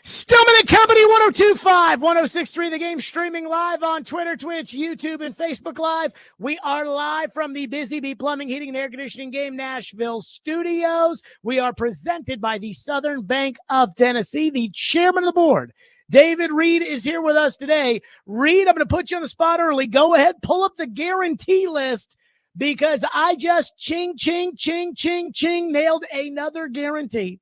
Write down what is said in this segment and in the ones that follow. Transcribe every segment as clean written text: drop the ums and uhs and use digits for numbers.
Stillman and Company, 1025, 1063, the game streaming live on Twitter, Twitch, YouTube, and Facebook Live. We are live from the Busy Bee Plumbing, Heating, and Air Conditioning Game Nashville studios. We are presented by the Southern Bank of Tennessee. The chairman of the board, David Reed, is here with us today. Reed, I'm going to put you on the spot early. Go ahead, pull up the guarantee list because I just ching, nailed another guarantee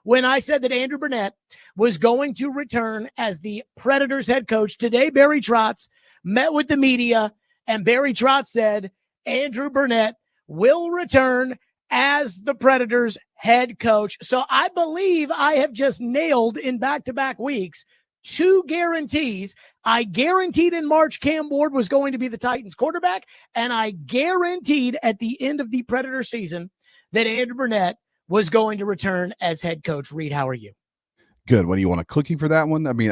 when I said that Andrew Brunette was going to return as the Predators head coach. Today, Barry Trotz met with the media, and Barry Trotz said Andrew Brunette will return as the Predators head coach. So I believe I have just nailed in back-to-back weeks 2 guarantees. I guaranteed in March Cam Ward was going to be the Titans quarterback, and I guaranteed at the end of the Predator season that Andrew Brunette was going to return as head coach. Reed, how are you? Good. What do you want, a cookie for that one? I mean,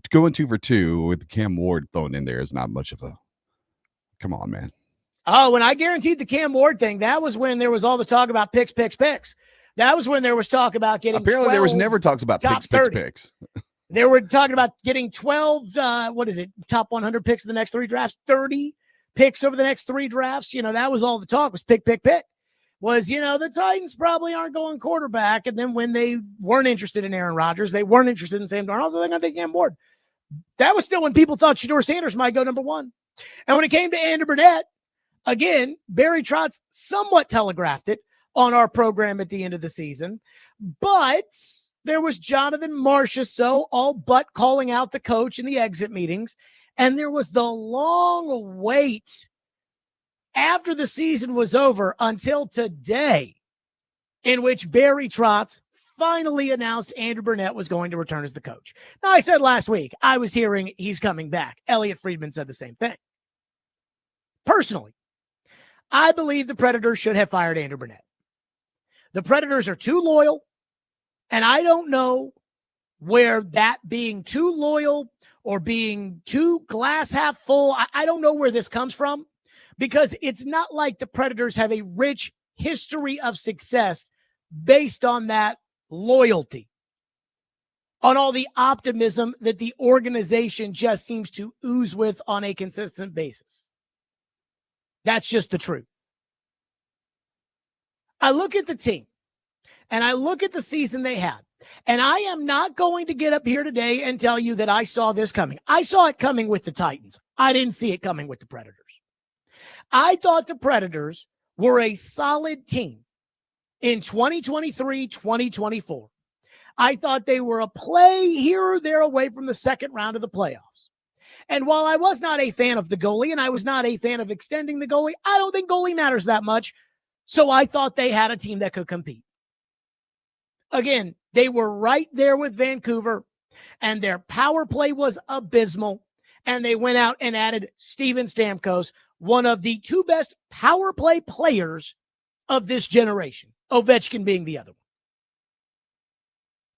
going 2 for 2 with Cam Ward thrown in there is not much of a. Come on, man. Oh, when I guaranteed the Cam Ward thing, that was when there was all the talk about picks. That was when there was talk about getting. Apparently, there was never talks about picks. They were talking about getting 12. Top 100 picks in the next 3 drafts. 30 picks over the next 3 drafts. You know, that was all the talk was pick. Was, you know, the Titans probably aren't going quarterback. And then when they weren't interested in Aaron Rodgers, they weren't interested in Sam Darnold, so they're going to take Cam Ward. That was still when people thought Shedeur Sanders might go number 1. And when it came to Andrew Brunette, again, Barry Trotz somewhat telegraphed it on our program at the end of the season. But there was Jonathan Marchessault all but calling out the coach in the exit meetings. And there was the long wait after the season was over until today, in which Barry Trotz finally announced Andrew Brunette was going to return as the coach. Now, I said last week, I was hearing he's coming back. Elliot Friedman said the same thing. Personally, I believe the Predators should have fired Andrew Brunette. The Predators are too loyal, and I don't know where that being too loyal or being too glass half full, I don't know where this comes from. Because it's not like the Predators have a rich history of success based on that loyalty, on all the optimism that the organization just seems to ooze with on a consistent basis. That's just the truth. I look at the team, and I look at the season they had, and I am not going to get up here today and tell you that I saw this coming. I saw it coming with the Titans. I didn't see it coming with the Predators. I thought the Predators were a solid team in 2023, 2024. I thought they were a play here or there away from the second round of the playoffs. And while I was not a fan of the goalie and I was not a fan of extending the goalie, I don't think goalie matters that much. So I thought they had a team that could compete. Again, they were right there with Vancouver, and their power play was abysmal. And they went out and added Steven Stamkos, one of the 2 best power play players of this generation, Ovechkin being the other one.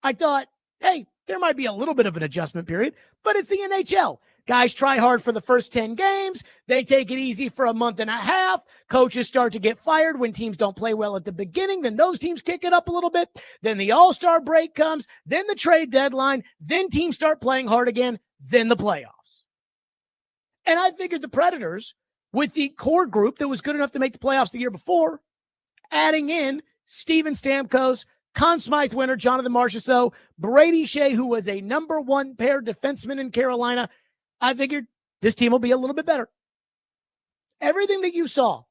I thought, hey, there might be a little bit of an adjustment period, but it's the NHL. Guys try hard for the first 10 games. They take it easy for a month and a half. Coaches start to get fired when teams don't play well at the beginning. Then those teams kick it up a little bit. Then the All-Star break comes. Then the trade deadline. Then teams start playing hard again. Then the playoffs. And I figured the Predators, with the core group that was good enough to make the playoffs the year before, adding in Steven Stamkos, Conn Smythe winner Jonathan Marchessault, Brady Shea, who was a number 1 pair defenseman in Carolina, I figured this team will be a little bit better. Everything that you saw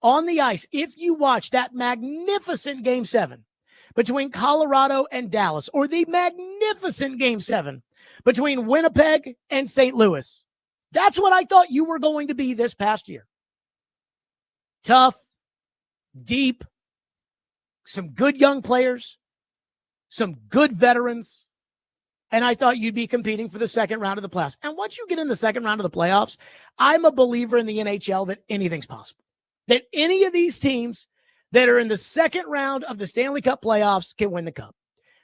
on the ice, if you watch that magnificent Game 7 between Colorado and Dallas, or the magnificent Game 7 between Winnipeg and St. Louis, that's what I thought you were going to be this past year. Tough, deep, some good young players, some good veterans, and I thought you'd be competing for the second round of the playoffs. And once you get in the second round of the playoffs, I'm a believer in the NHL that anything's possible. That any of these teams that are in the second round of the Stanley Cup playoffs can win the cup.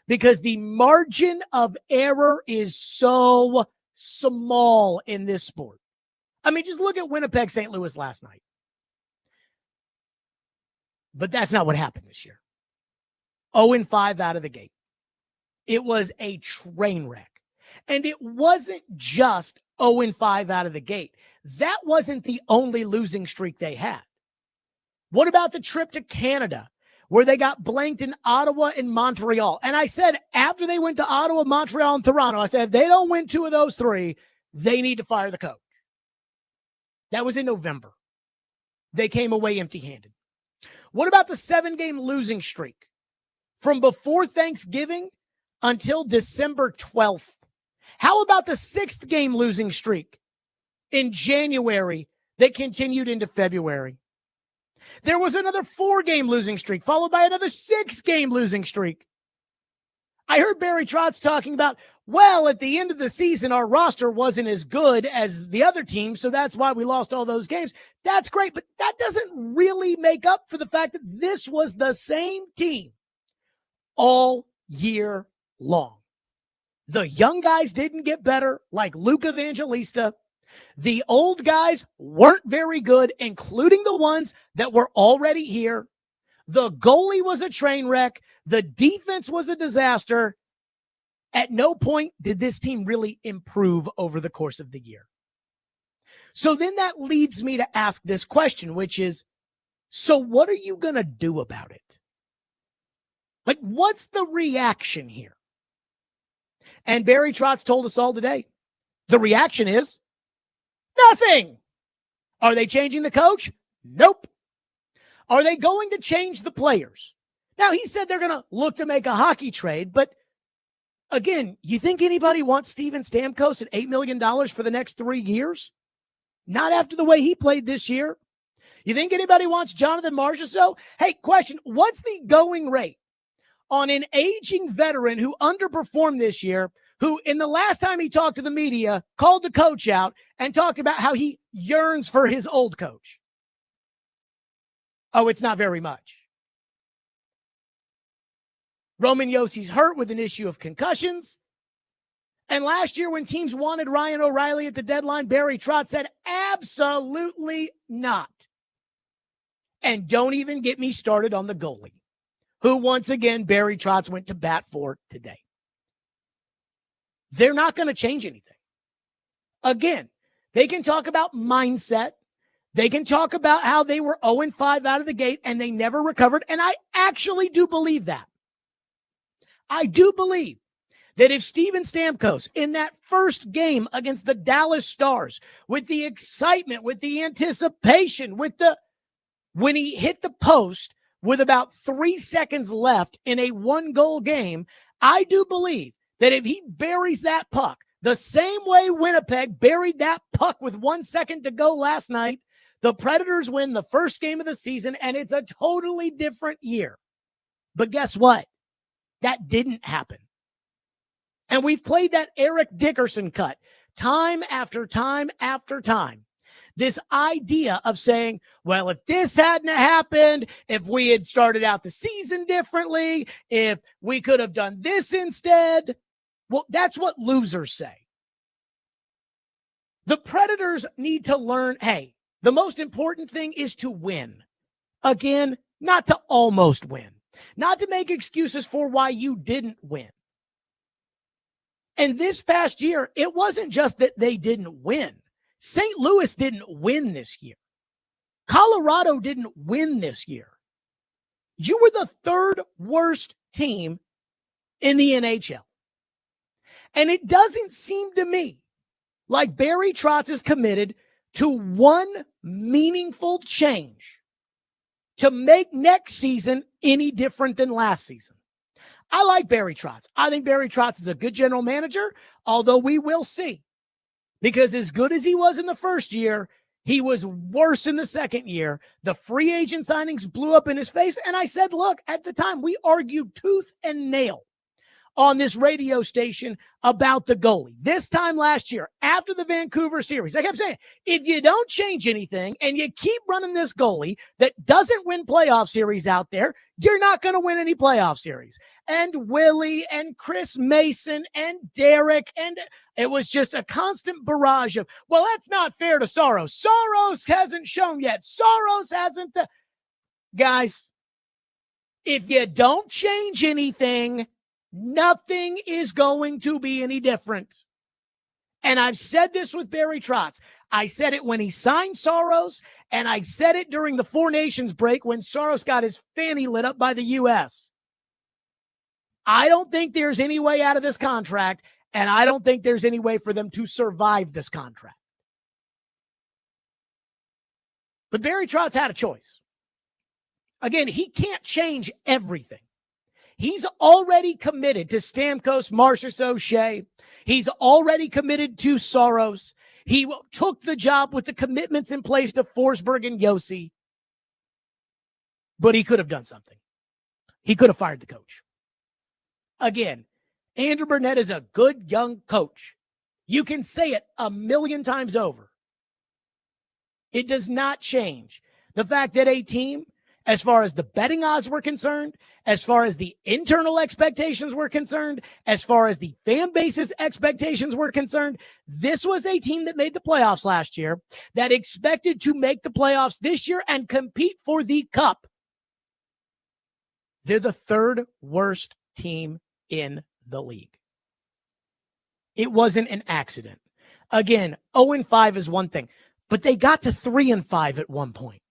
Because the margin of error is so small in this sport. I mean, just look at Winnipeg, St. Louis last night. But that's not what happened this year. 0-5 out of the gate. It was a train wreck. And it wasn't just 0-5 out of the gate. That wasn't the only losing streak they had. What about the trip to Canada, where they got blanked in Ottawa and Montreal? And I said, after they went to Ottawa, Montreal, and Toronto, I said, if they don't win 2 of those 3, they need to fire the coach. That was in November. They came away empty-handed. What about the 7-game losing streak from before Thanksgiving until December 12th? How about the 6th game losing streak in January that continued into February? There was another 4-game losing streak, followed by another 6-game losing streak. I heard Barry Trotz talking about, well, at the end of the season, our roster wasn't as good as the other teams, so that's why we lost all those games. That's great, but that doesn't really make up for the fact that this was the same team all year long. The young guys didn't get better, like Luke Evangelista. The old guys weren't very good, including the ones that were already here. The goalie was a train wreck. The defense was a disaster. At no point did this team really improve over the course of the year. So then that leads me to ask this question, which is, so what are you going to do about it? Like, what's the reaction here? And Barry Trotz told us all today, the reaction is nothing. Are they changing the coach? Nope. Are they going to change the players? Now, he said they're going to look to make a hockey trade, but again, you think anybody wants Steven Stamkos at $8 million for the next 3 years? Not after the way he played this year. You think anybody wants Jonathan Marchessault? Hey, question, what's the going rate on an aging veteran who underperformed this year, who in the last time he talked to the media, called the coach out and talked about how he yearns for his old coach? Oh, it's not very much. Roman Yossi's hurt with an issue of concussions. And last year when teams wanted Ryan O'Reilly at the deadline, Barry Trotz said, absolutely not. And don't even get me started on the goalie, who once again Barry Trotz went to bat for today. They're not going to change anything. Again, they can talk about mindset. They can talk about how they were 0-5 out of the gate and they never recovered. And I actually do believe that. I do believe that if Steven Stamkos in that first game against the Dallas Stars, with the excitement, with the anticipation, when he hit the post with about 3 seconds left in a 1-goal game, I do believe that if he buries that puck the same way Winnipeg buried that puck with 1 second to go last night, the Predators win the first game of the season and it's a totally different year. But guess what? That didn't happen. And we've played that Eric Dickerson cut time after time after time. This idea of saying, well, if this hadn't happened, if we had started out the season differently, if we could have done this instead, well, that's what losers say. The Predators need to learn, hey, the most important thing is to win. Again, not to almost win. Not to make excuses for why you didn't win. And this past year, it wasn't just that they didn't win. St. Louis didn't win this year. Colorado didn't win this year. You were the 3rd worst team in the NHL. And it doesn't seem to me like Barry Trotz is committed to one meaningful change to make next season any different than last season. I like Barry Trotz. I think Barry Trotz is a good general manager, although we will see. Because as good as he was in the first year, he was worse in the second year. The free agent signings blew up in his face. And I said, look, at the time, we argued tooth and nail on this radio station about the goalie. This time last year, after the Vancouver series, I kept saying, if you don't change anything and you keep running this goalie that doesn't win playoff series out there, you're not going to win any playoff series. And Willie and Chris Mason and Derek, and it was just a constant barrage of, well, that's not fair to Saros. Saros hasn't shown yet. Saros hasn't. Guys, if you don't change anything, Nothing is going to be any different. And I've said this with Barry Trotz. I said it when he signed Soros, and I said it during the Four Nations break when Soros got his fanny lit up by the U.S. I don't think there's any way out of this contract, and I don't think there's any way for them to survive this contract. But Barry Trotz had a choice. Again, he can't change everything. He's already committed to Stamkos, Marchessault, Shea. He's already committed to Soros. He took the job with the commitments in place to Forsberg and Yossi. But he could have done something. He could have fired the coach. Again, Andrew Brunette is a good young coach. You can say it a million times over. It does not change the fact that a team, as far as the betting odds were concerned, as far as the internal expectations were concerned, as far as the fan base's expectations were concerned, this was a team that made the playoffs last year, that expected to make the playoffs this year and compete for the cup. They're the third worst team in the league. It wasn't an accident. Again, 0-5 is one thing, but they got to 3-5 at one point.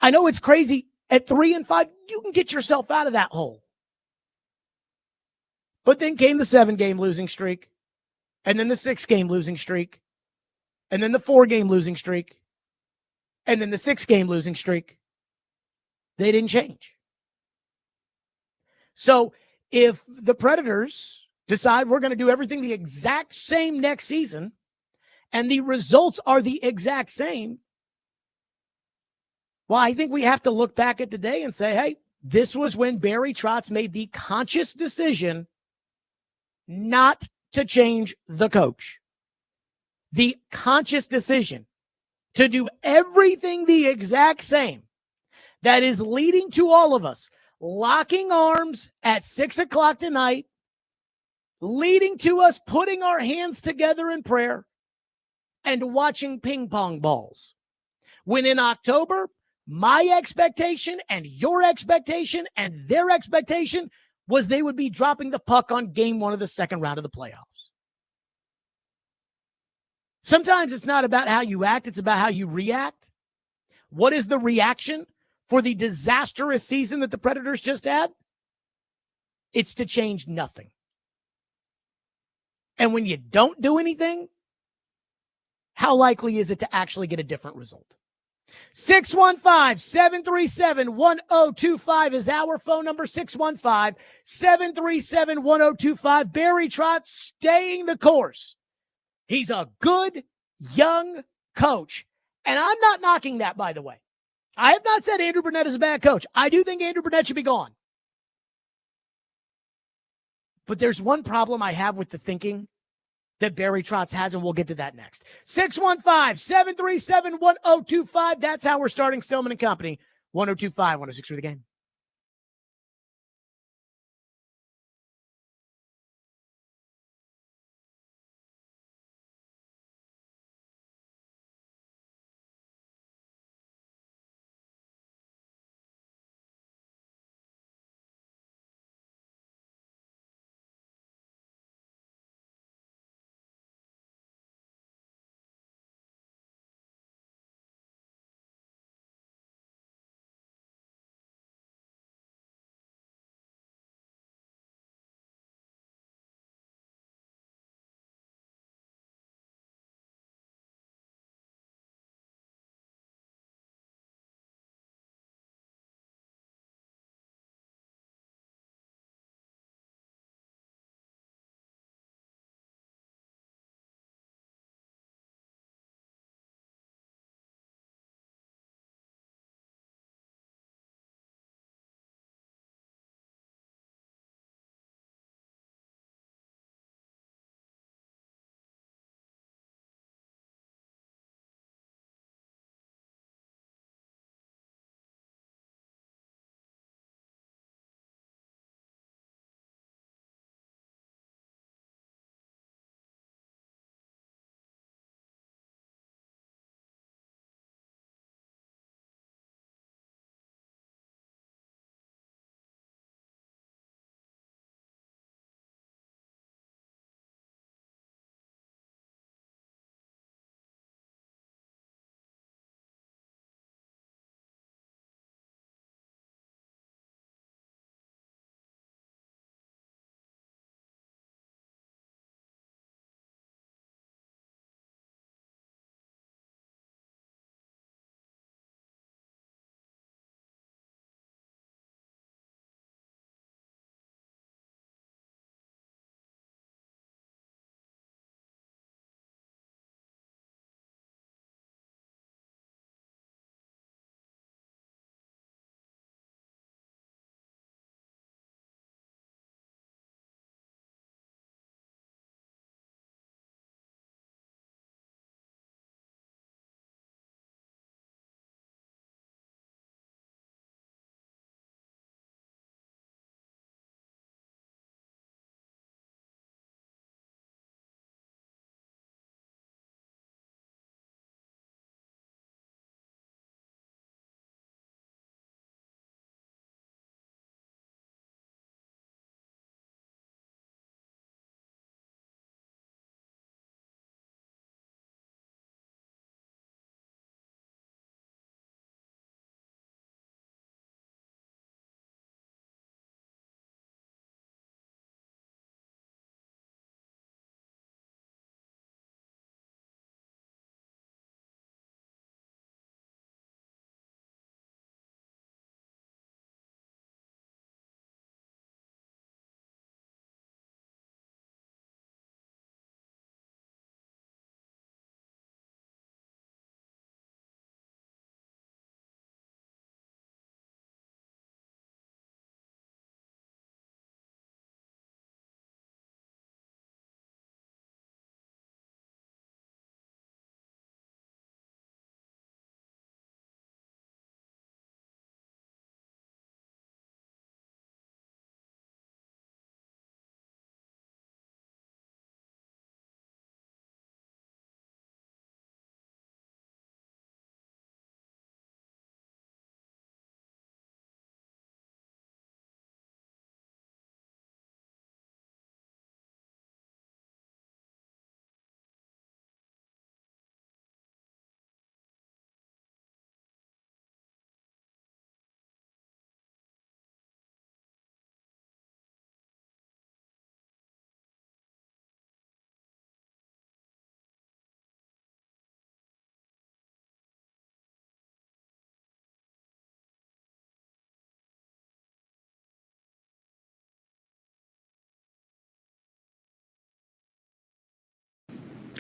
I know it's crazy. At 3-5, you can get yourself out of that hole. But then came the 7-game losing streak, and then the 6-game losing streak, and then the 4-game losing streak, and then the 6-game losing streak. They didn't change. So if the Predators decide we're going to do everything the exact same next season, and the results are the exact same, well, I think we have to look back at the day and say, hey, this was when Barry Trotz made the conscious decision not to change the coach. The conscious decision to do everything the exact same that is leading to all of us locking arms at 6 o'clock tonight, leading to us putting our hands together in prayer and watching ping pong balls. When in October, my expectation and your expectation and their expectation was they would be dropping the puck on game 1 of the second round of the playoffs. Sometimes it's not about how you act, it's about how you react. What is the reaction for the disastrous season that the Predators just had? It's to change nothing. And when you don't do anything, how likely is it to actually get a different result? 615-737-1025 is our phone number. 615-737-1025. Barry Trotz staying the course. He's a good young coach. And I'm not knocking that, by the way. I have not said Andrew Brunette is a bad coach. I do think Andrew Brunette should be gone. But there's one problem I have with the thinking that Barry Trotz has, and we'll get to that next. 615-737-1025. That's how we're starting Stillman and Company. 1025, 106 for the game.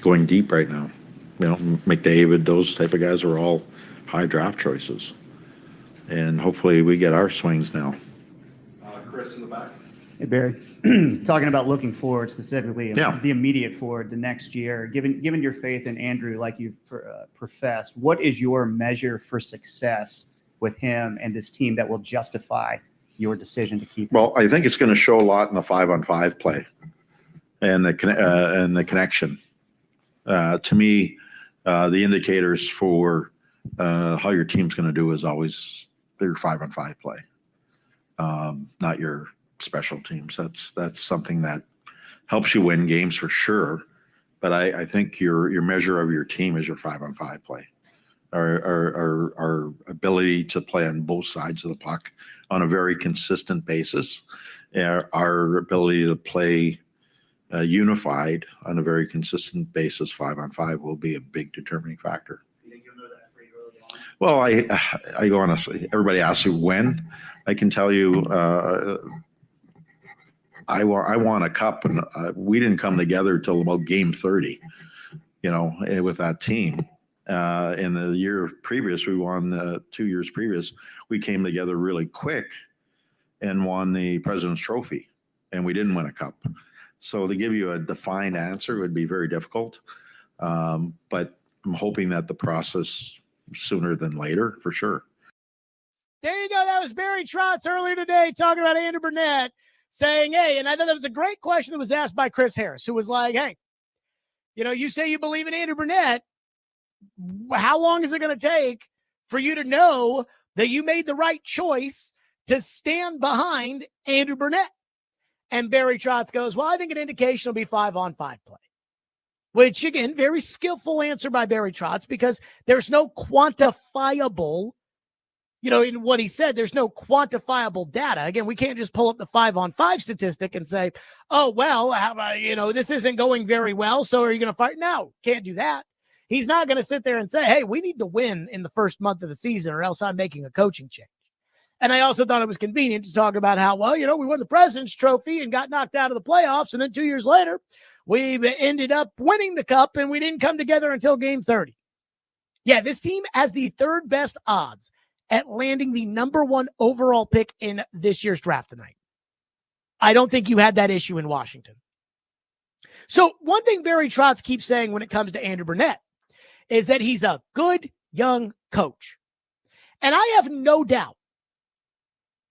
going deep right now. You know, McDavid, those type of guys are all high draft choices. And hopefully we get our swings now. Chris in the back. Hey, Barry. Talking about looking forward specifically, Yeah. the immediate forward, the next year, given your faith in Andrew, like you've professed, what is your measure for success with him and this team that will justify your decision to keep him? Well, I think it's going to show a lot in the 5-on-5 play and the connection. To me, the indicators for how your team's going to do is always their 5-on-5 play, not your special teams. That's something that helps you win games for sure. But I think your measure of your team is your 5-on-5 play. Our ability to play on both sides of the puck on a very consistent basis, our ability to play unified on a very consistent basis, 5-on-5, will be a big determining factor. You think you'll know that pretty early on? Well, I honestly, everybody asks you when. I can tell you, I won a cup, and we didn't come together till about game 30, with that team. In the year previous, we won 2 years previous. We came together really quick and won the President's Trophy, and we didn't win a cup. So to give you a defined answer would be very difficult. But I'm hoping that the process sooner than later, for sure. There you go. That was Barry Trotz earlier today talking about Andrew Brunette, saying, hey, and I thought that was a great question that was asked by Chris Harris, who was like, hey, you say you believe in Andrew Brunette. How long is it going to take for you to know that you made the right choice to stand behind Andrew Brunette? And Barry Trotz goes, well, I think an indication will be 5-on-5 play. Which, again, very skillful answer by Barry Trotz, because there's no quantifiable, in what he said, there's no quantifiable data. Again, we can't just pull up the 5-on-5 statistic and say, oh, well, this isn't going very well, so are you going to fight? No, can't do that. He's not going to sit there and say, hey, we need to win in the first month of the season or else I'm making a coaching change. And I also thought it was convenient to talk about how, well, we won the President's Trophy and got knocked out of the playoffs. And then 2 years later, we ended up winning the cup and we didn't come together until game 30. Yeah, this team has the third best odds at landing the number 1 overall pick in this year's draft tonight. I don't think you had that issue in Washington. So one thing Barry Trotz keeps saying when it comes to Andrew Brunette is that he's a good young coach. And I have no doubt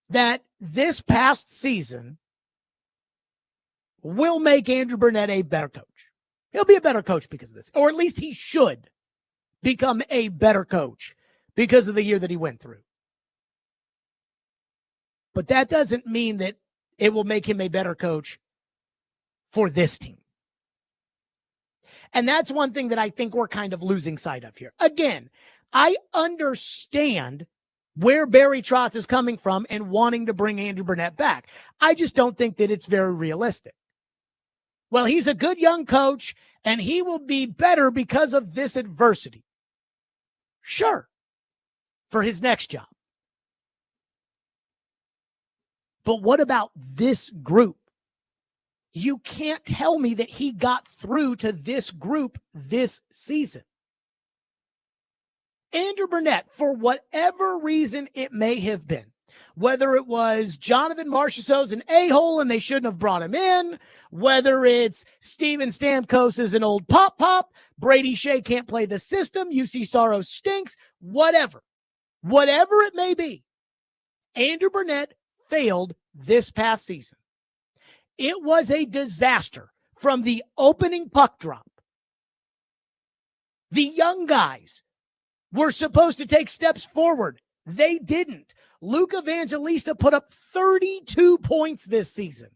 that this past season will make Andrew Brunette a better coach. He'll be a better coach because of this, or at least he should become a better coach because of the year that he went through. But that doesn't mean that it will make him a better coach for this team. And that's one thing that I think we're kind of losing sight of here. Again, I understand where Barry Trotz is coming from and wanting to bring Andrew Brunette back. I just don't think that it's very realistic. Well, he's a good young coach, and he will be better because of this adversity. Sure, for his next job. But what about this group? You can't tell me that he got through to this group this season. Andrew Brunette, for whatever reason it may have been, whether it was Jonathan Marchessault's an a-hole and they shouldn't have brought him in, whether it's Steven Stamkos is an old pop, Brady Shea can't play the system, UC Saros stinks, whatever it may be, Andrew Brunette failed this past season. It was a disaster from the opening puck drop. The young guys were supposed to take steps forward. They didn't. Luke Evangelista put up 32 points this season.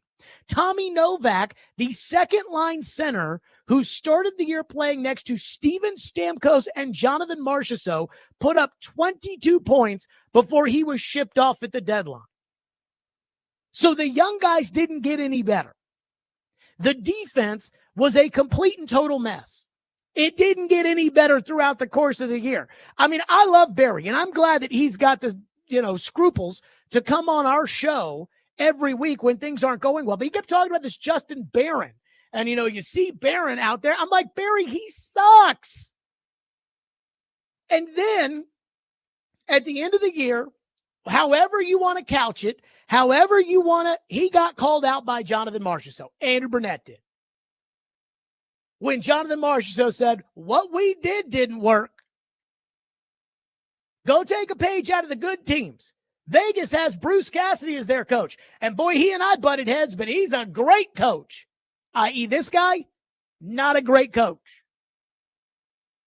Tommy Novak, the second-line center who started the year playing next to Steven Stamkos and Jonathan Marchessault, put up 22 points before he was shipped off at the deadline. So the young guys didn't get any better. The defense was a complete and total mess. It didn't get any better throughout the course of the year. I mean, I love Barry, and I'm glad that he's got the, scruples to come on our show every week when things aren't going well. But he kept talking about this Justin Barron And, you see Barron out there. I'm like, Barry, he sucks. And then at the end of the year, however you want to couch it, however you want to, he got called out by Jonathan Marchessault. Andrew Brunette did. When Jonathan Marchessault said, what we did didn't work. Go take a page out of the good teams. Vegas has Bruce Cassidy as their coach. And boy, he and I butted heads, but he's a great coach. I.e., this guy, not a great coach.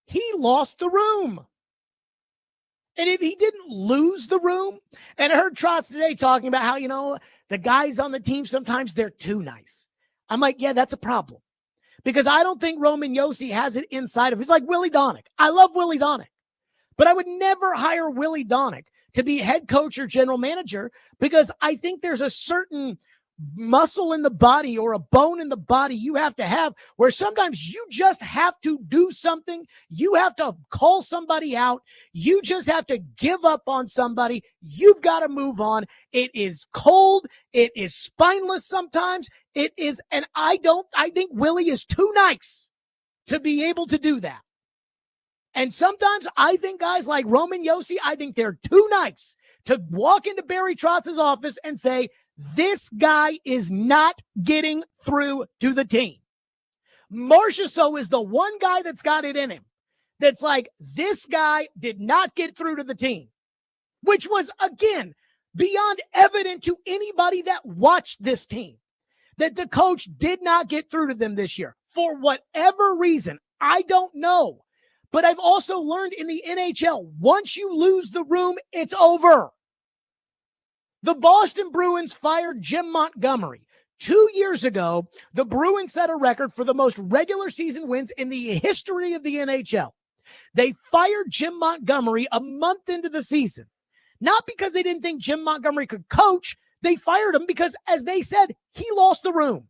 He lost the room. And if he didn't lose the room, and I heard Trotz today talking about how, the guys on the team, sometimes they're too nice. I'm like, yeah, that's a problem. Because I don't think Roman Josi has it inside of him. He's like Willie Donick. I love Willie Donick. But I would never hire Willie Donick to be head coach or general manager because I think there's a certain muscle in the body or a bone in the body you have to have where sometimes you just have to do something. You have to call somebody out. You just have to give up on somebody. You've got to move on. It is cold. It is spineless sometimes. It is, and I think Willie is too nice to be able to do that. And sometimes I think guys like Roman Josi, I think they're too nice to walk into Barry Trotz's office and say, this guy is not getting through to the team. Marchessault is the one guy that's got it in him. That's like, this guy did not get through to the team, which was, again, beyond evident to anybody that watched this team, that the coach did not get through to them this year for whatever reason. I don't know. But I've also learned in the NHL, once you lose the room, it's over. The Boston Bruins fired Jim Montgomery. 2 years ago, the Bruins set a record for the most regular season wins in the history of the NHL. They fired Jim Montgomery a month into the season. Not because they didn't think Jim Montgomery could coach. They fired him because, as they said, he lost the room.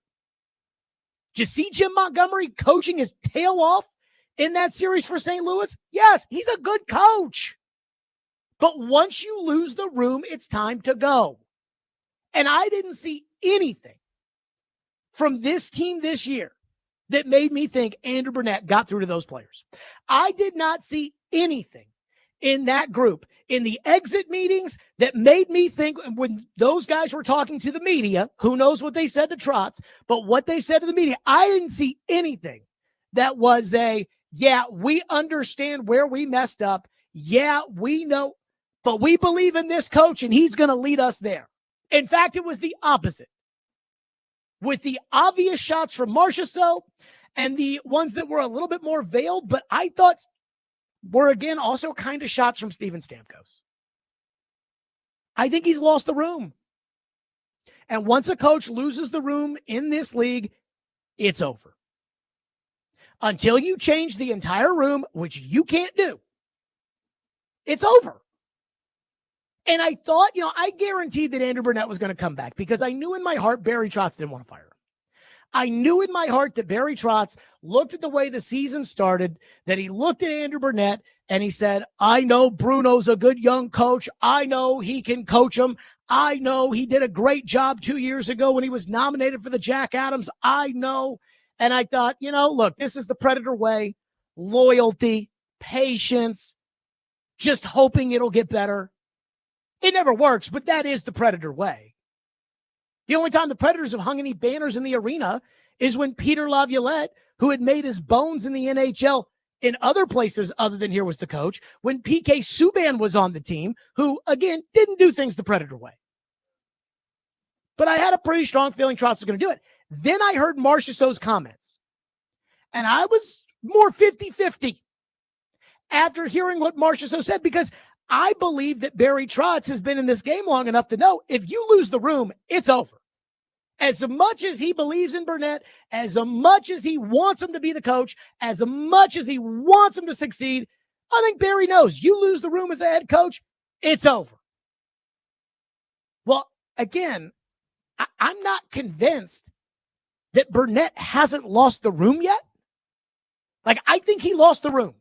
Did you see Jim Montgomery coaching his tail off in that series for St. Louis? Yes, he's a good coach. But once you lose the room, it's time to go. And I didn't see anything from this team this year that made me think Andrew Brunette got through to those players. I did not see anything in that group, in the exit meetings, that made me think when those guys were talking to the media, who knows what they said to Trotz, but what they said to the media, I didn't see anything that was yeah, we understand where we messed up. Yeah, we know, but we believe in this coach and he's going to lead us there. In fact, it was the opposite. With the obvious shots from Marchessault and the ones that were a little bit more veiled, but I thought were, again, also kind of shots from Steven Stamkos. I think he's lost the room. And once a coach loses the room in this league, it's over. Until you change the entire room, which you can't do, it's over. And I thought, I guaranteed that Andrew Brunette was going to come back because I knew in my heart Barry Trotz didn't want to fire him. I knew in my heart that Barry Trotz looked at the way the season started, that he looked at Andrew Brunette and he said, I know Bruno's a good young coach. I know he can coach him. I know he did a great job 2 years ago when he was nominated for the Jack Adams. I know. And I thought, look, this is the Predator way. Loyalty, patience, just hoping it'll get better. It never works, but that is the Predator way. The only time the Predators have hung any banners in the arena is when Peter Laviolette, who had made his bones in the NHL in other places other than here, was the coach, when PK Subban was on the team, who, again, didn't do things the Predator way. But I had a pretty strong feeling Trotz was going to do it. Then I heard Marchessault's comments, and I was more 50-50 after hearing what Marchessault said, because I believe that Barry Trotz has been in this game long enough to know if you lose the room, it's over. As much as he believes in Brunette, as much as he wants him to be the coach, as much as he wants him to succeed, I think Barry knows you lose the room as a head coach, it's over. Well, again, I'm not convinced that Brunette hasn't lost the room yet. Like, I think he lost the room.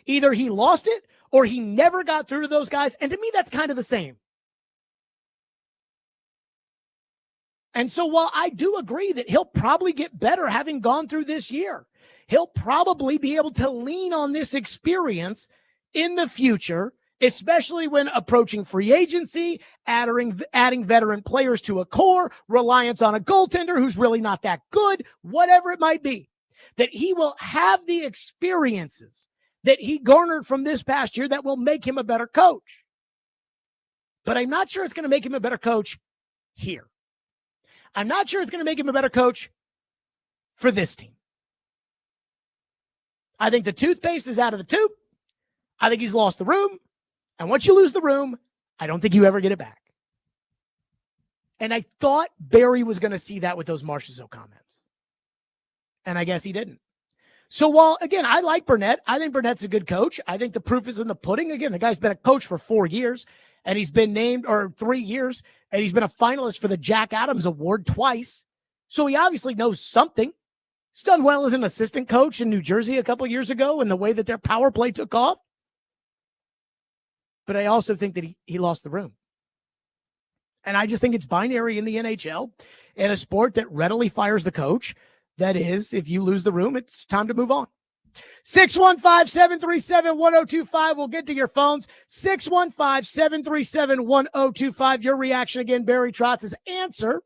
Either he lost it or he never got through to those guys. And to me, that's kind of the same. And so while I do agree that he'll probably get better having gone through this year, he'll probably be able to lean on this experience in the future, especially when approaching free agency, adding veteran players to a core, reliance on a goaltender who's really not that good, whatever it might be, that he will have the experiences that he garnered from this past year that will make him a better coach. But I'm not sure it's going to make him a better coach here. I'm not sure it's going to make him a better coach for this team. I think the toothpaste is out of the tube. I think he's lost the room. And once you lose the room, I don't think you ever get it back. And I thought Barry was going to see that with those Marchessault comments. And I guess he didn't. So while, again, I like Brunette, I think Brunette's a good coach. I think the proof is in the pudding. Again, the guy's been a coach for 4 years, and he's been named, or 3 years, and he's been a finalist for the Jack Adams Award twice. So he obviously knows something. He's done well as an assistant coach in New Jersey a couple years ago in the way that their power play took off. But I also think that he lost the room. And I just think it's binary in the NHL, in a sport that readily fires the coach. That is, if you lose the room, it's time to move on. 615-737-1025. We'll get to your phones. 615-737-1025. Your reaction again, Barry Trotz's answer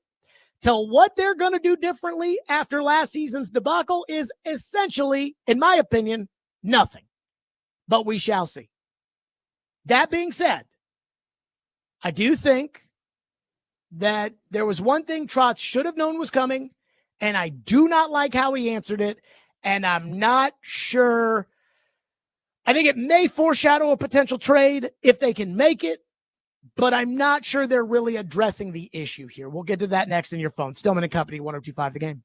to what they're going to do differently after last season's debacle is essentially, in my opinion, nothing. But we shall see. That being said, I do think that there was one thing Trotz should have known was coming, and I do not like how he answered it, and I'm not sure. I think it may foreshadow a potential trade if they can make it, but I'm not sure they're really addressing the issue here. We'll get to that next in your phone. Stillman and Company, 102.5 The Game.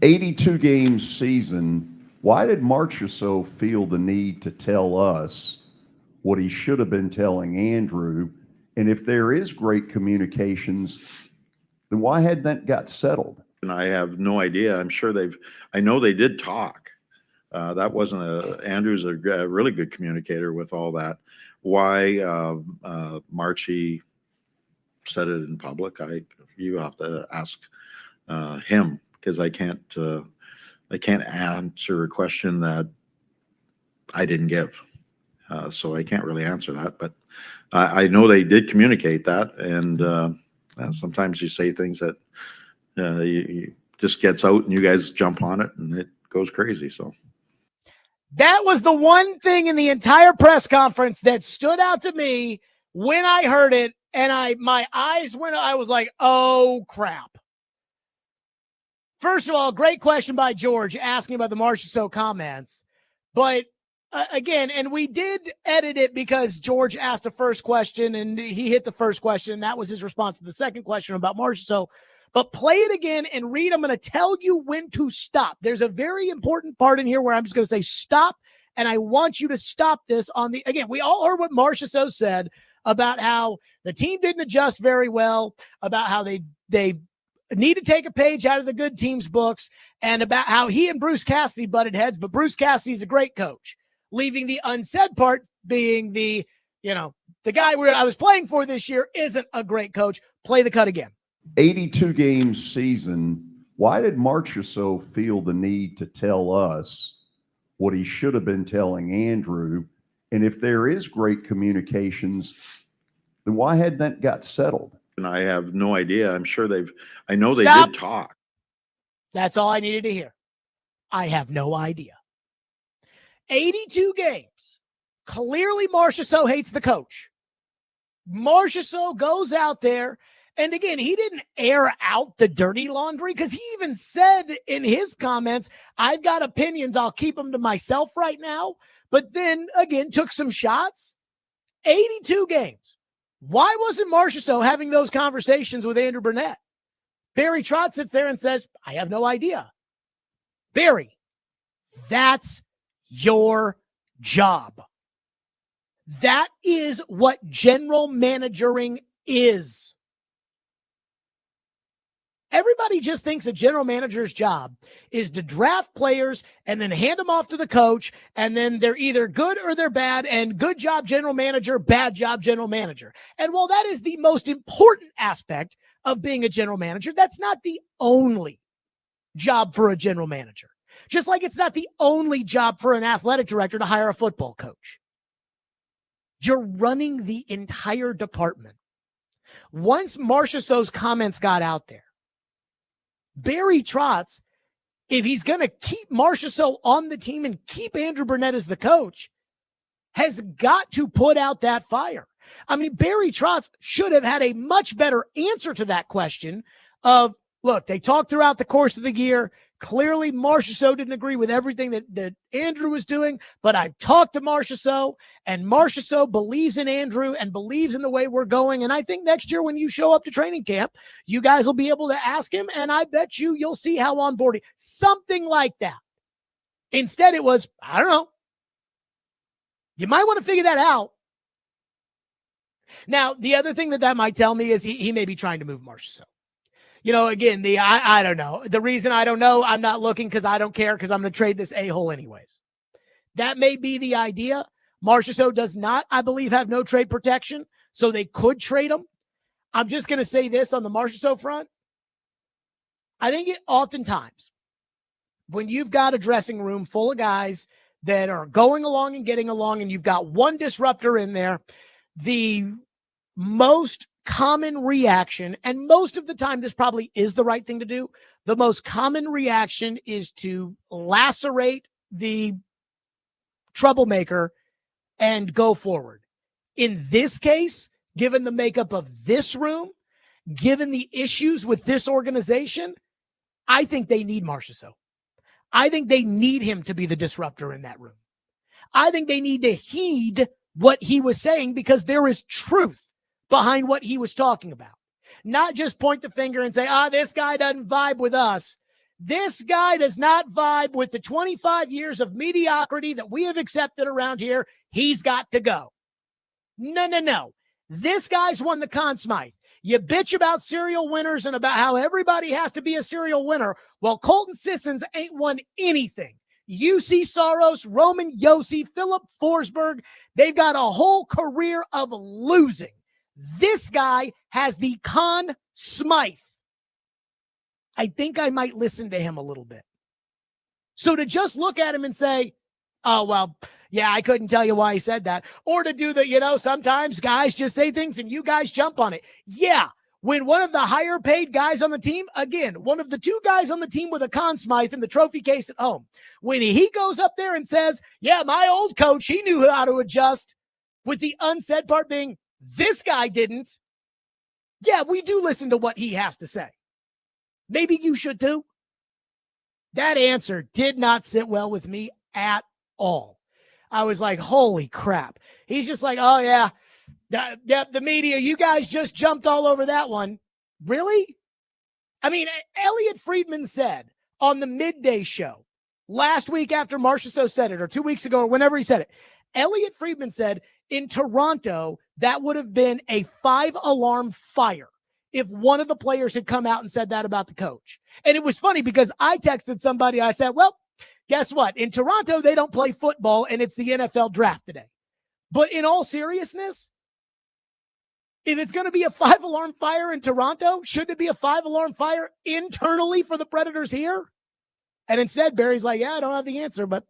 82 game season, why did Marchessault feel the need to tell us what he should have been telling Andrew? And if there is great communications, then why hadn't that got settled? And I have no idea. I know they did talk. That wasn't Andrew's a really good communicator with all that. Why Marchie said it in public, you have to ask him, because I can't answer a question that I didn't give. So I can't really answer that, but I know they did communicate that. And sometimes you say things that you just gets out and you guys jump on it and it goes crazy. So that was the one thing in the entire press conference that stood out to me when I heard it. And my eyes went, I was like, oh crap. First of all, great question by George asking about the Marchessault comments. But again, and we did edit it because George asked the first question and he hit the first question. And that was his response to the second question about Marchessault. But play it again and read. I'm going to tell you when to stop. There's a very important part in here where I'm just going to say stop. And I want you to stop this on the, again, we all heard what Marchessault said about how the team didn't adjust very well, about how they need to take a page out of the good team's books, and about how he and Bruce Cassidy butted heads, but Bruce Cassidy's a great coach. Leaving the unsaid part being the guy I was playing for this year isn't a great coach. Play the cut again. 82 game season, why did Marchessault feel the need to tell us what he should have been telling Andrew? And if there is great communications, then why hadn't that got settled? And I have no idea. I know they Stop. did talk. That's all I needed to hear. I have no idea. 82 games. Clearly Marchessault hates the coach. Marchessault goes out there, and again, he didn't air out the dirty laundry because he even said in his comments, I've got opinions, I'll keep them to myself right now. But then again, took some shots. 82 games. Why wasn't Marchessault having those conversations with Andrew Brunette? Barry Trotz sits there and says, I have no idea. Barry, that's your job. That is what general managering is. Everybody just thinks a general manager's job is to draft players and then hand them off to the coach, and then they're either good or they're bad, and good job general manager, bad job general manager. And while that is the most important aspect of being a general manager, that's not the only job for a general manager. Just like it's not the only job for an athletic director to hire a football coach. You're running the entire department. Once Marchessault's comments got out there, Barry Trotz, if he's going to keep Marchessault on the team and keep Andrew Brunette as the coach, has got to put out that fire. I mean, Barry Trotz should have had a much better answer to that question of, look, they talked throughout the course of the year. Clearly, Marchessault didn't agree with everything that Andrew was doing, but I've talked to Marchessault, and Marchessault believes in Andrew and believes in the way we're going. And I think next year when you show up to training camp, you guys will be able to ask him, and I bet you'll see how on board something like that. Instead, it was, I don't know. You might want to figure that out. Now, the other thing that might tell me is he may be trying to move Marchessault. Again, I don't know. The reason I don't know, I'm not looking because I don't care, because I'm going to trade this a-hole anyways. That may be the idea. Marchessault does not, I believe, have no trade protection, so they could trade him. I'm just going to say this on the Marchessault front. I think it oftentimes, when you've got a dressing room full of guys that are going along and getting along, and you've got one disruptor in there, the most common reaction, and most of the time this probably is the right thing to do, the most common reaction is to lacerate the troublemaker and go forward. In this case, given the makeup of this room, given the issues with this organization, I think they need Marchessault. I think they need him to be the disruptor in that room. I think they need to heed what he was saying, because there is truth behind what he was talking about. Not just point the finger and say, this guy doesn't vibe with us. This guy does not vibe with the 25 years of mediocrity that we have accepted around here. He's got to go. No. This guy's won the Conn Smythe. You bitch about serial winners and about how everybody has to be a serial winner. Well, Colton Sissons ain't won anything. UC Saros, Roman Yossi, Philip Forsberg, they've got a whole career of losing. This guy has the Conn Smythe. I think I might listen to him a little bit. So to just look at him and say, oh, well, yeah, I couldn't tell you why he said that. Or to do the, sometimes guys just say things and you guys jump on it. Yeah, when one of the higher paid guys on the team, again, one of the two guys on the team with a Conn Smythe in the trophy case at home, when he goes up there and says, yeah, my old coach, he knew how to adjust, with the unsaid part being, this guy didn't. Yeah, we do listen to what he has to say. Maybe you should too. That answer did not sit well with me at all. I was like, holy crap. He's just like, oh, yeah, the media, you guys just jumped all over that one. Really? I mean, Elliot Friedman said on the midday show last week after Marchessault said it, or 2 weeks ago, or whenever he said it, Elliot Friedman said in Toronto, that would have been a 5-alarm fire if one of the players had come out and said that about the coach. And it was funny because I texted somebody, I said, well, guess what? In Toronto, they don't play football, and it's the NFL draft today. But in all seriousness, if it's going to be a 5-alarm fire in Toronto, shouldn't it be a 5-alarm fire internally for the Predators here? And instead, Barry's like, yeah, I don't have the answer, but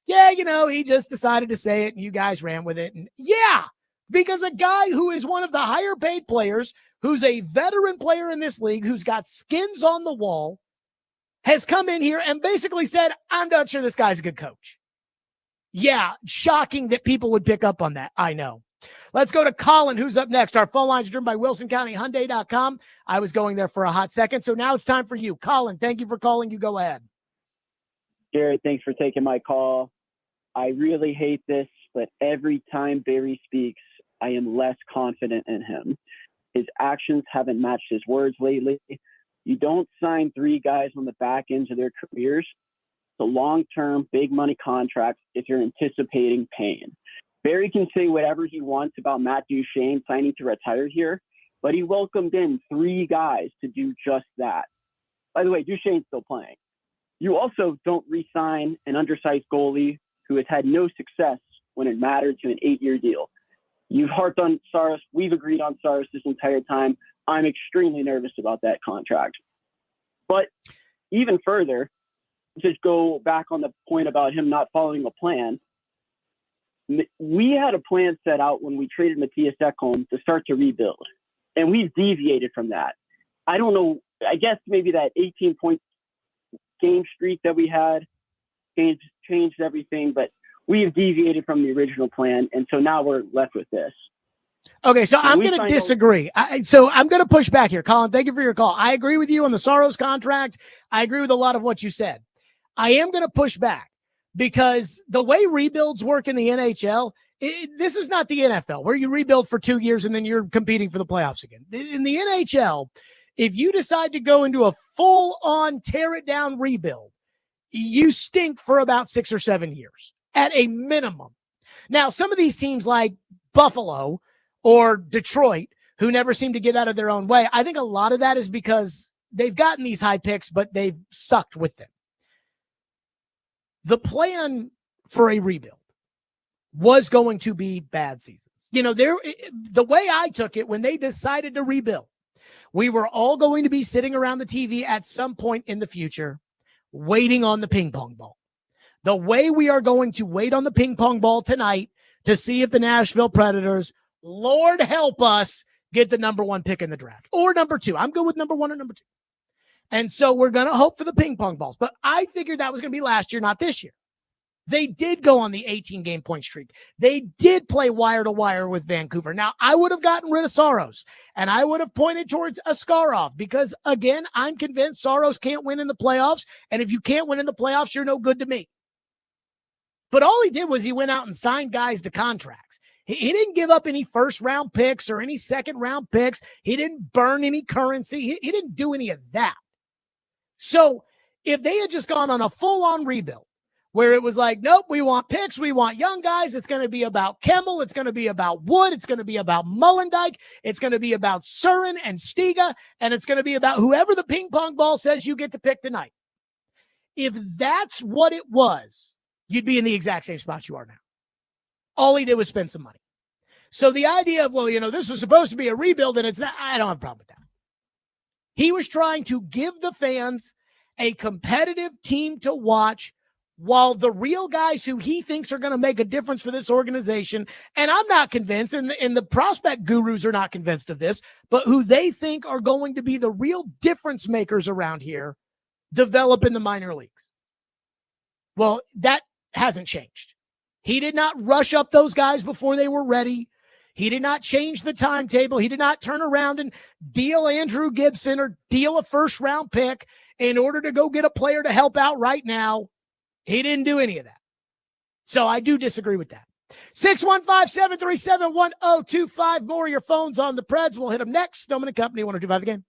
yeah, he just decided to say it, and you guys ran with it. And yeah, because a guy who is one of the higher paid players, who's a veteran player in this league, who's got skins on the wall, has come in here and basically said, I'm not sure this guy's a good coach. Yeah, shocking that people would pick up on that. I know. Let's go to Colin, who's up next. Our phone lines are driven by WilsonCountyHyundai.com. I was going there for a hot second, so now it's time for you. Colin, thank you for calling. You go ahead. Jared, thanks for taking my call. I really hate this, but every time Barry speaks, I am less confident in him. His actions haven't matched his words lately. You don't sign 3 guys on the back ends of their careers to long-term, big money contracts if you're anticipating pain. Barry can say whatever he wants about Matt Duchene planning to retire here, but he welcomed in 3 guys to do just that. By the way, Duchene's still playing. You also don't re-sign an undersized goalie who has had no success when it mattered to an 8-year deal. You've harped on Saros. We've agreed on Saros this entire time. I'm extremely nervous about that contract. But even further, just go back on the point about him not following a plan. We had a plan set out when we traded Matthias Ekholm to start to rebuild, and we've deviated from that. I don't know. I guess maybe that 18-point game streak that we had changed everything, but we've deviated from the original plan, and so now we're left with this. Okay, so I'm going to disagree. So I'm going to push back here. Colin, thank you for your call. I agree with you on the Saros contract. I agree with a lot of what you said. I am going to push back because the way rebuilds work in the NHL, this is not the NFL where you rebuild for 2 years and then you're competing for the playoffs again. In the NHL, if you decide to go into a full-on tear-it-down rebuild, you stink for about 6 or 7 years at a minimum. Now, some of these teams like Buffalo or Detroit, who never seem to get out of their own way, I think a lot of that is because they've gotten these high picks, but they've sucked with them. The plan for a rebuild was going to be bad seasons. The way I took it when they decided to rebuild, we were all going to be sitting around the TV at some point in the future, waiting on the ping pong ball. The way we are going to wait on the ping pong ball tonight to see if the Nashville Predators, Lord help us, get the number 1 pick in the draft or number 2. I'm good with number 1 or number 2. And so we're going to hope for the ping pong balls. But I figured that was going to be last year, not this year. They did go on the 18-game point streak. They did play wire to wire with Vancouver. Now, I would have gotten rid of Saros, and I would have pointed towards Askarov because, again, I'm convinced Saros can't win in the playoffs. And if you can't win in the playoffs, you're no good to me. But all he did was he went out and signed guys to contracts. He didn't give up any first-round picks or any second-round picks. He didn't burn any currency. He didn't do any of that. So If they had just gone on a full-on rebuild, where it was like, nope, we want picks, we want young guys, it's going to be about Kemmel, it's going to be about Wood, it's going to be about Mullendijk, it's going to be about Surin and Stiga, and it's going to be about whoever the ping pong ball says you get to pick tonight. If that's what it was, you'd be in the exact same spot you are now. All he did was spend some money. So the idea of, well, this was supposed to be a rebuild and it's not, I don't have a problem with that. He was trying to give the fans a competitive team to watch while the real guys who he thinks are going to make a difference for this organization, and I'm not convinced, and the prospect gurus are not convinced of this, but who they think are going to be the real difference makers around here, develop in the minor leagues. Well, that hasn't changed. He did not rush up those guys before they were ready. He did not change the timetable. He did not turn around and deal Andrew Gibson or deal a first-round pick in order to go get a player to help out right now. He didn't do any of that. So I do disagree with that. 615-737-1025. More of your phones on the Preds. We'll hit them next. Stillman and Company, 102.5 The Game.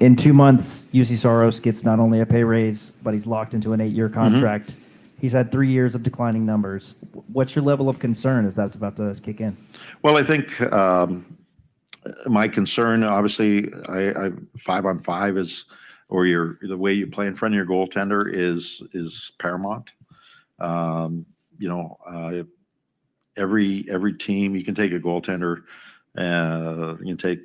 In 2 months, UC Soros gets not only a pay raise, but he's locked into an 8-year contract. He's had 3 years of declining numbers. What's your level of concern as that's about to kick in? Well, I think my concern, obviously, I 5-on-5 is, or the way you play in front of your goaltender is paramount. Every team, you can take a goaltender, you can take,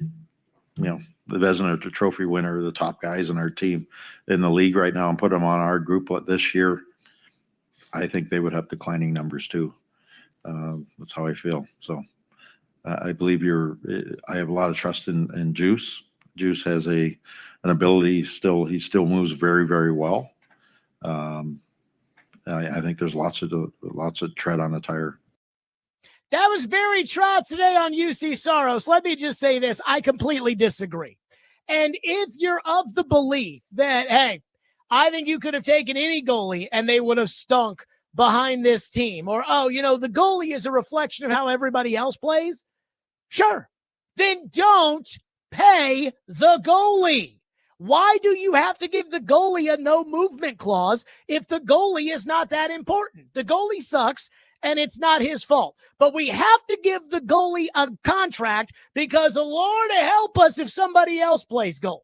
the Vezina Trophy winner, the top guys in our team in the league right now, and put them on our group this year. I think they would have declining numbers too. That's how I feel. So I believe I have a lot of trust in Juice. Juice has an ability he still moves very, very well. I think there's lots of tread on the tire. That was Barry Trotz today on UC Soros. Let me just say this. I completely disagree. And if you're of the belief that, hey, I think you could have taken any goalie and they would have stunk behind this team, or, the goalie is a reflection of how everybody else plays, sure, then don't pay the goalie. Why do you have to give the goalie a no movement clause if the goalie is not that important? The goalie sucks, and it's not his fault. But we have to give the goalie a contract because, Lord help us if somebody else plays goal.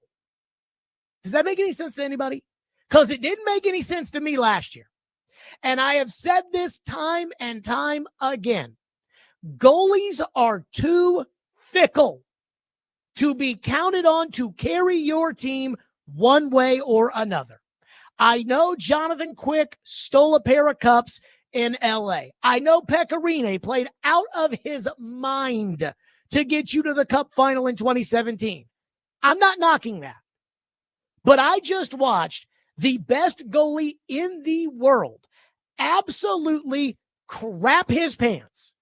Does that make any sense to anybody? Because it didn't make any sense to me last year. And I have said this time and time again. Goalies are too fickle to be counted on to carry your team one way or another. I know Jonathan Quick stole a pair of cups in LA. I know Pecorine played out of his mind to get you to the cup final in 2017. I'm not knocking that. But I just watched the best goalie in the world absolutely crap his pants.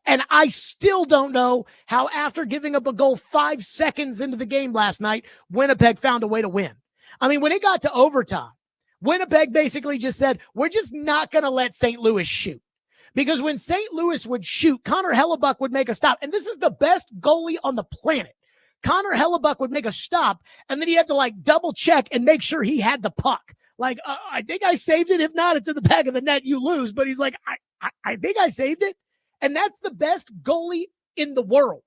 And I still don't know how, after giving up a goal 5 seconds into the game last night, Winnipeg found a way to win. I mean, when it got to overtime, Winnipeg basically just said, we're just not going to let St. Louis shoot. Because when St. Louis would shoot, Connor Hellebuck would make a stop. And this is the best goalie on the planet. Connor Hellebuck would make a stop, and then he had to double check and make sure he had the puck. I think I saved it. If not, it's in the back of the net. You lose. But he's like, I think I saved it. And that's the best goalie in the world.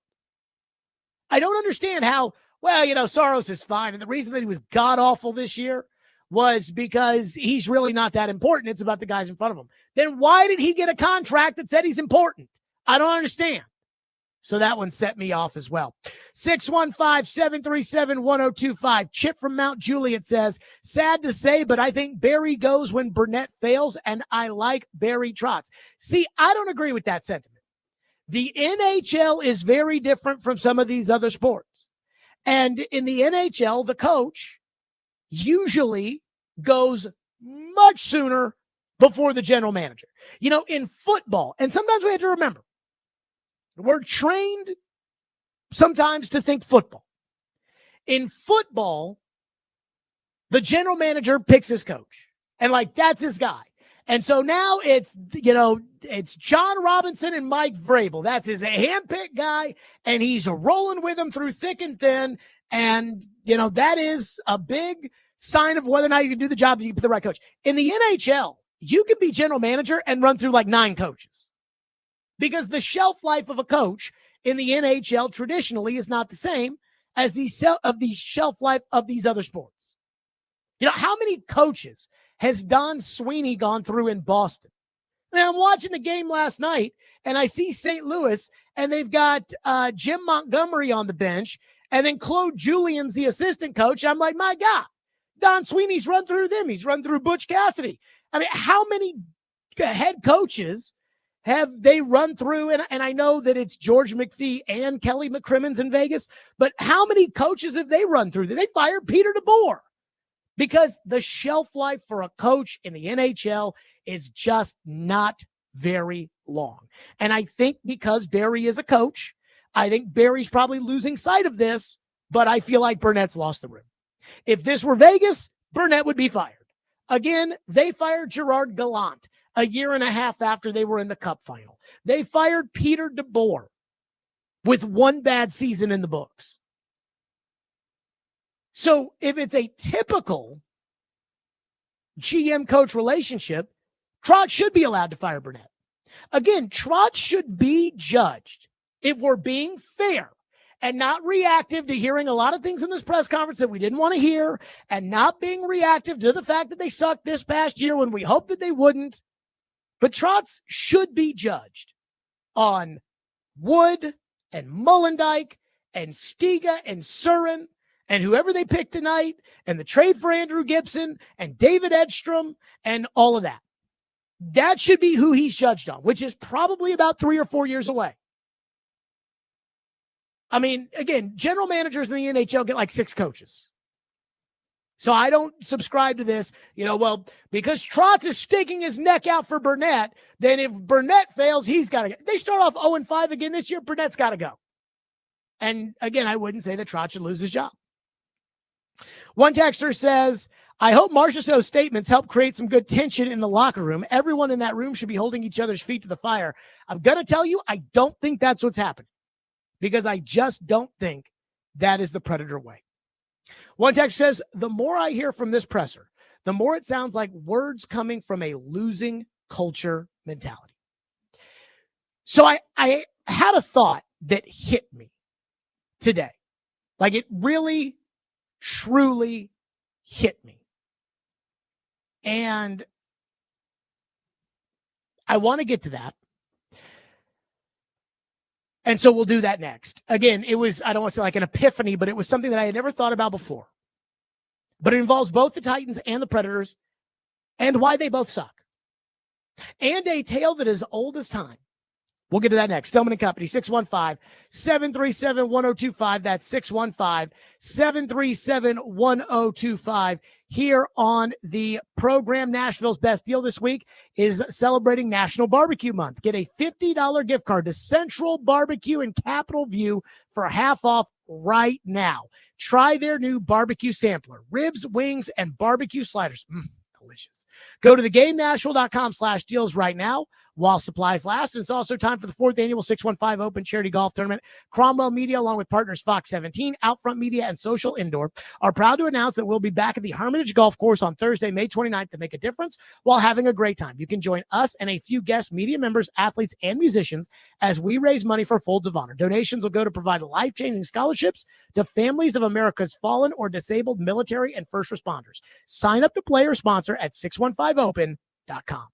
I don't understand how, Soros is fine. And the reason that he was god-awful this year was because he's really not that important. It's about the guys in front of him. Then why did he get a contract that said he's important? I don't understand. So that one set me off as well. 615-737-1025. Chip from Mount Juliet says, sad to say, but I think Barry goes when Brunette fails, and I like Barry Trotz. See, I don't agree with that sentiment. The NHL is very different from some of these other sports. And in the NHL, the coach usually goes much sooner before the general manager. In football, and sometimes we have to remember, we're trained sometimes to think football. In football, the general manager picks his coach, and that's his guy. And so now it's John Robinson and Mike Vrabel. That's his handpicked guy, and he's rolling with him through thick and thin. And, that is a big sign of whether or not you can do the job if you put the right coach. In the NHL, you can be general manager and run through 9 coaches. Because the shelf life of a coach in the NHL traditionally is not the same as the shelf life of these other sports. How many coaches has Don Sweeney gone through in Boston? I'm watching the game last night, and I see St. Louis, and they've got Jim Montgomery on the bench, and then Claude Julian's the assistant coach. I'm like, my God, Don Sweeney's run through them. He's run through Butch Cassidy. How many head coaches have they run through? And I know that it's George McPhee and Kelly McCrimmon's in Vegas, but how many coaches have they run through? They fired Peter DeBoer because the shelf life for a coach in the NHL is just not very long. And I think because Barry is a coach, I think Barry's probably losing sight of this, but I feel like Burnett's lost the room. If this were Vegas, Brunette would be fired. Again, they fired Gerard Gallant a year and a half after they were in the cup final. They fired Peter DeBoer with one bad season in the books. So if it's a typical GM coach relationship, Trotz should be allowed to fire Brunette. Again, Trotz should be judged, if we're being fair and not reactive to hearing a lot of things in this press conference that we didn't want to hear, and not being reactive to the fact that they sucked this past year when we hoped that they wouldn't. But Trotz should be judged on Wood and Mullendijk and Stiga and Surin and whoever they pick tonight, and the trade for Andrew Gibson and David Edstrom and all of that. That should be who he's judged on, which is probably about 3 or 4 years away. I mean, again, general managers in the NHL get like 6 coaches. So I don't subscribe to this, well, because Trotz is sticking his neck out for Brunette, then if Brunette fails, he's got to go. They start off 0-5 again this year, Burnett's got to go. And again, I wouldn't say that Trotz should lose his job. One texter says, I hope Marchessault's statements help create some good tension in the locker room. Everyone in that room should be holding each other's feet to the fire. I'm going to tell you, I don't think that's what's happening, because I just don't think that is the Predator way. One texter says, the more I hear from this presser, the more it sounds like words coming from a losing culture mentality. So I had a thought that hit me today. Like, it really, truly hit me. And I want to get to that. And so we'll do that next. Again, it was, I don't want to say like an epiphany, but it was something that I had never thought about before. But it involves both the Titans and the Predators and why they both suck. And a tale that is old as time. We'll get to that next. Stillman & Company, 615-737-1025. That's 615-737-1025. Here on the program. Nashville's best deal this week is celebrating National Barbecue Month. Get a $50 gift card to Central Barbecue in Capitol View for half off right now. Try their new barbecue sampler, ribs, wings, and barbecue sliders. Delicious. Go to theGameNashville.com/deals right now while supplies last. And it's also time for the 4th annual 615 Open Charity Golf Tournament. Cromwell Media, along with partners Fox 17, Outfront Media, and Social Indoor, are proud to announce that we'll be back at the Hermitage Golf Course on Thursday, May 29th to make a difference while having a great time. You can join us and a few guest media members, athletes, and musicians as we raise money for Folds of Honor. Donations will go to provide life-changing scholarships to families of America's fallen or disabled military and first responders. Sign up to play or sponsor at 615open.com.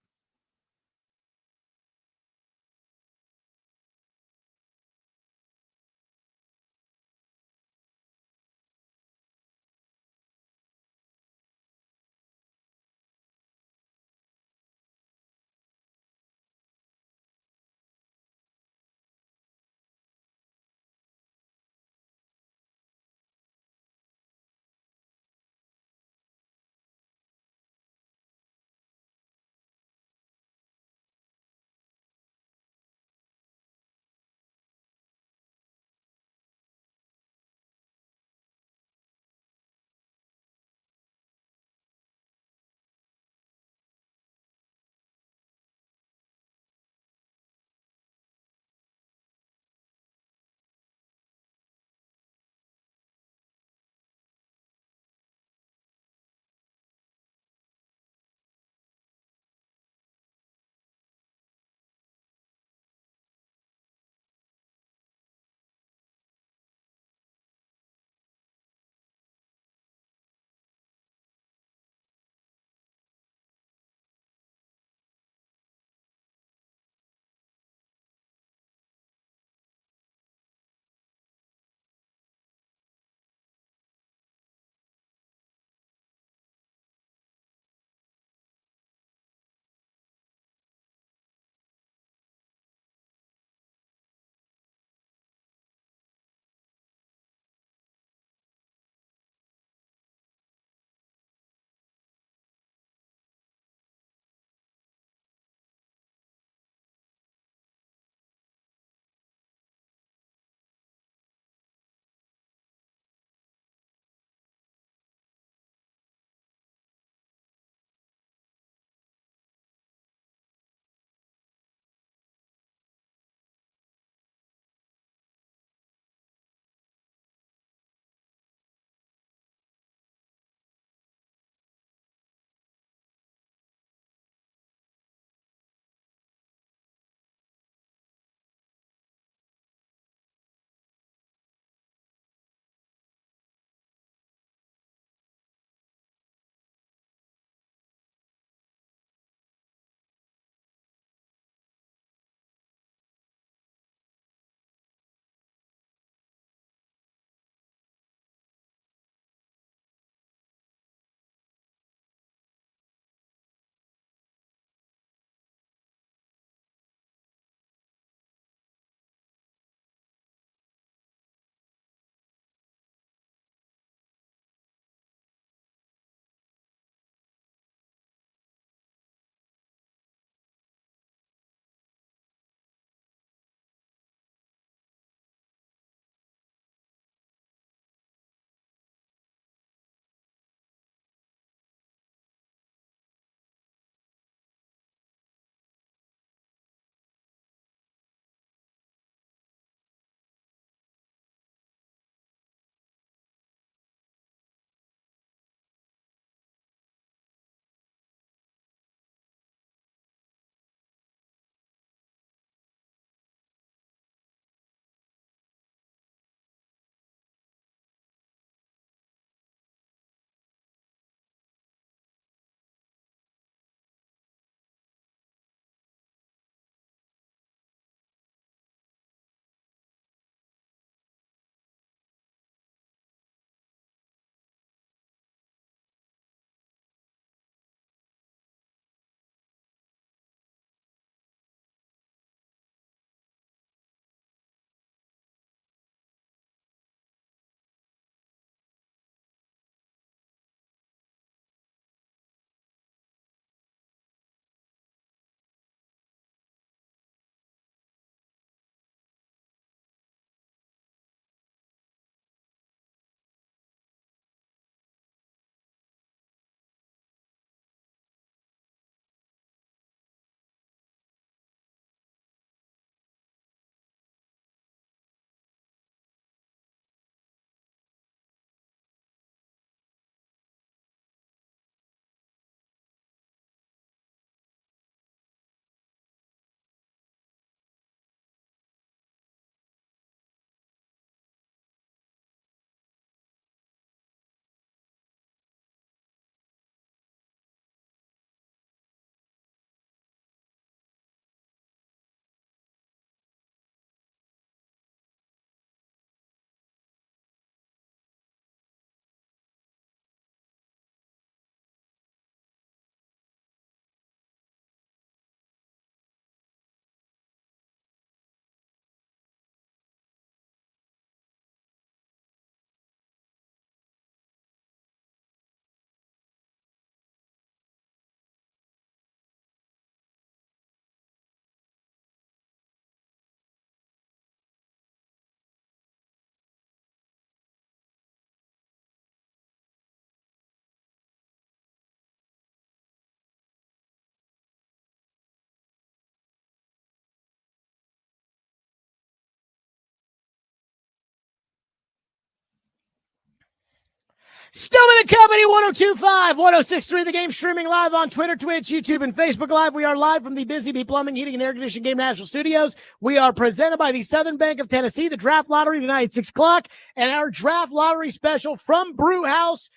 Stillman and Company, 102.5, 106.3, The Game, streaming live on Twitter, Twitch, YouTube, and Facebook Live. We are live from the Busy Bee Plumbing, Heating, and Air Conditioning Game National Studios. We are presented by the Southern Bank of Tennessee, the Draft Lottery tonight at 6 o'clock, and our Draft Lottery special from Brew House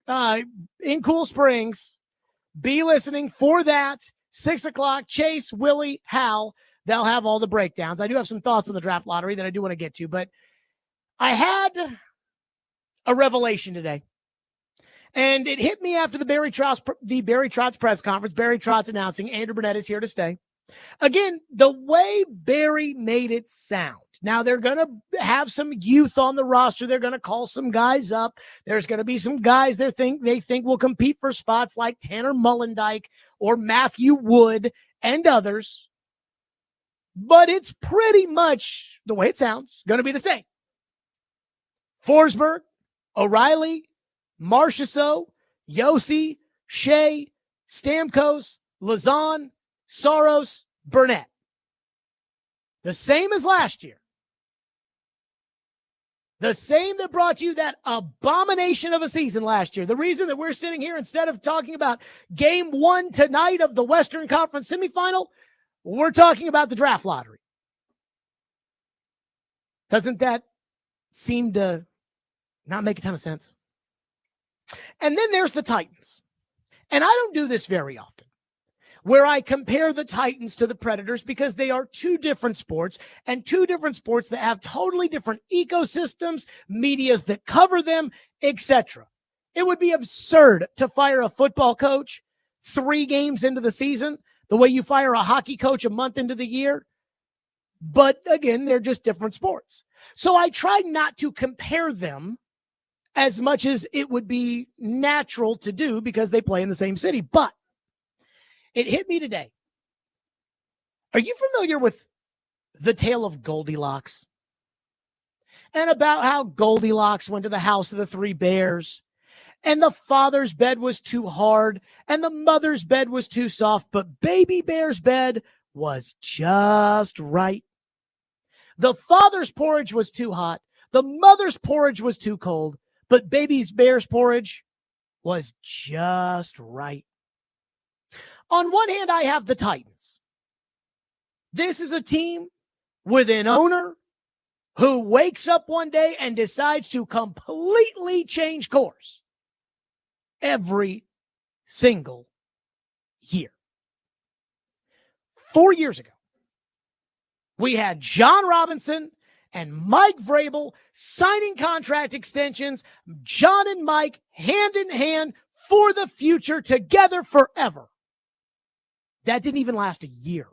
in Cool Springs. Be listening for that, 6 o'clock. Chase, Willie, Hal, they'll have all the breakdowns. I do have some thoughts on the Draft Lottery that I do want to get to, but I had a revelation today. And it hit me after the Barry Trotz press conference. Barry Trotz announcing Andrew Brunette is here to stay. Again, the way Barry made it sound. Now, they're going to have some youth on the roster. They're going to call some guys up. There's going to be some guys they think will compete for spots like Tanner Mullendike or Matthew Wood and others. But it's pretty much, the way it sounds, going to be the same. Forsberg, O'Reilly, Marchessault, Yossi, Shea, Stamkos, Lazan, Saros, Brunette. The same as last year. The same that brought you that abomination of a season last year. The reason that we're sitting here, instead of talking about game 1 tonight of the Western Conference semifinal, we're talking about the Draft Lottery. Doesn't that seem to not make a ton of sense? And then there's the Titans. And I don't do this very often, where I compare the Titans to the Predators, because they are two different sports, and two different sports that have totally different ecosystems, medias that cover them, etc. It would be absurd to fire a football coach 3 games into the season, the way you fire a hockey coach a month into the year. But again, they're just different sports. So I try not to compare them as much as it would be natural to do, because they play in the same city. But it hit me today. Are you familiar with the tale of Goldilocks? And about how Goldilocks went to the house of the 3 bears, and the father's bed was too hard, and the mother's bed was too soft, but baby bear's bed was just right. The father's porridge was too hot, the mother's porridge was too cold, but baby bear's porridge was just right. On one hand, I have the Titans. This is a team with an owner who wakes up one day and decides to completely change course every single year. 4 years ago, we had John Robinson and Mike Vrabel signing contract extensions, John and Mike hand in hand for the future, together forever. That didn't even last a year.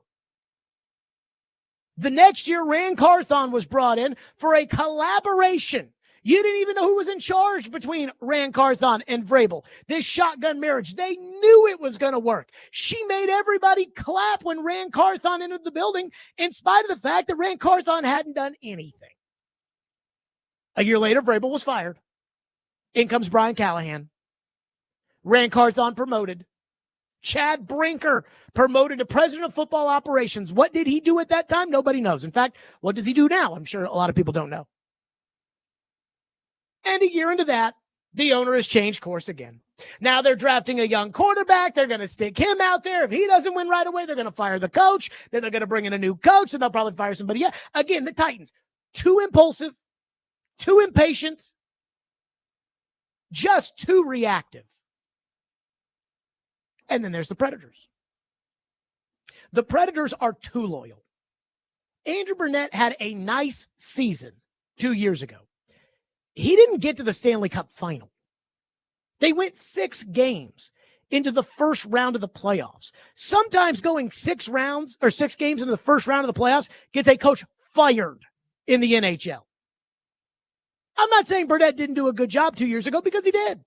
The next year, Rand Carthon was brought in for a collaboration. You didn't even know who was in charge between Rand Carthon and Vrabel. This shotgun marriage, they knew it was going to work. She made everybody clap when Rand Carthon entered the building, in spite of the fact that Rand Carthon hadn't done anything. A year later, Vrabel was fired. In comes Brian Callahan. Rand Carthon promoted. Chad Brinker promoted to president of football operations. What did he do at that time? Nobody knows. In fact, what does he do now? I'm sure a lot of people don't know. And a year into that, the owner has changed course again. Now they're drafting a young quarterback. They're going to stick him out there. If he doesn't win right away, they're going to fire the coach. Then they're going to bring in a new coach, and they'll probably fire somebody else. Again, the Titans, too impulsive, too impatient, just too reactive. And then there's the Predators. The Predators are too loyal. Andrew Brunette had a nice season 2 years ago. He didn't get to the Stanley Cup final. They went 6 games into the first round of the playoffs. Sometimes going 6 games into the first round of the playoffs gets a coach fired in the NHL. I'm not saying Brunette didn't do a good job 2 years ago, because he did.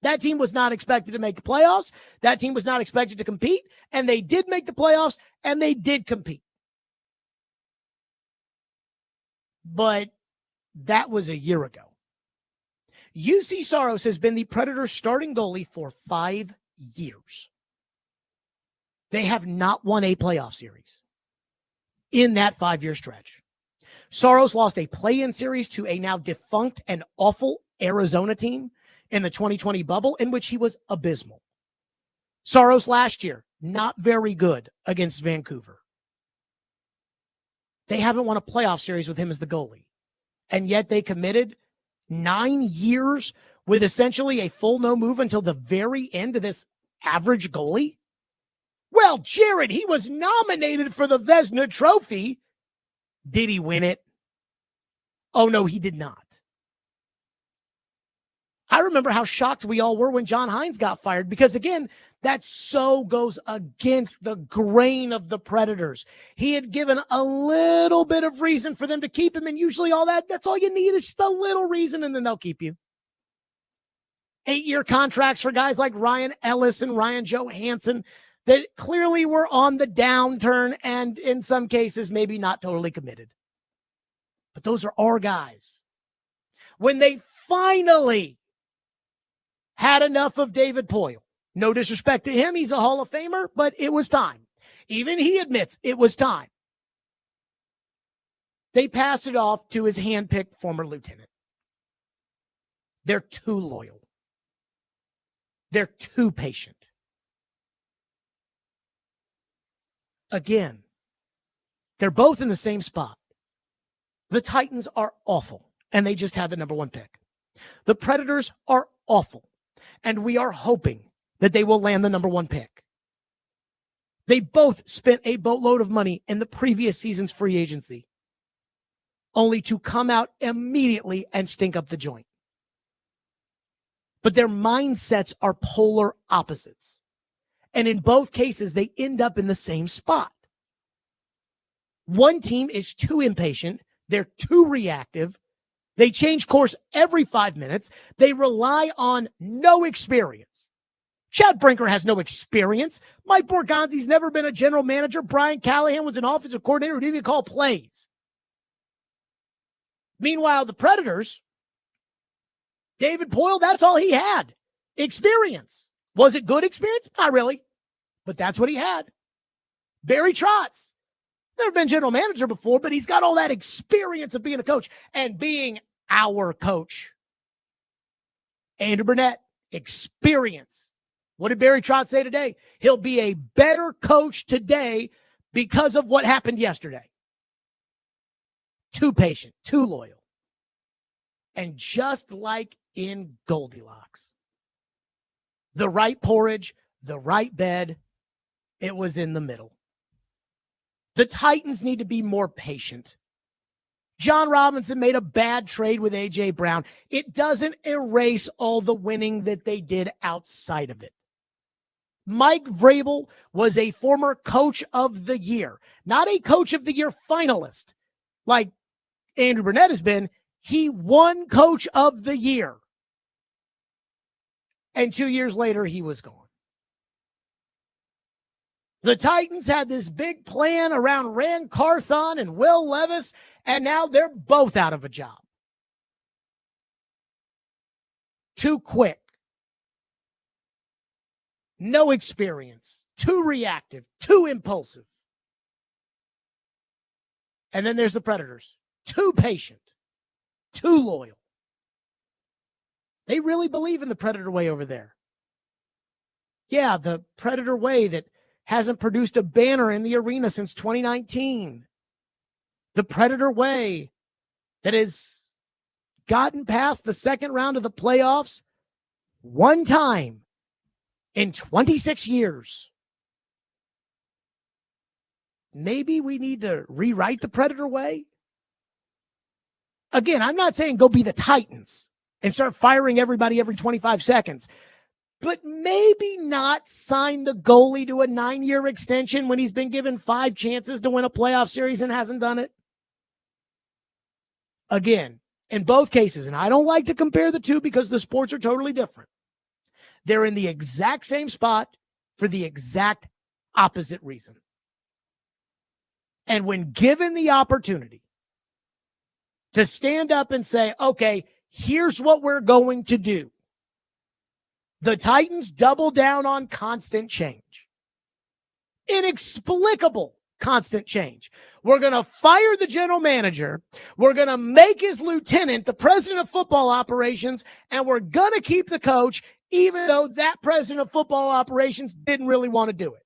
That team was not expected to make the playoffs. That team was not expected to compete, and they did make the playoffs, and they did compete. But that was a year ago. UC Saros has been the Predators' starting goalie for 5 years. They have not won a playoff series in that 5-year stretch. Saros lost a play-in series to a now defunct and awful Arizona team in the 2020 bubble, in which he was abysmal. Saros last year, not very good against Vancouver. They haven't won a playoff series with him as the goalie. And yet they committed 9 years with essentially a full no move until the very end of this average goalie. Well, Jared, he was nominated for the Vezina Trophy. Did he win it? Oh, no, he did not. I remember how shocked we all were when John Hines got fired because, again, that so goes against the grain of the Predators. He had given a little bit of reason for them to keep him, and usually that's all you need is just a little reason, and then they'll keep you. 8-year contracts for guys like Ryan Ellis and Ryan Johansson that clearly were on the downturn and in some cases maybe not totally committed. But those are our guys. When they finally had enough of David Poile, no disrespect to him, he's a Hall of Famer, but it was time. Even he admits it was time. They passed it off to his handpicked former lieutenant. They're too loyal. They're too patient. Again, they're both in the same spot. The Titans are awful, and they just had the number 1 pick. The Predators are awful, and we are hoping that they will land the number 1 pick. They both spent a boatload of money in the previous season's free agency, only to come out immediately and stink up the joint. But their mindsets are polar opposites. And in both cases, they end up in the same spot. One team is too impatient. They're too reactive. They change course every 5 minutes. They rely on no experience. Chad Brinker has no experience. Mike Borgonzi's never been a general manager. Brian Callahan was an offensive coordinator who didn't even call plays. Meanwhile, the Predators, David Poile, that's all he had. Experience. Was it good experience? Not really. But that's what he had. Barry Trotz. Never been general manager before, but he's got all that experience of being a coach and being our coach. Andrew Brunette, experience. What did Barry Trotz say today? He'll be a better coach today because of what happened yesterday. Too patient, too loyal. And just like in Goldilocks, the right porridge, the right bed, it was in the middle. The Titans need to be more patient. John Robinson made a bad trade with A.J. Brown. It doesn't erase all the winning that they did outside of it. Mike Vrabel was a former coach of the year, not a coach of the year finalist like Andrew Brunette has been. He won coach of the year. And 2 years later, he was gone. The Titans had this big plan around Rand Carthon and Will Levis, and now they're both out of a job. Too quick. No experience. Too reactive. Too impulsive. And then there's the Predators. Too patient. Too loyal. They really believe in the Predator way over there. Yeah, the Predator way that hasn't produced a banner in the arena since 2019. The Predator way that has gotten past the second round of the playoffs one time in 26 years. Maybe we need to rewrite the Predator way. Again, I'm not saying go be the Titans and start firing everybody every 25 seconds. But maybe not sign the goalie to a 9-year extension when he's been given 5 chances to win a playoff series and hasn't done it. Again, in both cases, and I don't like to compare the two because the sports are totally different. They're in the exact same spot for the exact opposite reason. And when given the opportunity to stand up and say, okay, here's what we're going to do, the Titans double down on constant change. Inexplicable constant change. We're going to fire the general manager. We're going to make his lieutenant the president of football operations, and we're going to keep the coach, even though that president of football operations didn't really want to do it.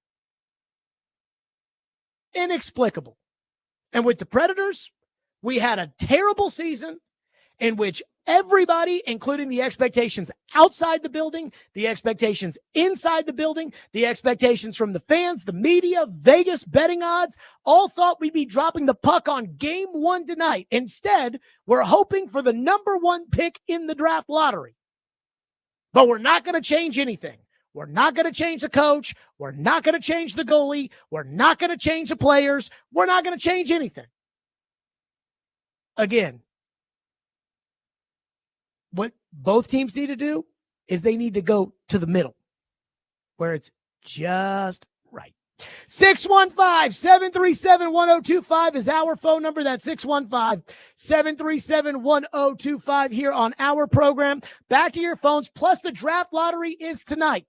Inexplicable. And with the Predators, we had a terrible season in which everybody, including the expectations outside the building, the expectations inside the building, the expectations from the fans, the media, Vegas betting odds, all thought we'd be dropping the puck on game 1 tonight. Instead, we're hoping for the number 1 pick in the draft lottery. But we're not going to change anything. We're not going to change the coach. We're not going to change the goalie. We're not going to change the players. We're not going to change anything. Again, what both teams need to do is they need to go to the middle where it's just right. 615-737-1025 is our phone number. That's 615-737-1025 here on our program. Back to your phones. Plus, the draft lottery is tonight.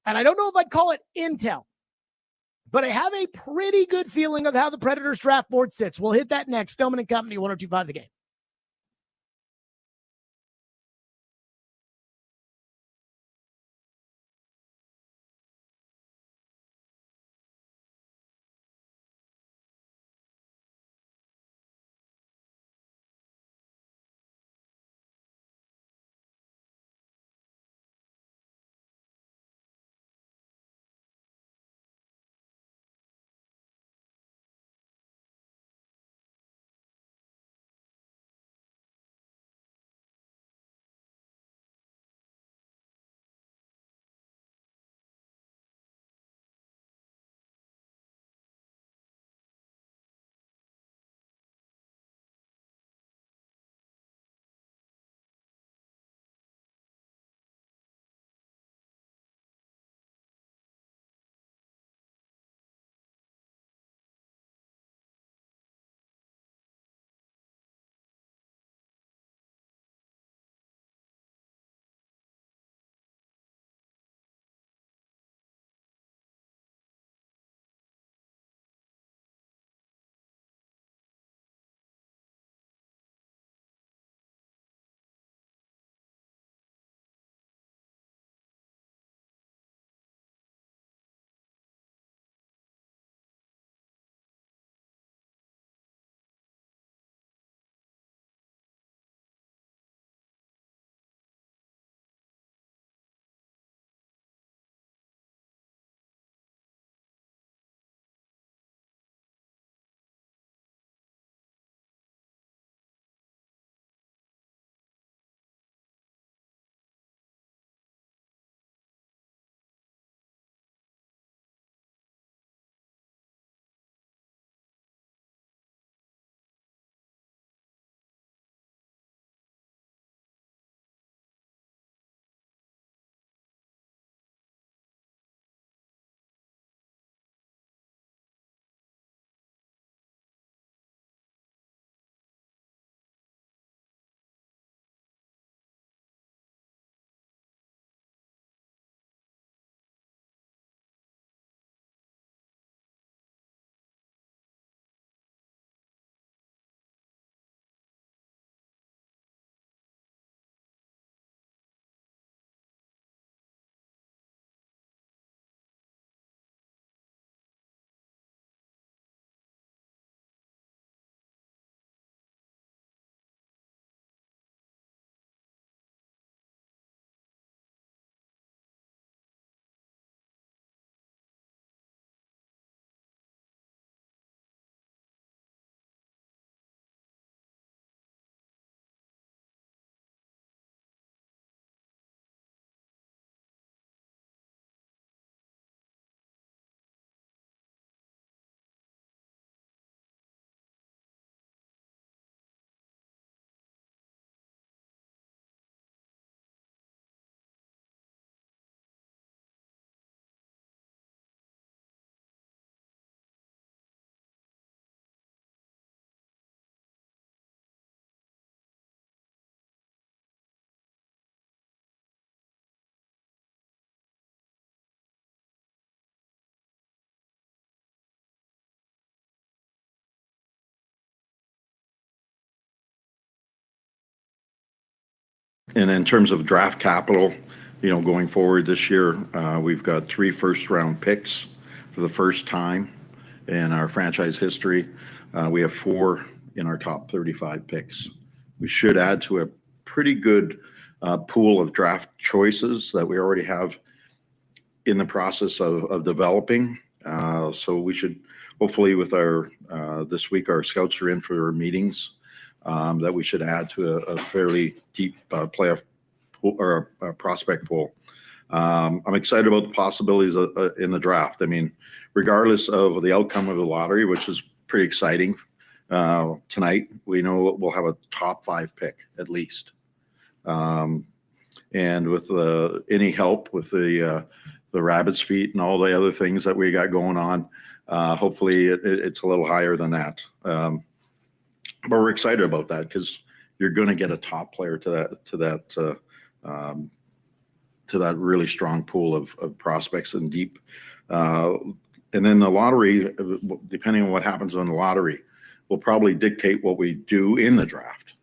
And I don't know if I'd call it intel, but I have a pretty good feeling of how the Predators draft board sits. We'll hit that next. Stillman and Company, 102.5 The Game. And in terms of draft capital, going forward this year, we've got 3 first-round picks for the first time in our franchise history. We have 4 in our top 35 picks. We should add to a pretty good pool of draft choices that we already have in the process of developing. So we should hopefully with our this week, our scouts are in for meetings that we should add to a fairly deep playoff pool or a prospect pool. I'm excited about the possibilities in the draft. I mean, regardless of the outcome of the lottery, which is pretty exciting, tonight, we know we'll have a top 5 pick at least. And with any help with the rabbit's feet and all the other things that we got going on, hopefully it's a little higher than that. But we're excited about that because you're going to get a top player to that really strong pool of prospects and deep. And then the lottery, depending on what happens on the lottery, will probably dictate what we do in the draft.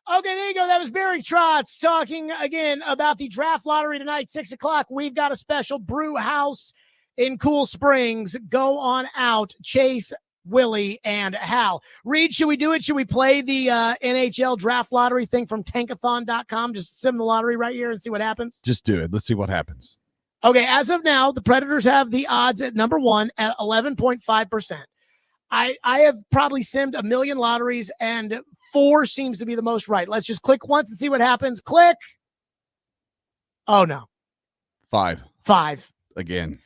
Okay, there you go. That was Barry Trotz talking again about the draft lottery tonight, 6 o'clock. We've got a special brew house in Cool Springs. Go on out. Chase, Willie, and Hal. Reed, should we do it? Should we play the NHL draft lottery thing from tankathon.com? Just sim the lottery right here and see what happens? Just do it. Let's see what happens. Okay, as of now, the Predators have the odds at number 1 at 11.5%. I have probably simmed a million lotteries, and 4 seems to be the most right. Let's just click once and see what happens. Click. Oh, no. 5. Again.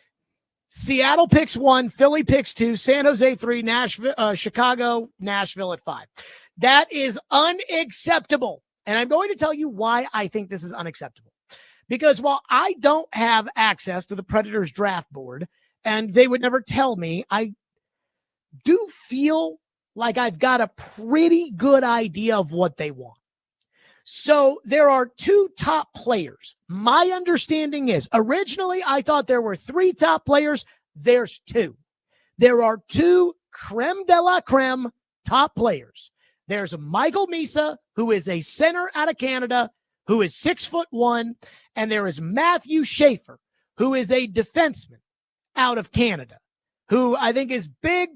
Seattle picks 1, Philly picks 2, San Jose 3, Nashville, Chicago, Nashville at 5. That is unacceptable. And I'm going to tell you why I think this is unacceptable. Because while I don't have access to the Predators draft board, and they would never tell me, I do feel like I've got a pretty good idea of what they want. So there are 2 top players. My understanding is originally I thought there were 3 top players. There's 2. There are 2 creme de la creme top players. There's Michael Misa, who is a center out of Canada, who is 6'1", and there is Matthew Schaefer, who is a defenseman out of Canada, who I think is big,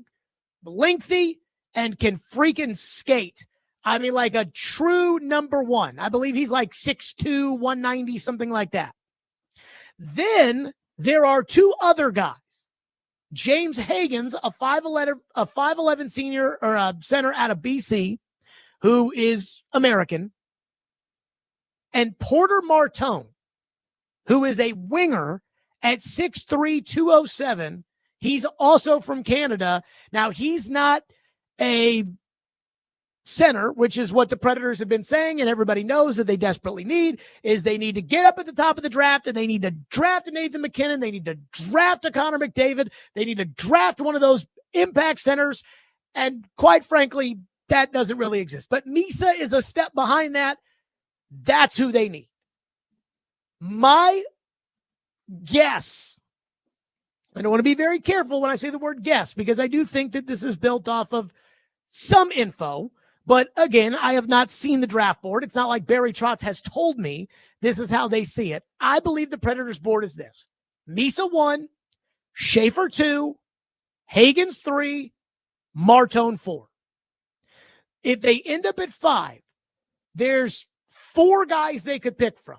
lengthy, and can freaking skate. I mean, like a true number 1. I believe he's like 6'2", 190, something like that. Then there are 2 other guys. James Hagens, a 5'11 senior or a center out of BC, who is American, and Porter Martone, who is a winger at 6'3", 207. He's also from Canada. Now, he's not a center, which is what the Predators have been saying, and everybody knows that they desperately need, is they need to get up at the top of the draft, and they need to draft a Nathan McKinnon. They need to draft a Connor McDavid. They need to draft one of those impact centers. And quite frankly, that doesn't really exist. But Misa is a step behind that. That's who they need. My guess, and I want to be very careful when I say the word guess, because I do think that this is built off of some info. But again, I have not seen the draft board. It's not like Barry Trotz has told me this is how they see it. I believe the Predators board is this: Misa 1, Schaefer 2, Hagens 3, Martone 4. If they end up at 5, there's 4 guys they could pick from.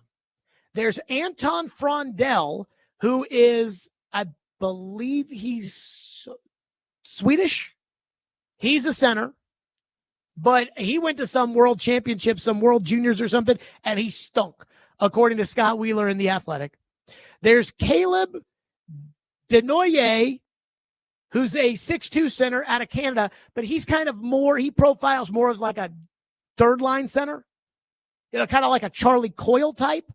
There's Anton Frondell, who is, I believe he's Swedish. He's a center, but he went to some world championship, some world juniors or something, and he stunk, according to Scott Wheeler in The Athletic. There's Caleb Denoyer, who's a 6'2" center out of Canada, but he's kind of more, he profiles more as like a third line center, kind of like a Charlie Coyle type,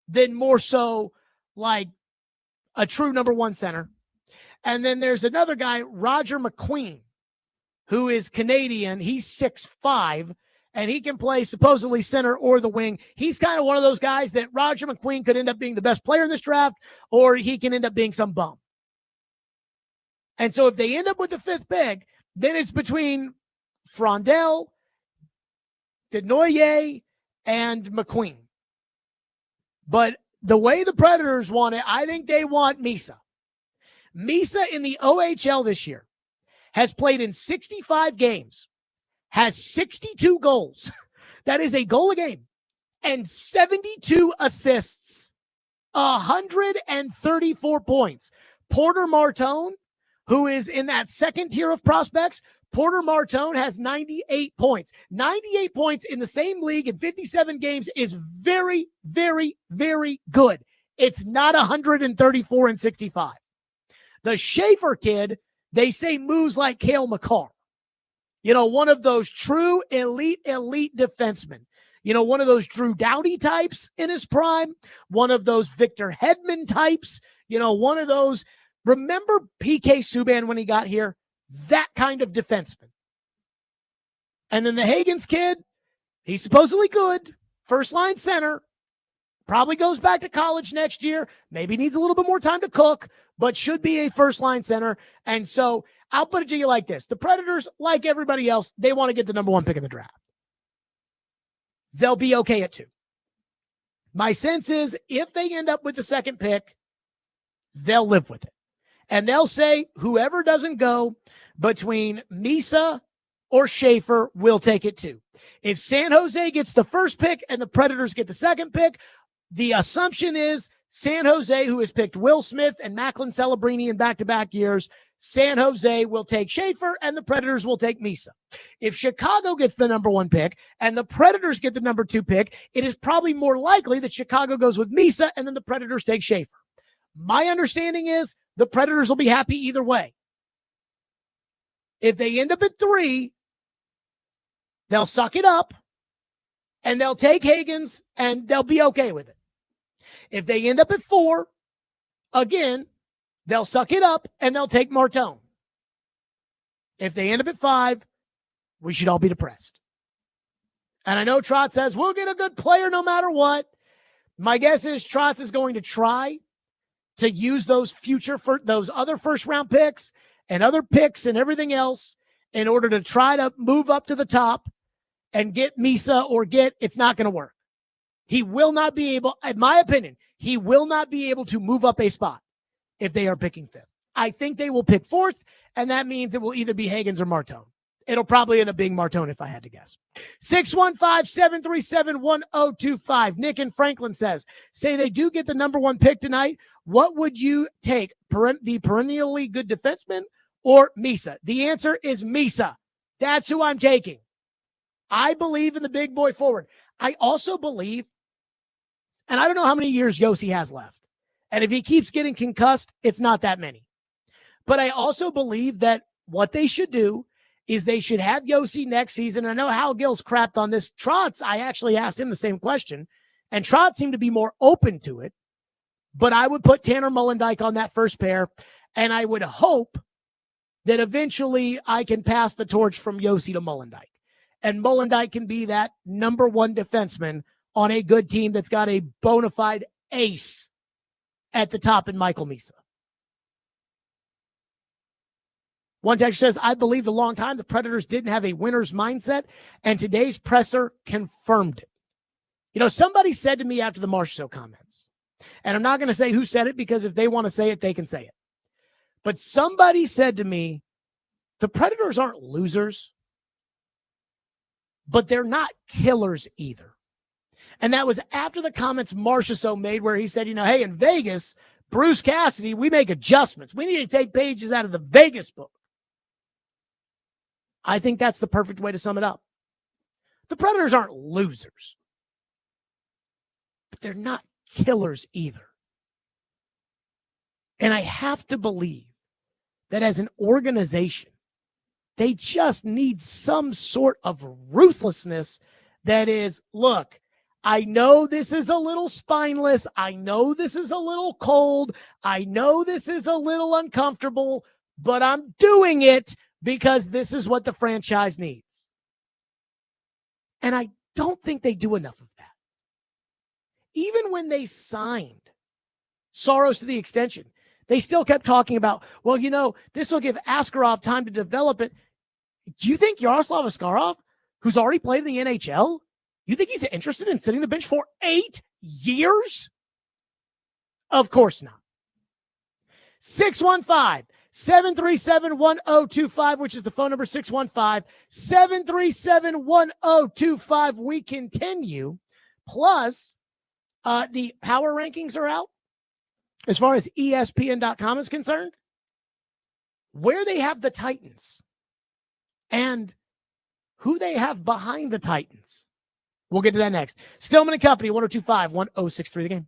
than more so like a true number 1 center. And then there's another guy, Roger McQueen, who is Canadian. He's 6'5", and he can play supposedly center or the wing. He's kind of one of those guys that Roger McQueen could end up being the best player in this draft, or he can end up being some bum. And so if they end up with the 5th pick, then it's between Frondell, Denoyer, and McQueen. But the way the Predators want it, I think they want Misa. Misa in the OHL this year has played in 65 games, has 62 goals. That is a goal a game, and 72 assists, 134 points. Porter Martone, who is in that second tier of prospects, Porter Martone has 98 points. 98 points in the same league in 57 games is very, very, very good. It's not 134 and 65. The Schaefer kid, they say moves like Cale Makar. You know, one of those true elite defensemen. You know, one of those Drew Doughty types in his prime. One of those Victor Hedman types. You know, one of those. Remember PK Subban when he got here? That kind of defenseman. And then the Hagens kid, he's supposedly good. First line center. Probably goes back to college next year. Maybe needs a little bit more time to cook, but should be a first line center. And so I'll put it to you like this. The Predators, like everybody else, they want to get the number 1 pick in the draft. They'll be okay at 2. My sense is if they end up with the second pick, they'll live with it. And they'll say whoever doesn't go between Misa or Schaefer will take it too. If San Jose gets the first pick and the Predators get the second pick, the assumption is San Jose, who has picked Will Smith and Macklin Celebrini in back-to-back years, San Jose will take Schaefer and the Predators will take Misa. If Chicago gets the number 1 pick and the Predators get the number 2 pick, it is probably more likely that Chicago goes with Misa and then the Predators take Schaefer. My understanding is the Predators will be happy either way. If they end up at 3, they'll suck it up and they'll take Hagens and they'll be okay with it. If they end up at 4, again, they'll suck it up and they'll take Martone. If they end up at 5, we should all be depressed. And I know Trotz says, we'll get a good player no matter what. My guess is Trotz is going to try to use those those other first round picks and other picks and everything else in order to try to move up to the top and get Misa or it's not going to work. He will not be able, in my opinion, he will not be able to move up a spot if they are picking 5th. I think they will pick 4th, and that means it will either be Hagens or Martone. It'll probably end up being Martone if I had to guess. 615-737-1025. Nick in Franklin say they do get the number 1 pick tonight. What would you take? The perennially good defenseman or Misa? The answer is Misa. That's who I'm taking. I believe in the big boy forward. I also believe, and I don't know how many years Yossi has left. And if he keeps getting concussed, it's not that many. But I also believe that what they should do is they should have Yossi next season. I know Hal Gill's crapped on this. Trotz, I actually asked him the same question, and Trotz seemed to be more open to it. But I would put Tanner Mullendijk on that first pair, and I would hope that eventually I can pass the torch from Yossi to Mullendijk. And Mullendijk can be that number 1 defenseman on a good team that's got a bona fide ace at the top in Michael Misa. One texter says, I believed a long time the Predators didn't have a winner's mindset, and today's presser confirmed it. You know, somebody said to me after the Marsh Show comments, and I'm not going to say who said it because if they want to say it, they can say it. But somebody said to me, the Predators aren't losers, but they're not killers either. And that was after the comments Marchessault made where he said, you know, hey, in Vegas, Bruce Cassidy, we make adjustments. We need to take pages out of the Vegas book. I think that's the perfect way to sum it up. The Predators aren't losers, but they're not killers either. And I have to believe that as an organization, they just need some sort of ruthlessness that is, look, I know this is a little spineless. I know this is a little cold. I know this is a little uncomfortable, but I'm doing it because this is what the franchise needs. And I don't think they do enough of that. Even when they signed Saros to the extension, they still kept talking about, well, you know, this will give Askarov time to develop it. Do you think Yaroslav Askarov, who's already played in the NHL, You think he's interested in sitting the bench for 8 years? Of course not. 615-737-1025, which is the phone number, 615-737-1025. We continue. Plus, the power rankings are out as far as ESPN.com is concerned, where they have the Titans and who they have behind the Titans. We'll get to that next. Stillman and Company, 1025-1063 The Game.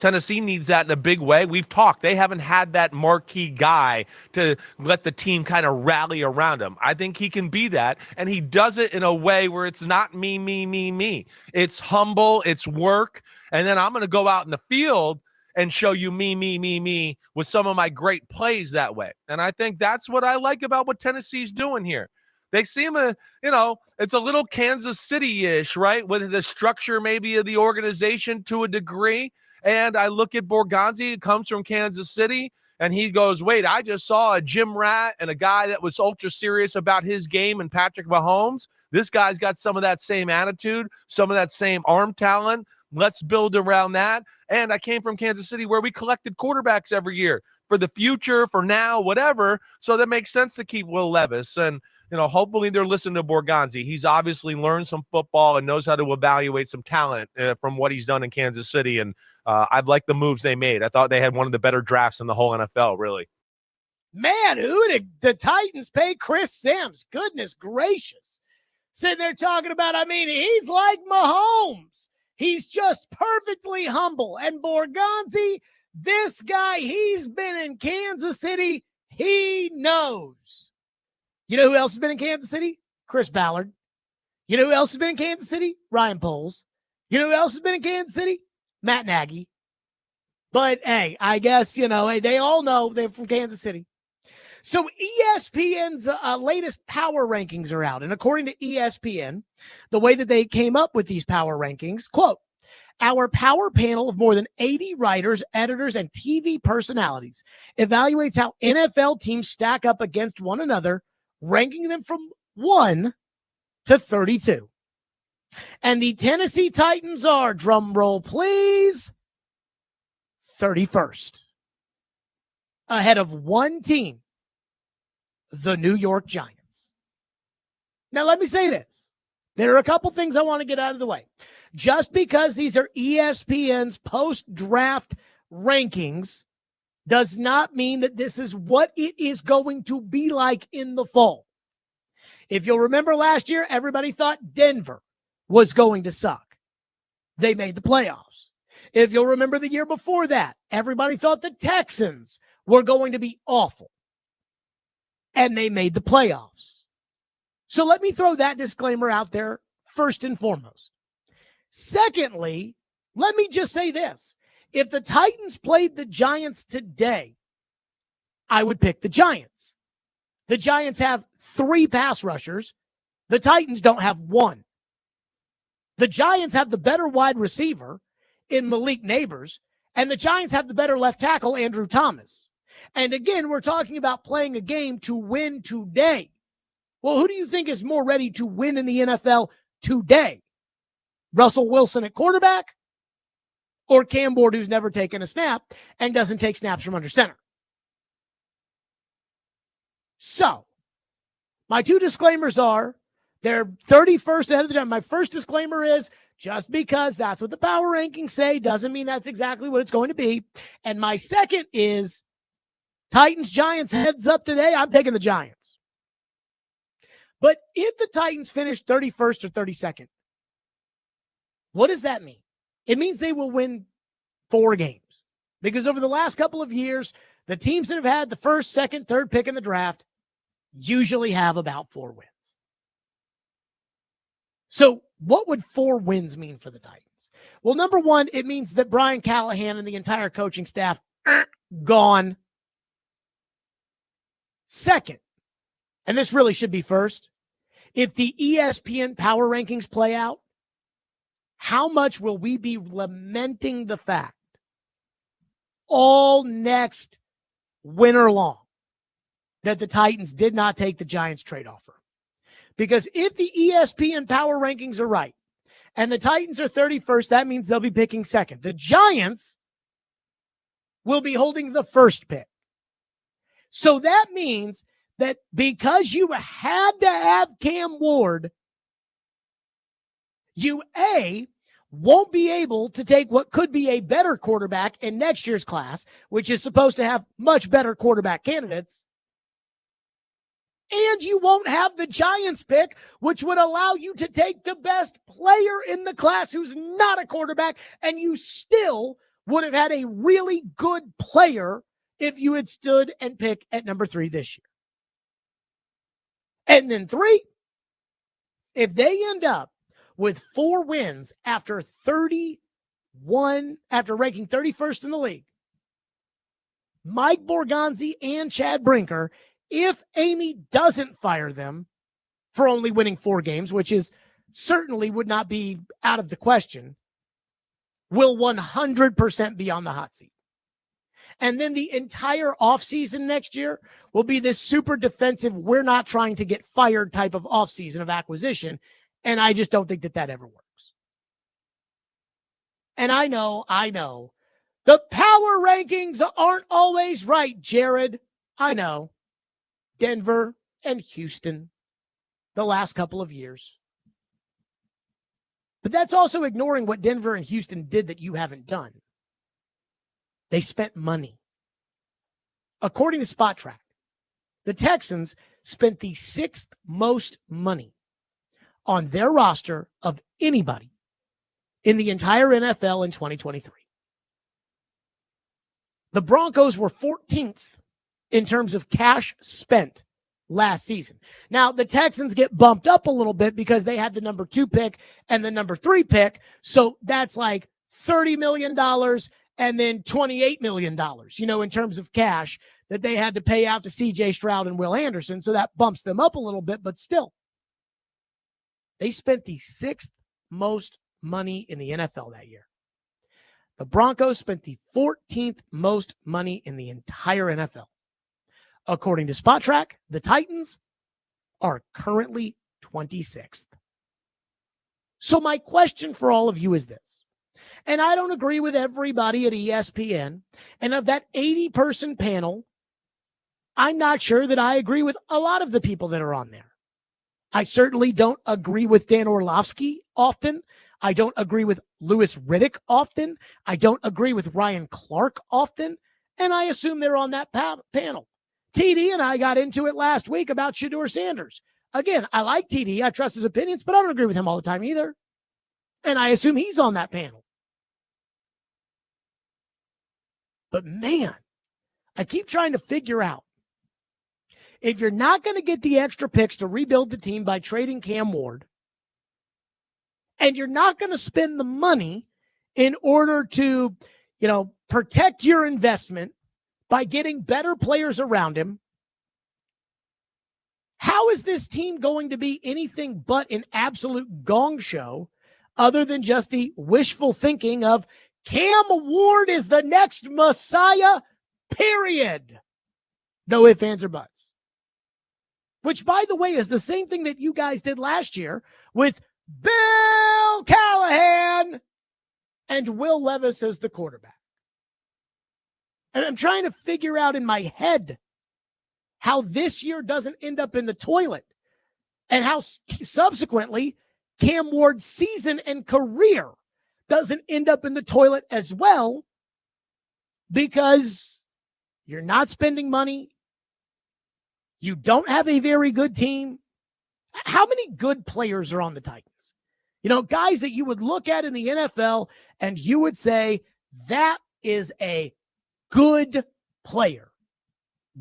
Tennessee needs that in a big way. We've talked. They haven't had that marquee guy to let the team kind of rally around him. I think he can be that, and he does it in a way where it's not me, me, me, me. It's humble, it's work, and then I'm going to go out in the field and show you me, me, me, me with some of my great plays that way. And I think that's what I like about what Tennessee's doing here. They seem it's a little Kansas City-ish, right? With the structure maybe of the organization to a degree. And I look at Borgonzi, comes from Kansas City, and he goes, wait, I just saw a gym rat and a guy that was ultra serious about his game and Patrick Mahomes. This guy's got some of that same attitude, some of that same arm talent. Let's build around that. And I came from Kansas City where we collected quarterbacks every year for the future, for now, whatever. So that makes sense to keep Will Levis. And, hopefully they're listening to Borgonzi. He's obviously learned some football and knows how to evaluate some talent from what he's done in Kansas City. And I've liked the moves they made. I thought they had one of the better drafts in the whole NFL, really. Man, who did the Titans pay Chris Sims? Goodness gracious. sitting there talking about, he's like Mahomes. He's just perfectly humble. And Borgonzi, this guy, he's been in Kansas City. He knows. You know who else has been in Kansas City? Chris Ballard. You know who else has been in Kansas City? Ryan Poles. You know who else has been in Kansas City? Matt Nagy. But, hey, I guess, they all know they're from Kansas City. So ESPN's latest power rankings are out. And according to ESPN, the way that they came up with these power rankings, quote, our power panel of more than 80 writers, editors, and TV personalities evaluates how NFL teams stack up against one another, ranking them from 1 to 32. And the Tennessee Titans are, drum roll please, 31st. Ahead of one team, the New York Giants. Now, let me say this. There are a couple things I want to get out of the way. Just because these are ESPN's post-draft rankings does not mean that this is what it is going to be like in the fall. If you'll remember last year, everybody thought Denver was going to suck. They made the playoffs. If you'll remember the year before that, everybody thought the Texans were going to be awful. And they made the playoffs. So let me throw that disclaimer out there first and foremost. Secondly, let me just say this. If the Titans played the Giants today, I would pick the Giants. The Giants have 3 pass rushers. The Titans don't have 1. The Giants have the better wide receiver in Malik Neighbors, and the Giants have the better left tackle, Andrew Thomas. And again, we're talking about playing a game to win today. Well, who do you think is more ready to win in the NFL today? Russell Wilson at quarterback or Cam Ward, who's never taken a snap and doesn't take snaps from under center? So, my 2 disclaimers are they're 31st ahead of the time. My first disclaimer is just because that's what the power rankings say doesn't mean that's exactly what it's going to be. And my second is Titans, Giants, heads up today. I'm taking the Giants. But if the Titans finish 31st or 32nd, what does that mean? It means they will win 4 games. Because over the last couple of years, the teams that have had the first, second, third pick in the draft usually have about 4 wins. So what would 4 wins mean for the Titans? Well, number one, it means that Brian Callahan and the entire coaching staff gone. Second, and this really should be first, if the ESPN power rankings play out, how much will we be lamenting the fact all next winter long that the Titans did not take the Giants trade offer? Because if the ESPN power rankings are right and the Titans are 31st, that means they'll be picking second. The Giants will be holding the first pick. So that means that because you had to have Cam Ward, you won't be able to take what could be a better quarterback in next year's class, which is supposed to have much better quarterback candidates. And you won't have the Giants pick, which would allow you to take the best player in the class who's not a quarterback, and you still would have had a really good player if you had stood and picked at number 3 this year. And then 3, if they end up with 4 wins after ranking 31st in the league, Mike Borgonzi and Chad Brinker, if Amy doesn't fire them for only winning 4 games, which is certainly would not be out of the question, will 100% be on the hot seat. And then the entire offseason next year will be this super defensive, we're not trying to get fired type of offseason of acquisition. And I just don't think that ever works. And I know, the power rankings aren't always right, Jared. I know. Denver and Houston the last couple of years. But that's also ignoring what Denver and Houston did that you haven't done. They spent money. According to Spot Track, the Texans spent the 6th most money on their roster of anybody in the entire NFL in 2023. The Broncos were 14th in terms of cash spent last season. Now, the Texans get bumped up a little bit because they had the number 2 pick and the number 3 pick. So that's like $30 million and then $28 million, in terms of cash that they had to pay out to CJ Stroud and Will Anderson. So that bumps them up a little bit, but still, they spent the 6th most money in the NFL that year. The Broncos spent the 14th most money in the entire NFL. According to SpotTrack, the Titans are currently 26th. So my question for all of you is this, and I don't agree with everybody at ESPN, and of that 80-person panel, I'm not sure that I agree with a lot of the people that are on there. I certainly don't agree with Dan Orlovsky often. I don't agree with Louis Riddick often. I don't agree with Ryan Clark often, and I assume they're on that panel. TD and I got into it last week about Shedeur Sanders. Again, I like TD. I trust his opinions, but I don't agree with him all the time either. And I assume he's on that panel. But man, I keep trying to figure out, if you're not going to get the extra picks to rebuild the team by trading Cam Ward, and you're not going to spend the money in order to, protect your investment by getting better players around him, how is this team going to be anything but an absolute gong show other than just the wishful thinking of Cam Ward is the next Messiah, period? No ifs, ands, or buts. Which, by the way, is the same thing that you guys did last year with Bill Callahan and Will Levis as the quarterback. And I'm trying to figure out in my head how this year doesn't end up in the toilet and how subsequently Cam Ward's season and career doesn't end up in the toilet as well, because you're not spending money. You don't have a very good team. How many good players are on the Titans? Guys that you would look at in the NFL and you would say, that is a good player.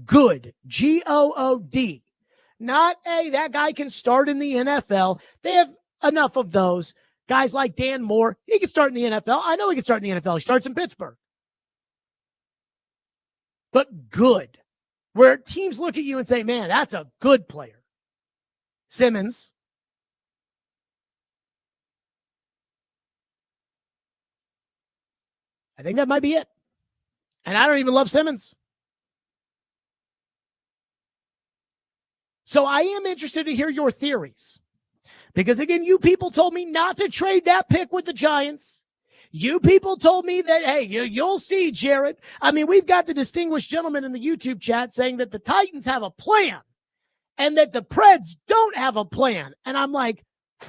Good. Good. Not that guy can start in the NFL. They have enough of those. Guys like Dan Moore, he can start in the NFL. I know he can start in the NFL. He starts in Pittsburgh. But good. Where teams look at you and say, man, that's a good player. Simmons. I think that might be it. And I don't even love Simmons. So I am interested to hear your theories. Because again, you people told me not to trade that pick with the Giants. You people told me that, hey, you'll see, Jared. I mean, we've got the distinguished gentleman in the YouTube chat saying that the Titans have a plan and that the Preds don't have a plan. And I'm like,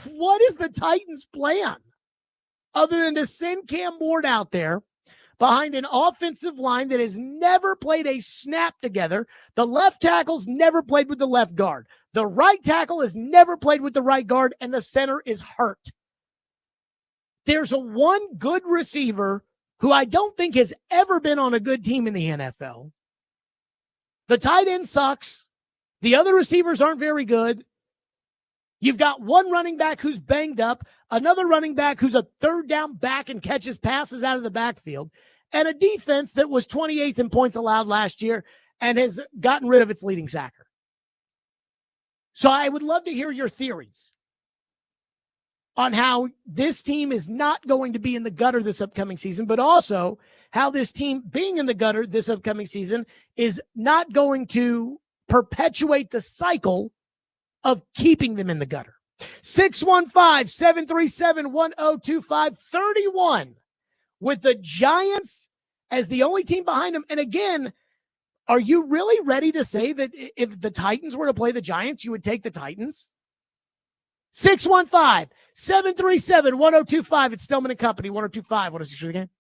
what is the Titans' plan? Other than to send Cam Ward out there behind an offensive line that has never played a snap together. The left tackle's never played with the left guard. The right tackle has never played with the right guard, and the center is hurt. There's a one good receiver who I don't think has ever been on a good team in the NFL. The tight end sucks. The other receivers aren't very good. You've got one running back who's banged up, another running back who's a third down back and catches passes out of the backfield, and a defense that was 28th in points allowed last year and has gotten rid of its leading sacker. So I would love to hear your theories on how this team is not going to be in the gutter this upcoming season, but also how this team being in the gutter this upcoming season is not going to perpetuate the cycle of keeping them in the gutter. 615-737-1025, 31 with the Giants as the only team behind them. And again, are you really ready to say that if the Titans were to play the Giants, you would take the Titans? 615-737-1025. It's Stillman and Company, 1025. 106 for the game.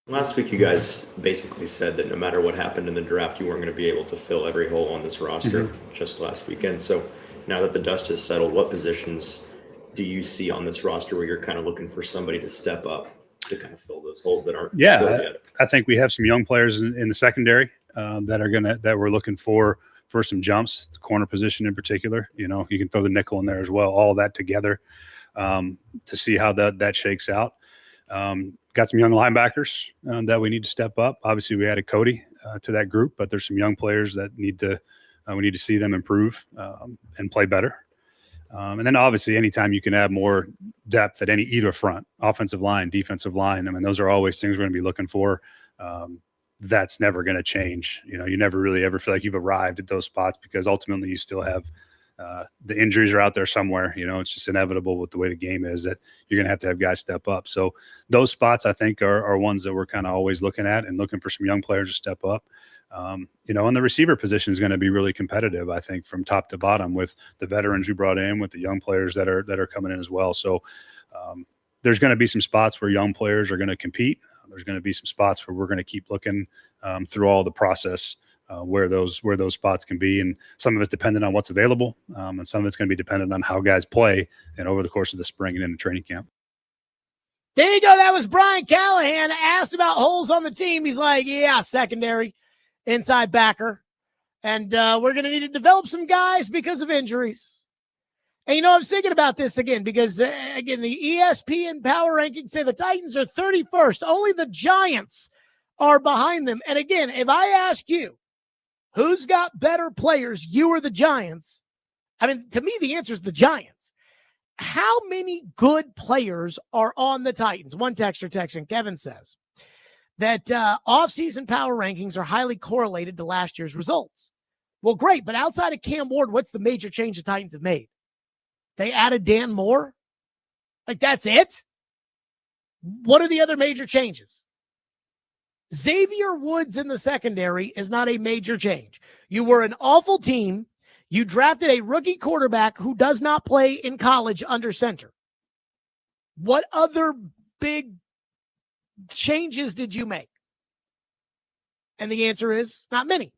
Last week, you guys basically said that no matter what happened in the draft, you weren't going to be able to fill every hole on this roster just last weekend. So now that the dust has settled, what positions do you see on this roster where you're kind of looking for somebody to step up to kind of fill those holes that aren't filled yet? I think we have some young players in the secondary that we're looking for some jumps, the corner position in particular. You know, you can throw the nickel in there as well, all that together to see how that shakes out. Got some young linebackers that we need to step up. Obviously, we added Cody to that group, but there's some young players that we need to see them improve and play better. And then obviously, anytime you can add more depth at either front, offensive line, defensive line, I mean, those are always things we're going to be looking for. That's never going to change. You know, you never really ever feel like you've arrived at those spots because ultimately you still have the injuries are out there somewhere. You know, it's just inevitable with the way the game is that you're going to have guys step up. So those spots I think are ones that we're kind of always looking at and looking for some young players to step up. You know, and the receiver position is going to be really competitive, I think, from top to bottom with the veterans we brought in, with the young players that are coming in as well. So there's going to be some spots where young players are going to compete. There's going to be some spots where we're going to keep looking through all the process where those spots can be, and some of it's dependent on what's available, and some of it's going to be dependent on how guys play and over the course of the spring and into training camp. There you go. That was Brian Callahan asked about holes on the team. He's like, yeah, secondary, inside backer. And we're going to need to develop some guys because of injuries. And, you know, I was thinking about this again because, again, the ESPN power rankings say the Titans are 31st. Only the Giants are behind them. And, again, if I ask you who's got better players, you or the Giants, I mean, to me, the answer is the Giants. How many good players are on the Titans? One texter texting, Kevin says that offseason power rankings are highly correlated to last year's results. Well, great, but outside of Cam Ward, what's the major change the Titans have made? They added Dan Moore? Like, that's it? What are the other major changes? Xavier Woods in the secondary is not a major change. You were an awful team. You drafted a rookie quarterback who does not play in college under center. What other big changes did you make? And the answer is not many.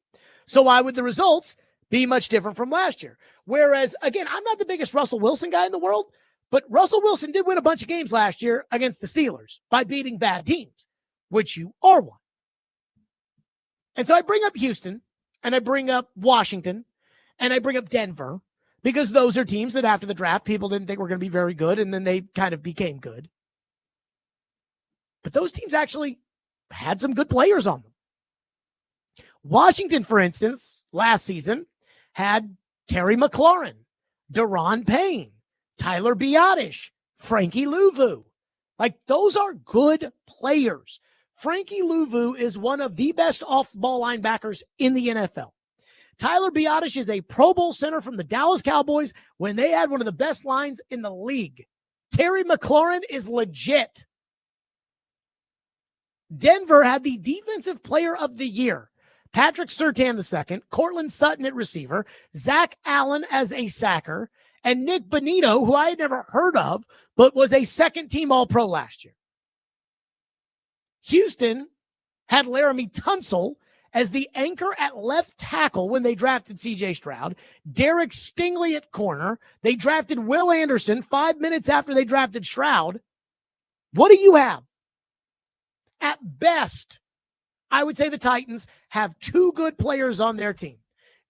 So why would the results be much different from last year? Whereas, again, I'm not the biggest Russell Wilson guy in the world, but Russell Wilson did win a bunch of games last year against the Steelers by beating bad teams, which you are one. And so I bring up Houston, and I bring up Washington, and I bring up Denver, because those are teams that after the draft, people didn't think were going to be very good, and then they kind of became good. But those teams actually had some good players on them. Washington, for instance, last season had Terry McLaurin, Daron Payne, Tyler Biadasz, Frankie Louvu. Like, those are good players. Frankie Louvu is one of the best off-ball linebackers in the NFL. Tyler Biadasz is a Pro Bowl center from the Dallas Cowboys when they had one of the best lines in the league. Terry McLaurin is legit. Denver had the defensive player of the year, Patrick Surtain II, Cortland Sutton at receiver, Zach Allen as a sacker, and Nick Bonito, who I had never heard of, but was a second-team All-Pro last year. Houston had Laramie Tunsil as the anchor at left tackle when they drafted C.J. Stroud, Derek Stingley at corner. They drafted Will Anderson 5 minutes after they drafted Stroud. What do you have? At best, I would say the Titans have two good players on their team.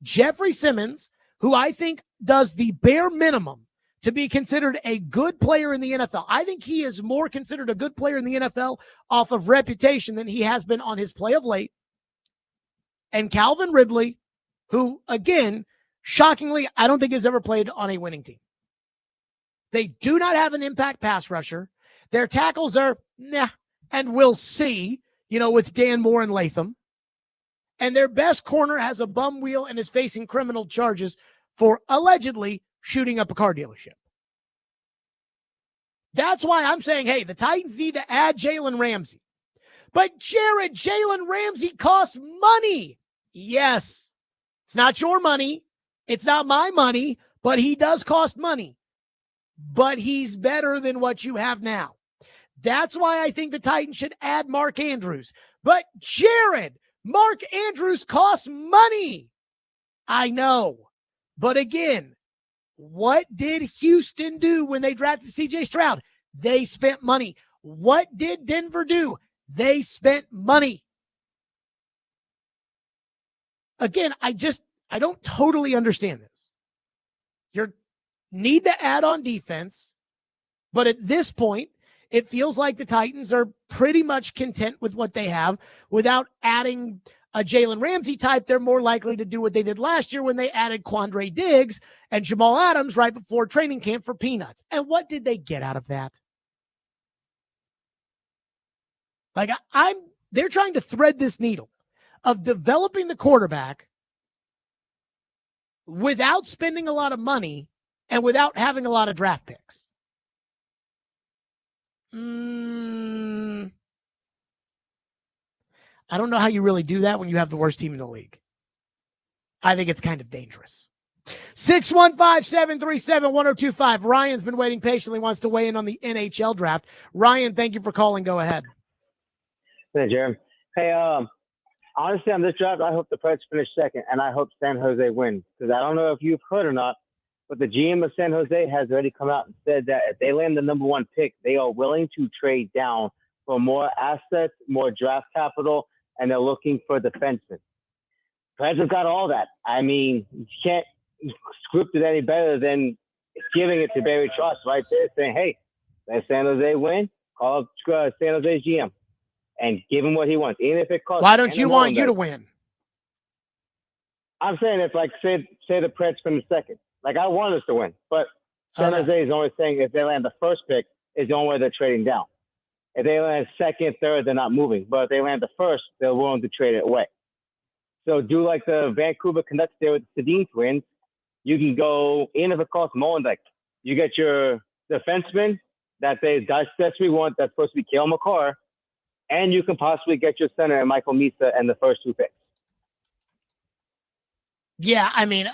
Jeffrey Simmons, who I think does the bare minimum to be considered a good player in the NFL. I think he is more considered a good player in the NFL off of reputation than he has been on his play of late. And Calvin Ridley, who, again, shockingly, I don't think has ever played on a winning team. They do not have an impact pass rusher. Their tackles are, and we'll see, with Dan Moore and Latham. And their best corner has a bum wheel and is facing criminal charges for allegedly shooting up a car dealership. That's why I'm saying, hey, the Titans need to add Jalen Ramsey. But Jared, Jalen Ramsey costs money. Yes, it's not your money. It's not my money, but he does cost money. But he's better than what you have now. That's why I think the Titans should add Mark Andrews. But Jared, Mark Andrews costs money. I know. But again, what did Houston do when they drafted CJ Stroud? They spent money. What did Denver do? They spent money. Again, I don't totally understand this. You need to add on defense, but at this point, it feels like the Titans are pretty much content with what they have without adding a Jalen Ramsey type. They're more likely to do what they did last year when they added Quandre Diggs and Jamal Adams right before training camp for peanuts. And what did they get out of that? Like they're trying to thread this needle of developing the quarterback without spending a lot of money and without having a lot of draft picks. I don't know how you really do that when you have the worst team in the league. I think it's kind of dangerous. 615-737-1025. Ryan's been waiting patiently, wants to weigh in on the NHL draft. Ryan, thank you for calling. Go ahead. Hey, Jeremy. Hey, honestly, on this draft, I hope the Preds finish second, and I hope San Jose wins. Because I don't know if you've heard or not, but the GM of San Jose has already come out and said that if they land the number one pick, they are willing to trade down for more assets, more draft capital, and they're looking for defensemen. Preds have got all that. I mean, you can't script it any better than giving it to Barry Trotz right there, saying, hey, let San Jose win, call up San Jose's GM, and give him what he wants, even if it costs. Why don't you want you to win? I'm saying if, like, say the Preds finish second. Like, I want us to win, but San Jose is only saying if they land the first pick is the only way they're trading down. If they land second, third, they're not moving. But if they land the first, they're willing to trade it away. So do like the Vancouver Canucks there with the Sedin twins. You can go, even if it costs more, like you get your defenseman that's we want, that's supposed to be Cale Makar, and you can possibly get your center and Michael Misa and the first two picks. Yeah, I mean,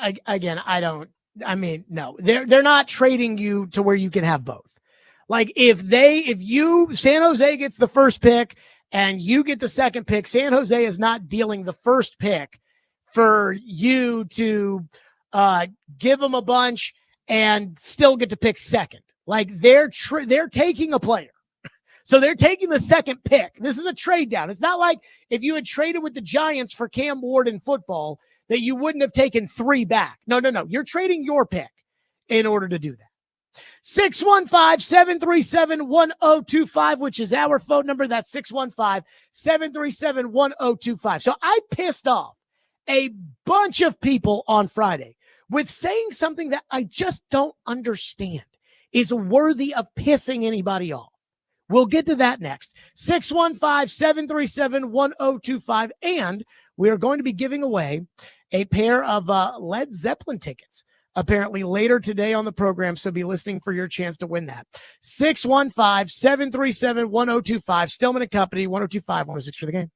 no, they're not trading you to where you can have both. Like if San Jose gets the first pick and you get the second pick, San Jose is not dealing the first pick for you to give them a bunch and still get to pick second. Like they're taking a player. So they're taking the second pick. This is a trade down. It's not like if you had traded with the Giants for Cam Ward in football that you wouldn't have taken 3 back. No. You're trading your pick in order to do that. 615-737-1025, which is our phone number. That's 615-737-1025. So I pissed off a bunch of people on Friday with saying something that I just don't understand is worthy of pissing anybody off. We'll get to that next. 615-737-1025. And we are going to be giving away a pair of Led Zeppelin tickets apparently later today on the program. So be listening for your chance to win that. 615-737-1025. Stillman & Company, 102.5, 106 for the game.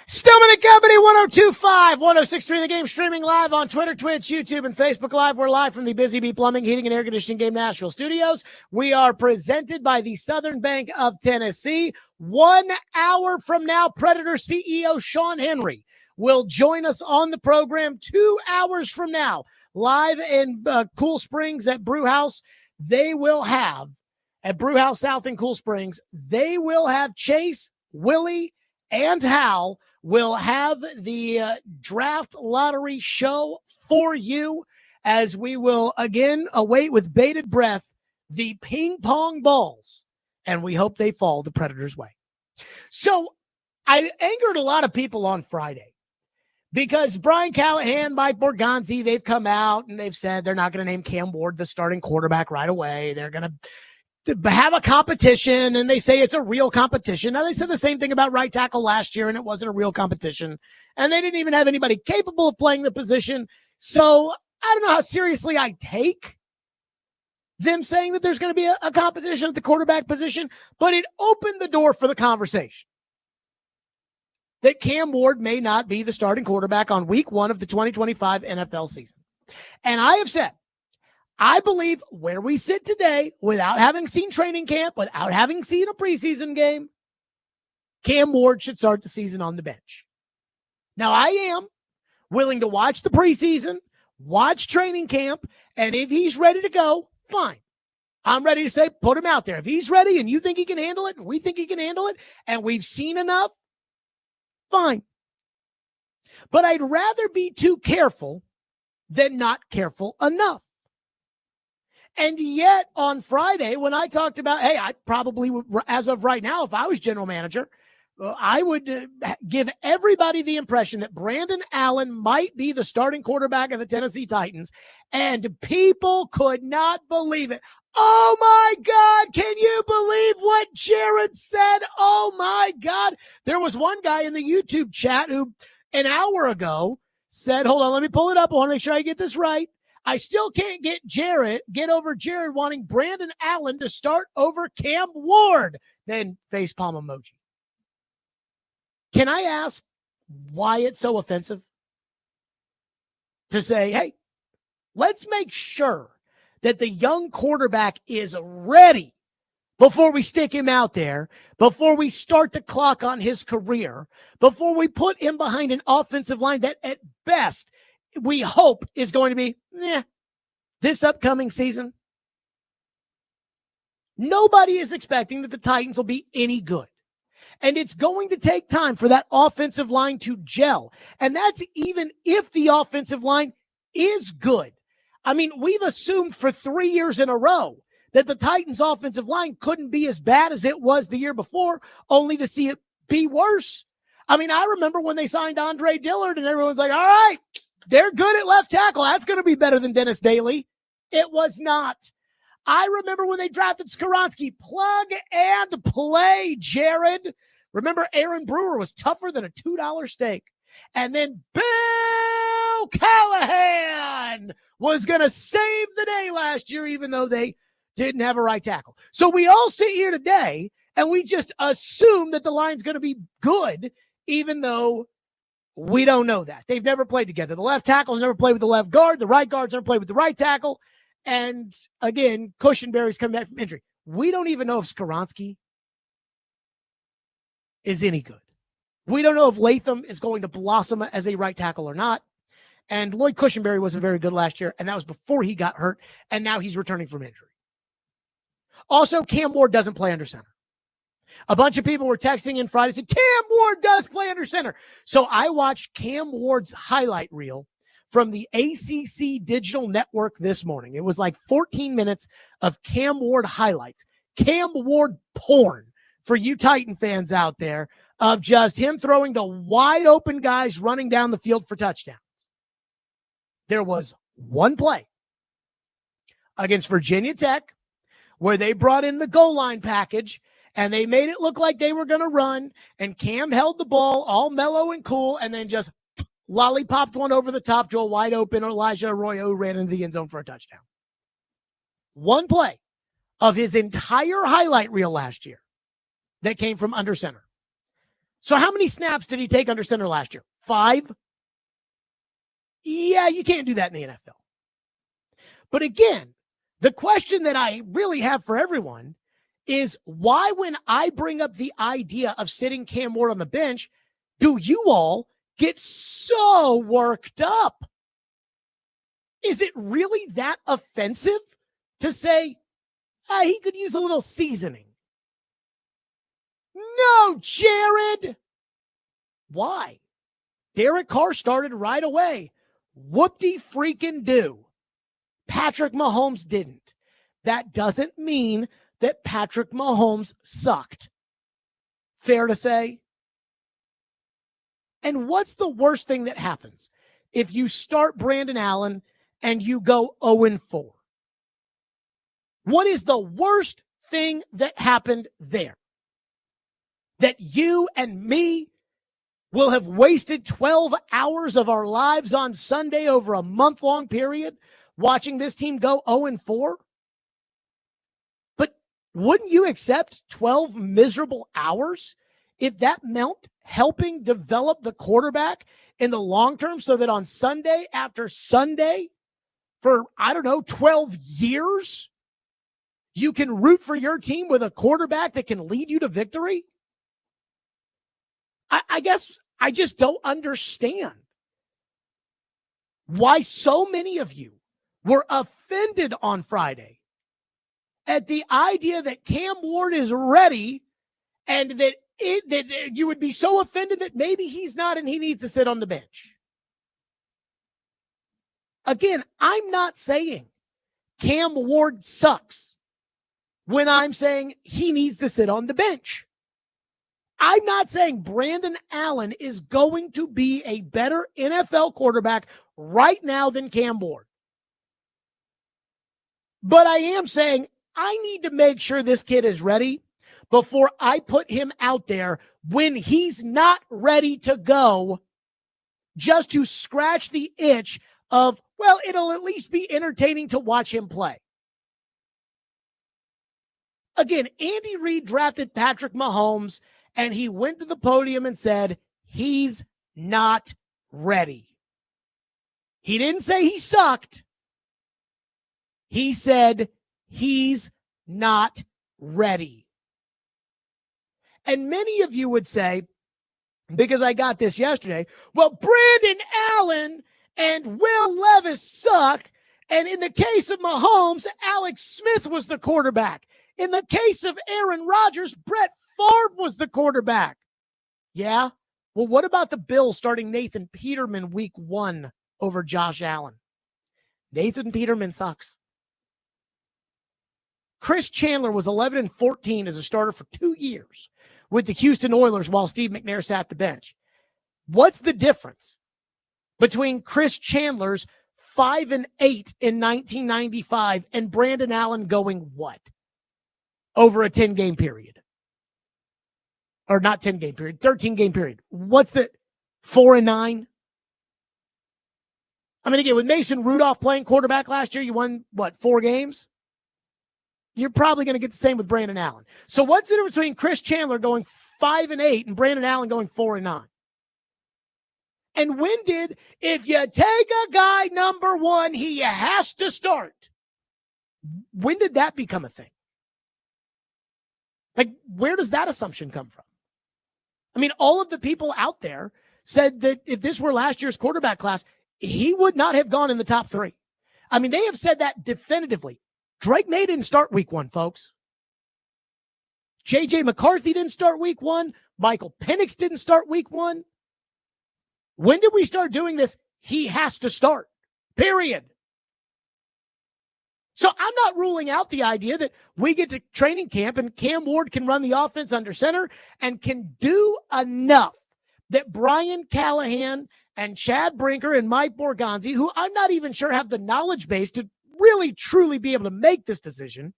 Stillman and Company, 1025, 1063 The Game, streaming live on Twitter, Twitch, YouTube, and Facebook Live. We're live from the Busy Bee Plumbing, Heating, and Air Conditioning Game Nashville studios. We are presented by the Southern Bank of Tennessee. 1 hour from now, Predator CEO Sean Henry will join us on the program. 2 hours from now, live in Cool Springs at Brew House. They will have, at Brew House South in Cool Springs, they will have Chase, Willie, and Hal will have the draft lottery show for you, as we will again await with bated breath the ping pong balls, and we hope they fall the Predators' way. So I angered a lot of people on Friday because Brian Callahan, Mike Borgonzi, they've come out and they've said they're not going to name Cam Ward the starting quarterback right away. They're going to have a competition, and they say it's a real competition. Now, they said the same thing about right tackle last year, and it wasn't a real competition, and they didn't even have anybody capable of playing the position. So I don't know how seriously I take them saying that there's going to be a competition at the quarterback position, but it opened the door for the conversation that Cam Ward may not be the starting quarterback on week 1 of the 2025 NFL season. And I have said, I believe where we sit today, without having seen training camp, without having seen a preseason game, Cam Ward should start the season on the bench. Now, I am willing to watch the preseason, watch training camp, and if he's ready to go, fine. I'm ready to say, put him out there. If he's ready and you think he can handle it, and we think he can handle it, and we've seen enough, fine. But I'd rather be too careful than not careful enough. And yet on Friday, when I talked about, hey, I probably would, as of right now, if I was general manager, I would give everybody the impression that Brandon Allen might be the starting quarterback of the Tennessee Titans. And people could not believe it. Oh my God, can you believe what Jared said? Oh my God. There was one guy in the YouTube chat who an hour ago said, hold on, let me pull it up. I want to make sure I get this right. I still can't get over Jared wanting Brandon Allen to start over Cam Ward. Then facepalm emoji. Can I ask why it's so offensive to say, hey, let's make sure that the young quarterback is ready before we stick him out there, before we start the clock on his career, before we put him behind an offensive line that at best we hope is going to be this upcoming season. Nobody is expecting that the Titans will be any good. And it's going to take time for that offensive line to gel. And that's even if the offensive line is good. I mean, we've assumed for 3 years in a row that the Titans offensive line couldn't be as bad as it was the year before, only to see it be worse. I mean, I remember when they signed Andre Dillard and everyone's like, all right, they're good at left tackle. That's going to be better than Dennis Daly. It was not. I remember when they drafted Skoronski. Plug and play, Jared. Remember, Aaron Brewer was tougher than a $2 steak. And then Bill Callahan was going to save the day last year, even though they didn't have a right tackle. So we all sit here today, and we just assume that the line's going to be good, even though we don't know that. They've never played together. The left tackle's never played with the left guard. The right guard's never played with the right tackle. And again, Cushenberry's coming back from injury. We don't even know if Skoronski is any good. We don't know if Latham is going to blossom as a right tackle or not. And Lloyd Cushenberry wasn't very good last year, and that was before he got hurt, and now he's returning from injury. Also, Cam Ward doesn't play under center. A bunch of people were texting in Friday and said, Cam Ward does play under center. So I watched Cam Ward's highlight reel from the ACC Digital Network this morning. It was like 14 minutes of Cam Ward highlights. Cam Ward porn for you Titan fans out there of just him throwing to wide open guys running down the field for touchdowns. There was one play against Virginia Tech where they brought in the goal line package and they made it look like they were going to run, and Cam held the ball all mellow and cool and then just lollipopped one over the top to a wide open Elijah Arroyo who ran into the end zone for a touchdown. One play of his entire highlight reel last year that came from under center. So how many snaps did he take under center last year? 5? Yeah, you can't do that in the NFL. But again, the question that I really have for everyone is why, when I bring up the idea of sitting Cam Ward on the bench, do you all get so worked up? Is it really that offensive to say, he could use a little seasoning? No, Jared. Why? Derek Carr started right away. Whoop-de-freaking-do. Patrick Mahomes didn't. That doesn't mean that Patrick Mahomes sucked. Fair to say? And what's the worst thing that happens if you start Brandon Allen and you go 0-4? What is the worst thing that happened there? That you and me will have wasted 12 hours of our lives on Sunday over a month-long period watching this team go 0-4? But wouldn't you accept 12 miserable hours if that meant helping develop the quarterback in the long term so that on Sunday after Sunday for, 12 years, you can root for your team with a quarterback that can lead you to victory? I guess I just don't understand why so many of you were offended on Friday at the idea that Cam Ward is ready and that you would be so offended that maybe he's not and he needs to sit on the bench. Again, I'm not saying Cam Ward sucks when I'm saying he needs to sit on the bench. I'm not saying Brandon Allen is going to be a better NFL quarterback right now than Cam Ward. But I am saying I need to make sure this kid is ready before I put him out there when he's not ready to go, just to scratch the itch of, well, it'll at least be entertaining to watch him play. Again, Andy Reid drafted Patrick Mahomes, and he went to the podium and said, he's not ready. He didn't say he sucked. He said he's not ready. And many of you would say, because I got this yesterday, well, Brandon Allen and Will Levis suck. And in the case of Mahomes, Alex Smith was the quarterback. In the case of Aaron Rodgers, Brett Favre was the quarterback. Yeah? Well, what about the Bills starting Nathan Peterman week 1 over Josh Allen? Nathan Peterman sucks. Chris Chandler was 11-14 as a starter for 2 years with the Houston Oilers while Steve McNair sat the bench. What's the difference between Chris Chandler's 5-8 in 1995 and Brandon Allen going what? Over a 10-game period. Or not 10-game period, 13-game period. What's the 4-9? I mean, again, with Mason Rudolph playing quarterback last year, you won, 4 games? You're probably going to get the same with Brandon Allen. So what's the difference between Chris Chandler going 5-8 and Brandon Allen going 4-9? And when did, if you take a guy number 1, he has to start. When did that become a thing? Like, where does that assumption come from? I mean, all of the people out there said that if this were last year's quarterback class, he would not have gone in the top 3. I mean, they have said that definitively. Drake May didn't start week 1, folks. J.J. McCarthy didn't start week 1. Michael Penix didn't start week 1. When did we start doing this? He has to start, period. So I'm not ruling out the idea that we get to training camp and Cam Ward can run the offense under center and can do enough that Brian Callahan and Chad Brinker and Mike Borgonzi, who I'm not even sure have the knowledge base to really truly be able to make this decision,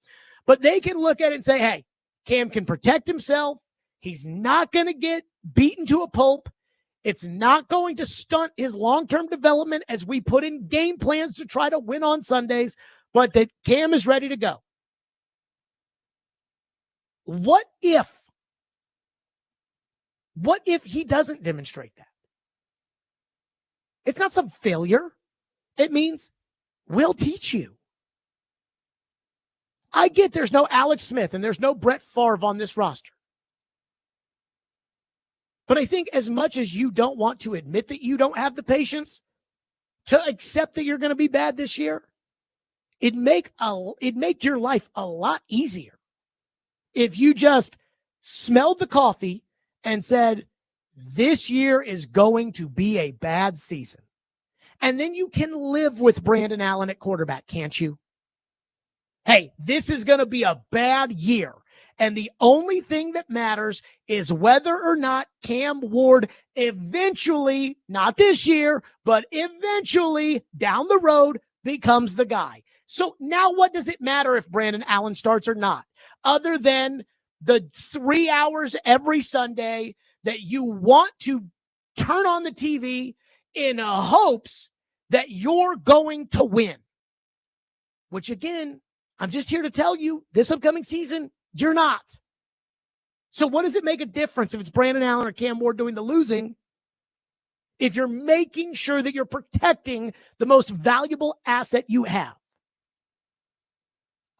but they can look at it and say, hey, Cam can protect himself. He's not going to get beaten to a pulp. It's not going to stunt his long-term development as we put in game plans to try to win on Sundays, but that Cam is ready to go. What if What if he doesn't demonstrate that? It's not some failure. It means we'll teach you. I get there's no Alex Smith and there's no Brett Favre on this roster. But I think as much as you don't want to admit that you don't have the patience to accept that you're going to be bad this year, it'd make your life a lot easier if you just smelled the coffee and said, this year is going to be a bad season. And then you can live with Brandon Allen at quarterback, can't you? Hey, this is going to be a bad year. And the only thing that matters is whether or not Cam Ward eventually, not this year, but eventually down the road becomes the guy. So now what does it matter if Brandon Allen starts or not? Other than the 3 hours every Sunday that you want to turn on the TV in hopes that you're going to win. Which again, I'm just here to tell you this upcoming season, you're not. So what does it make a difference if it's Brandon Allen or Cam Ward doing the losing if you're making sure that you're protecting the most valuable asset you have?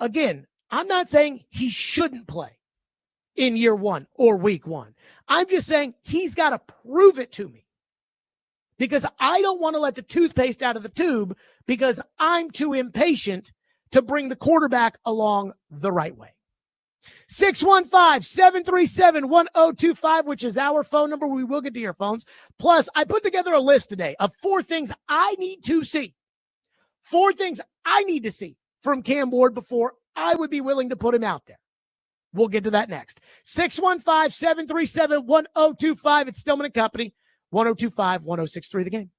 Again, I'm not saying he shouldn't play in year one or week one. I'm just saying he's got to prove it to me because I don't want to let the toothpaste out of the tube because I'm too impatient to bring the quarterback along the right way. 615-737-1025, which is our phone number. We will get to your phones. Plus, I put together a list today of 4 things I need to see. 4 things I need to see from Cam Ward before I would be willing to put him out there. We'll get to that next. 615-737-1025. It's Stillman & Company, 102.5, 106.3 The Game.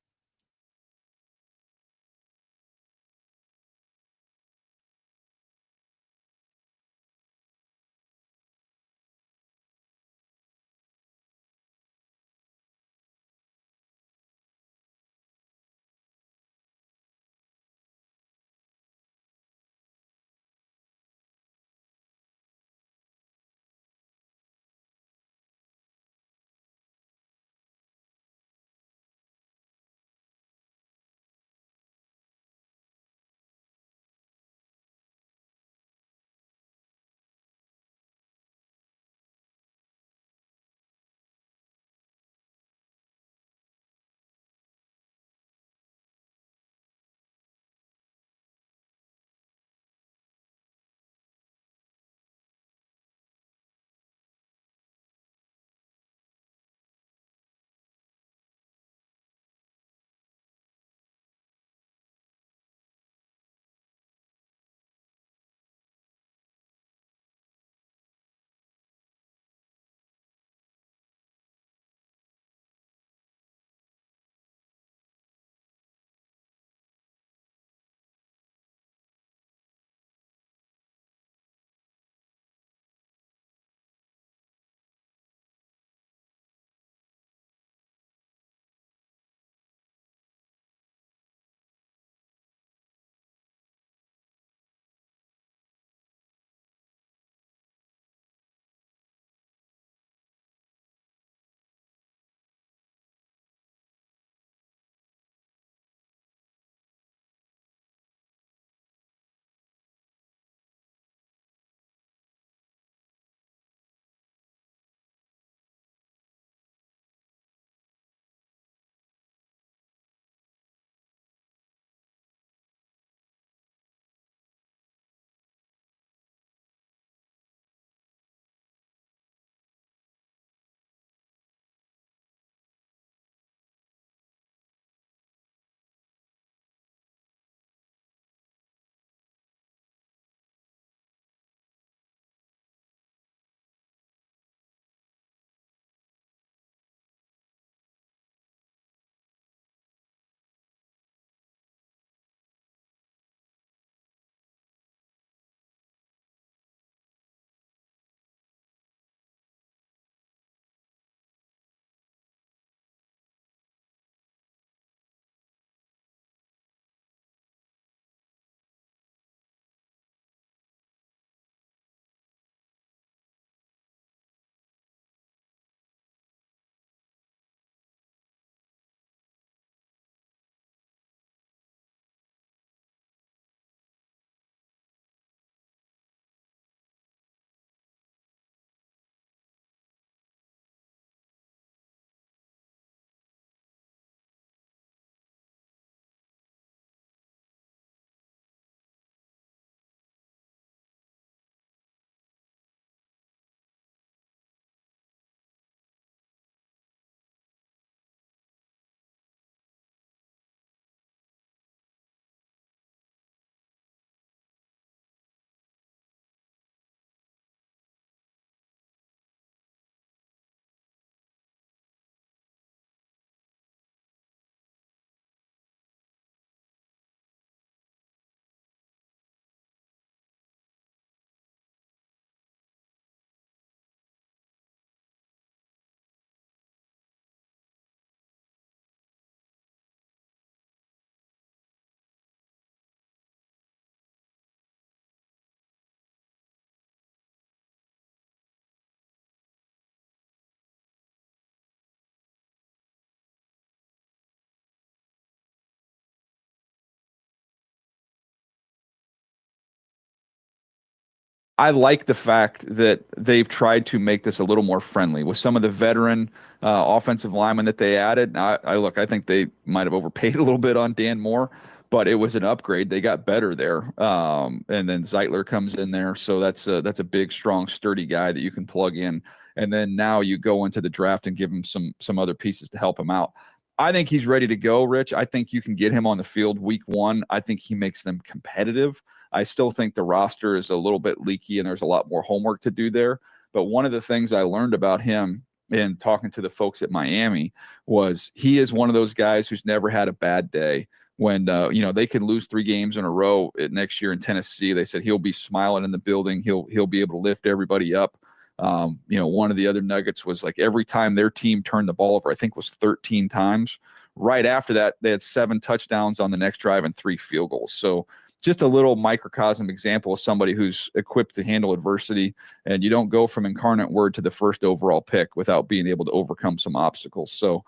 I like the fact that they've tried to make this a little more friendly with some of the veteran offensive linemen that they added. I think they might have overpaid a little bit on Dan Moore, but it was an upgrade. They got better there. And then Zeitler comes in there. So that's a big, strong, sturdy guy that you can plug in. And then now you go into the draft and give him some other pieces to help him out. I think he's ready to go, Rich. I think you can get him on the field week 1. I think he makes them competitive. I still think the roster is a little bit leaky and there's a lot more homework to do there. But one of the things I learned about him in talking to the folks at Miami was he is one of those guys who's never had a bad day. When they could lose 3 games in a row next year in Tennessee, they said he'll be smiling in the building. He'll be able to lift everybody up. One of the other nuggets was like every time their team turned the ball over, I think it was 13 times. Right after that, they had 7 touchdowns on the next drive and 3 field goals. So just a little microcosm example of somebody who's equipped to handle adversity, and you don't go from incarnate word to the first overall pick without being able to overcome some obstacles. So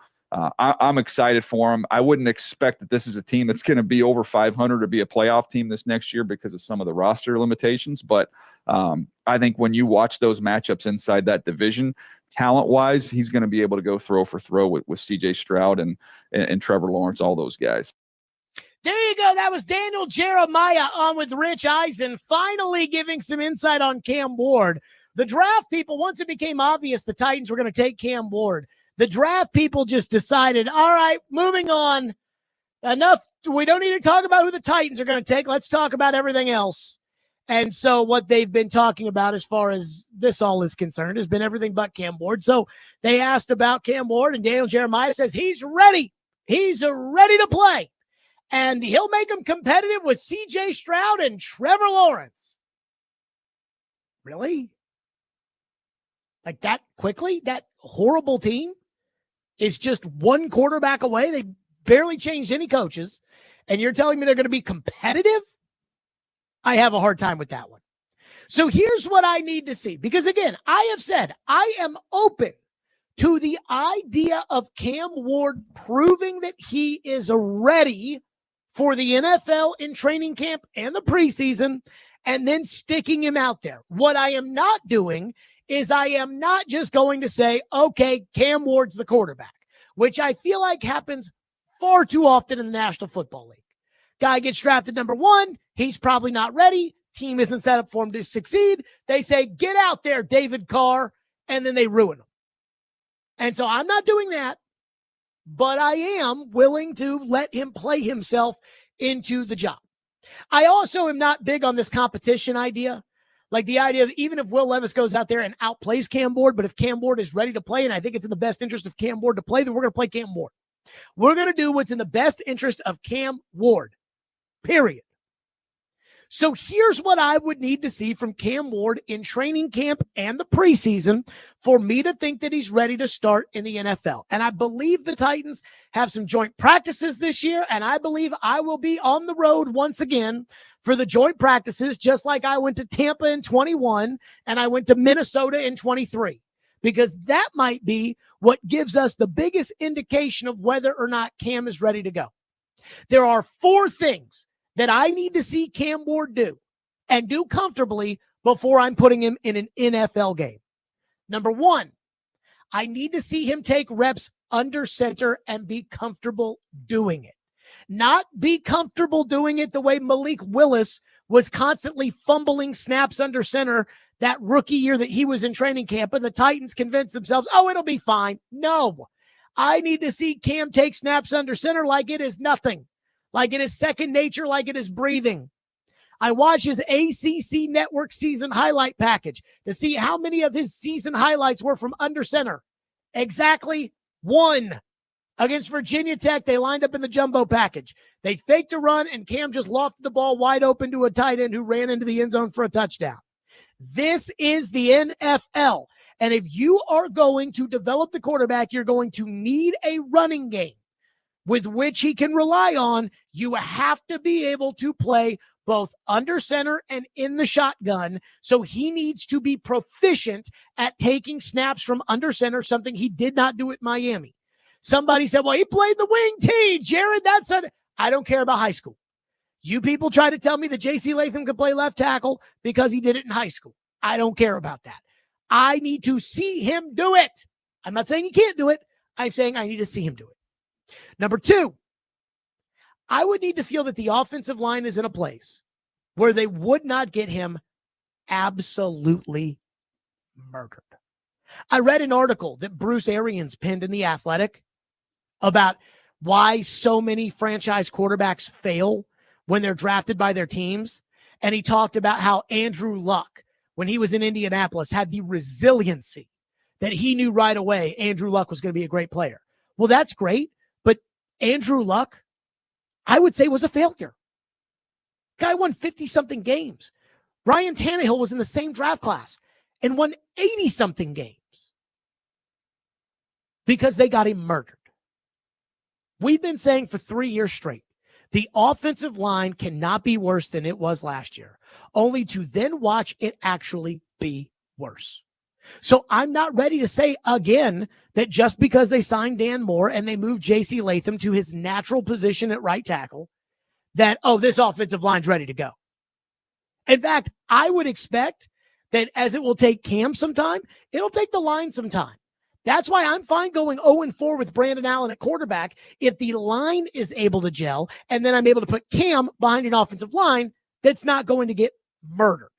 I'm excited for him. I wouldn't expect that this is a team that's going to be over 500 or be a playoff team this next year because of some of the roster limitations. But I think when you watch those matchups inside that division, talent-wise, he's going to be able to go throw for throw with C.J. Stroud and Trevor Lawrence, all those guys. There you go. That was Daniel Jeremiah on with Rich Eisen, finally giving some insight on Cam Ward. The draft people, once it became obvious the Titans were going to take Cam Ward, the draft people just decided, all right, moving on. Enough. We don't need to talk about who the Titans are going to take. Let's talk about everything else. And so what they've been talking about as far as this all is concerned has been everything but Cam Ward. So they asked about Cam Ward, and Daniel Jeremiah says he's ready. He's ready to play. And he'll make them competitive with C.J. Stroud and Trevor Lawrence. Really? Like that quickly? That horrible team is just one quarterback away. They barely changed any coaches. And you're telling me they're going to be competitive? I have a hard time with that one. So here's what I need to see. Because again, I have said I am open to the idea of Cam Ward proving that he is ready for the NFL in training camp and the preseason, and then sticking him out there. What I am not doing is I am not just going to say, okay, Cam Ward's the quarterback, which I feel like happens far too often in the National Football League. Guy gets drafted number 1. He's probably not ready. Team isn't set up for him to succeed. They say, get out there, David Carr, and then they ruin him. And so I'm not doing that. But I am willing to let him play himself into the job. I also am not big on this competition idea. Like the idea of even if Will Levis goes out there and outplays Cam Ward, but if Cam Ward is ready to play, and I think it's in the best interest of Cam Ward to play, then we're going to play Cam Ward. We're going to do what's in the best interest of Cam Ward, period. So here's what I would need to see from Cam Ward in training camp and the preseason for me to think that he's ready to start in the NFL. And I believe the Titans have some joint practices this year, and I believe I will be on the road once again for the joint practices, just like I went to Tampa in 21 and I went to Minnesota in 23, because that might be what gives us the biggest indication of whether or not Cam is ready to go. There are 4 things that I need to see Cam Ward do and do comfortably before I'm putting him in an NFL game. Number 1, I need to see him take reps under center and be comfortable doing it. Not be comfortable doing it the way Malik Willis was constantly fumbling snaps under center that rookie year that he was in training camp, and the Titans convinced themselves, oh, it'll be fine. No, I need to see Cam take snaps under center like it is nothing. Like it is second nature, like it is breathing. I watch his ACC network season highlight package to see how many of his season highlights were from under center. Exactly 1. Against Virginia Tech, they lined up in the jumbo package. They faked a run, and Cam just lofted the ball wide open to a tight end who ran into the end zone for a touchdown. This is the NFL. And if you are going to develop the quarterback, you're going to need a running game with which he can rely on. You have to be able to play both under center and in the shotgun. So he needs to be proficient at taking snaps from under center, something he did not do at Miami. Somebody said, well, he played the wing T. Jared, I don't care about high school. You people try to tell me that J.C. Latham could play left tackle because he did it in high school. I don't care about that. I need to see him do it. I'm not saying he can't do it. I'm saying I need to see him do it. Number two, I would need to feel that the offensive line is in a place where they would not get him absolutely murdered. I read an article that Bruce Arians penned in The Athletic about why so many franchise quarterbacks fail when they're drafted by their teams. And he talked about how Andrew Luck, when he was in Indianapolis, had the resiliency that he knew right away Andrew Luck was going to be a great player. Well, that's great, but Andrew Luck, I would say, was a failure. Guy won 50-something games. Ryan Tannehill was in the same draft class and won 80-something games because they got him murdered. We've been saying for 3 years straight, the offensive line cannot be worse than it was last year, only to then watch it actually be worse. So I'm not ready to say again that just because they signed Dan Moore and they moved J.C. Latham to his natural position at right tackle, that, oh, this offensive line's ready to go. In fact, I would expect that as it will take Cam some time, it'll take the line some time. That's why I'm fine going 0-4 with Brandon Allen at quarterback if the line is able to gel, and then I'm able to put Cam behind an offensive line that's not going to get murdered.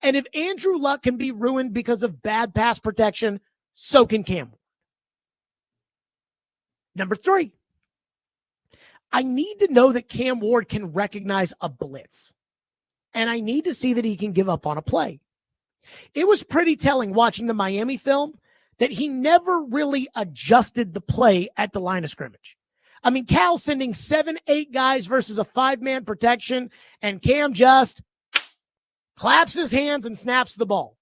And if Andrew Luck can be ruined because of bad pass protection, so can Cam. Number three, I need to know that Cam Ward can recognize a blitz. And I need to see that he can give up on a play. It was pretty telling watching the Miami film that he never really adjusted the play at the line of scrimmage. I mean, Cal sending 7-8 guys versus a 5-man protection, and Cam just claps his hands and snaps the ball.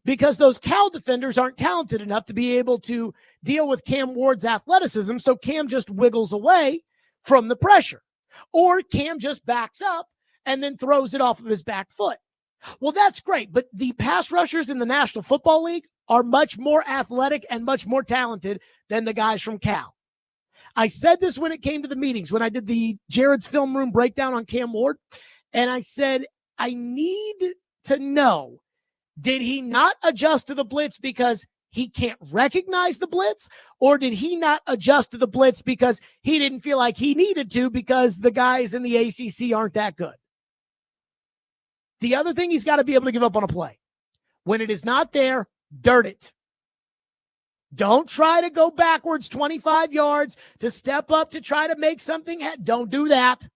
Because those Cal defenders aren't talented enough to be able to deal with Cam Ward's athleticism, so Cam just wiggles away from the pressure. Or Cam just backs up and then throws it off of his back foot. Well, that's great, but the pass rushers in the National Football League are much more athletic and much more talented than the guys from Cal. I said this when it came to the meetings, when I did the Jared's Film Room breakdown on Cam Ward, and I said, I need to know, did he not adjust to the blitz because he can't recognize the blitz, or did he not adjust to the blitz because he didn't feel like he needed to because the guys in the ACC aren't that good? The other thing, he's got to be able to give up on a play. When it is not there, dirt it. Don't try to go backwards 25 yards to step up to try to make something. Don't do that.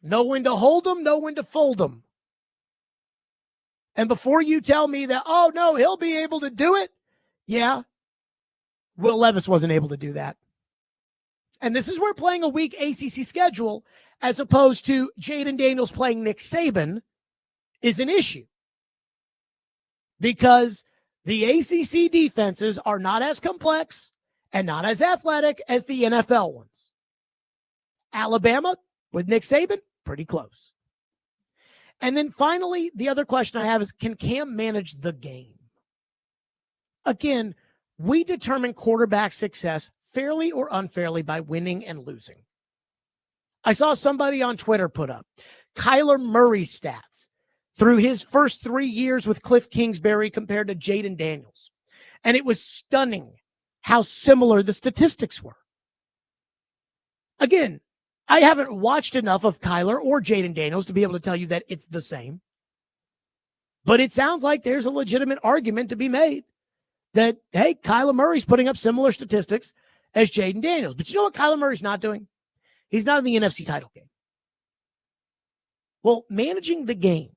Know when to hold them, know when to fold them. And before you tell me that, oh, no, he'll be able to do it. Yeah, Will Levis wasn't able to do that. And this is where playing a weak ACC schedule as opposed to Jaden Daniels playing Nick Saban is an issue. Because the ACC defenses are not as complex and not as athletic as the NFL ones. Alabama, with Nick Saban, pretty close. And then finally, the other question I have is, can Cam manage the game? Again, we determine quarterback success fairly or unfairly by winning and losing. I saw somebody on Twitter put up Kyler Murray's stats through his first 3 years with Cliff Kingsbury compared to Jaden Daniels. And it was stunning how similar the statistics were. Again, I haven't watched enough of Kyler or Jaden Daniels to be able to tell you that it's the same. But it sounds like there's a legitimate argument to be made that, hey, Kyler Murray's putting up similar statistics as Jaden Daniels. But you know what Kyler Murray's not doing? He's not in the NFC title game. Well, managing the game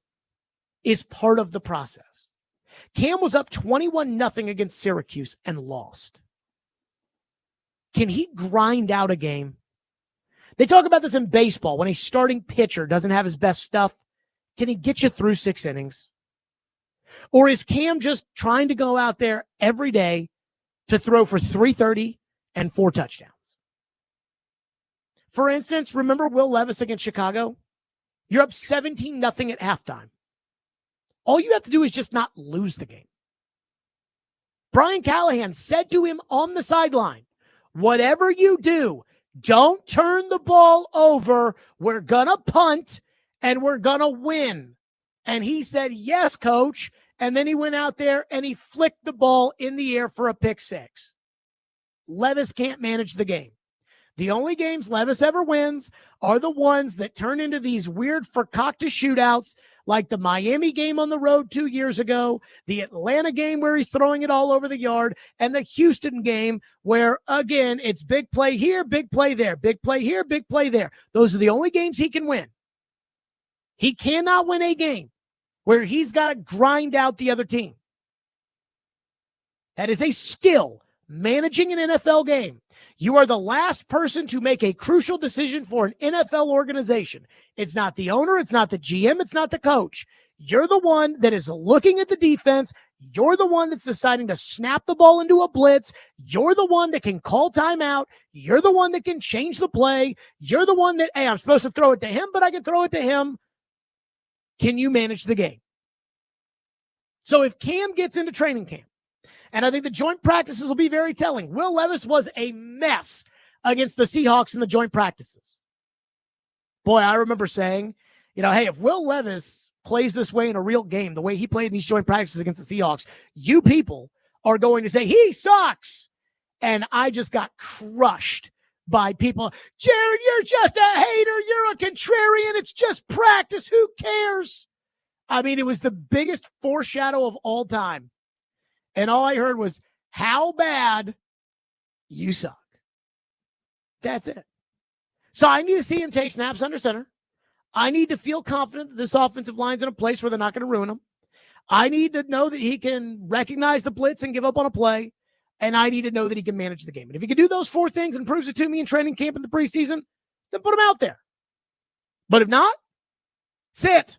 is part of the process. Cam was up 21-0 against Syracuse and lost. Can he grind out a game? They talk about this in baseball. When a starting pitcher doesn't have his best stuff, can he get you through 6 innings? Or is Cam just trying to go out there every day to throw for 330 and 4 touchdowns? For instance, remember Will Levis against Chicago? You're up 17-0 at halftime. All you have to do is just not lose the game. Brian Callahan said to him on the sideline, whatever you do, Don't turn the ball over. We're going to punt and we're going to win. And he said, yes, coach. And then he went out there and he flicked the ball in the air for a pick six. Levis can't manage the game. The only games Levis ever wins are the ones that turn into these weird fakakta shootouts, like the Miami game on the road 2 years ago, the Atlanta game where he's throwing it all over the yard, and the Houston game where, again, it's big play here, big play there, big play here, big play there. Those are the only games he can win. He cannot win a game where he's got to grind out the other team. That is a skill, managing an NFL game. You are the last person to make a crucial decision for an NFL organization. It's not the owner. It's not the GM. It's not the coach. You're the one that is looking at the defense. You're the one that's deciding to snap the ball into a blitz. You're the one that can call timeout. You're the one that can change the play. You're the one that, hey, I'm supposed to throw it to him, but I can throw it to him. Can you manage the game? So if Cam gets into training camp, and I think the joint practices will be very telling. Will Levis was a mess against the Seahawks in the joint practices. Boy, I remember saying, hey, if Will Levis plays this way in a real game, the way he played in these joint practices against the Seahawks, you people are going to say, he sucks. And I just got crushed by people. Jared, you're just a hater. You're a contrarian. It's just practice. Who cares? I mean, it was the biggest foreshadow of all time. And all I heard was, how bad you suck. That's it. So I need to see him take snaps under center. I need to feel confident that this offensive line's in a place where they're not going to ruin him. I need to know that he can recognize the blitz and give up on a play. And I need to know that he can manage the game. And if he can do those four things and proves it to me in training camp in the preseason, then put him out there. But if not, sit.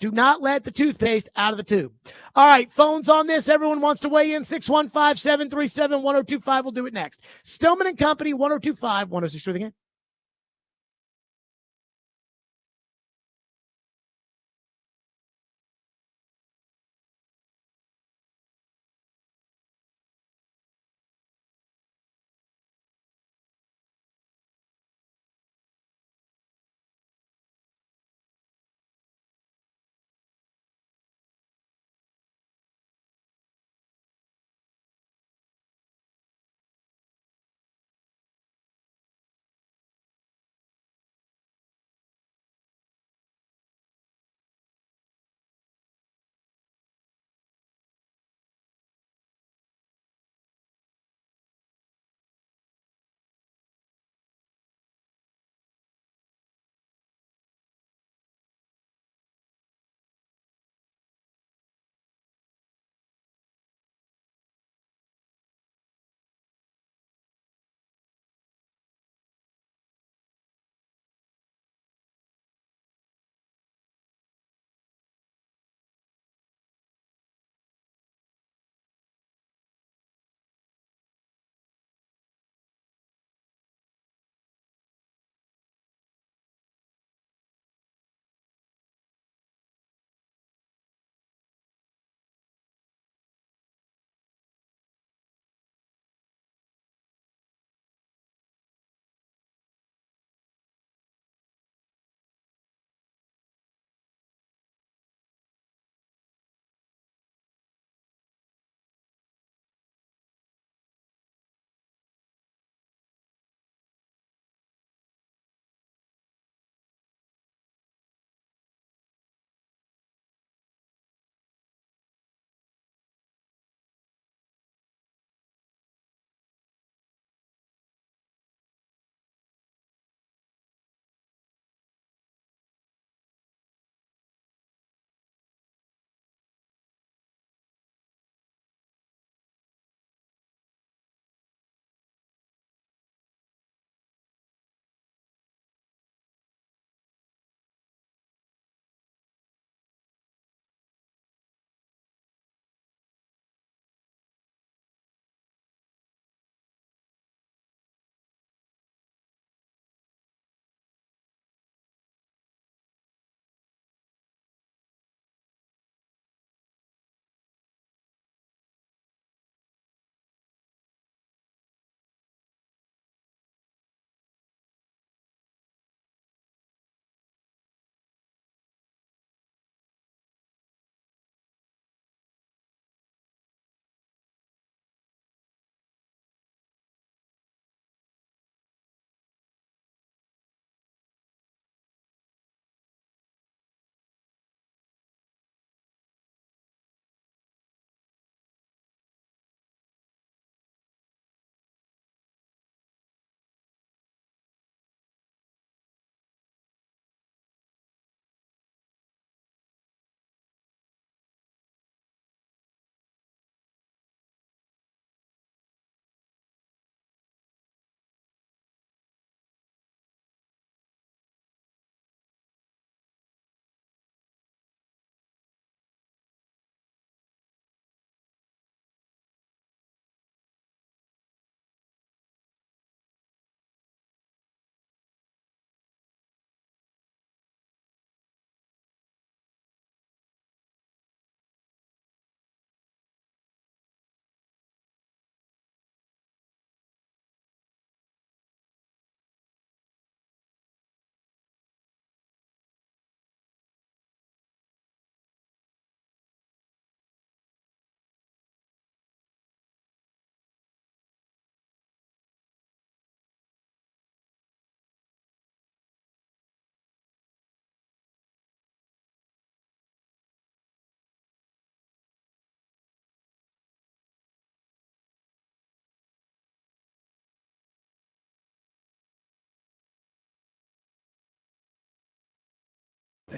Do not let the toothpaste out of the tube. All right, phones on this. Everyone wants to weigh in. 615-737-1025. We'll do it next. Stillman and Company, 1025, 106 for the game.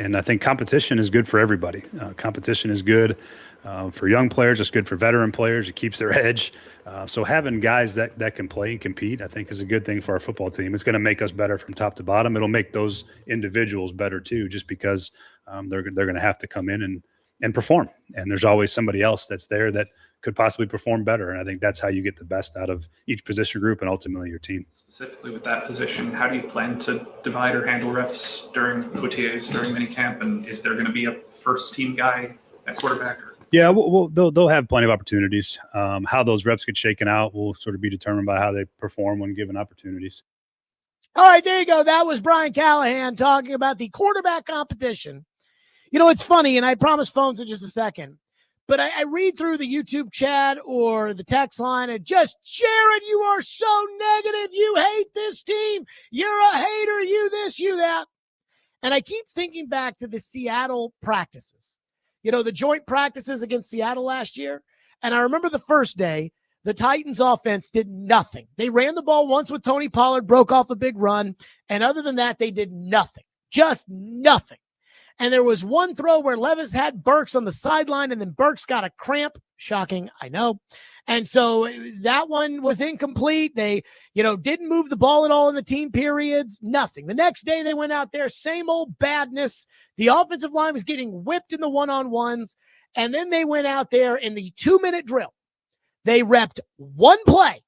And I think competition is good for everybody. Competition is good for young players. It's good for veteran players. It keeps their edge. So having guys that can play and compete, I think, is a good thing for our football team. It's going to make us better from top to bottom. It'll make those individuals better too, just because they're going to have to come in and perform. And there's always somebody else that's there that could possibly perform better. And I think that's how you get the best out of each position group and ultimately your team. Specifically with that position, how do you plan to divide or handle reps during OTAs, during minicamp? And is there going to be a first team guy at quarterback? Yeah, they'll have plenty of opportunities. How those reps get shaken out will sort of be determined by how they perform when given opportunities. All right, there you go. That was Brian Callahan talking about the quarterback competition. You know, it's funny, and I promise phones in just a second, but I read through the YouTube chat or the text line and just, Jared, you are so negative. You hate this team. You're a hater. You this, you that. And I keep thinking back to the Seattle practices. You know, the joint practices against Seattle last year. And I remember the first day, the Titans offense did nothing. They ran the ball once with Tony Pollard, broke off a big run. And other than that, they did nothing, just nothing. And there was one throw where Levis had Burks on the sideline, and then Burks got a cramp. Shocking, I know. And so that one was incomplete. They, didn't move the ball at all in the team periods. Nothing. The next day they went out there, same old badness. The offensive line was getting whipped in the one-on-ones. And then they went out there in the 2-minute drill. They repped one play.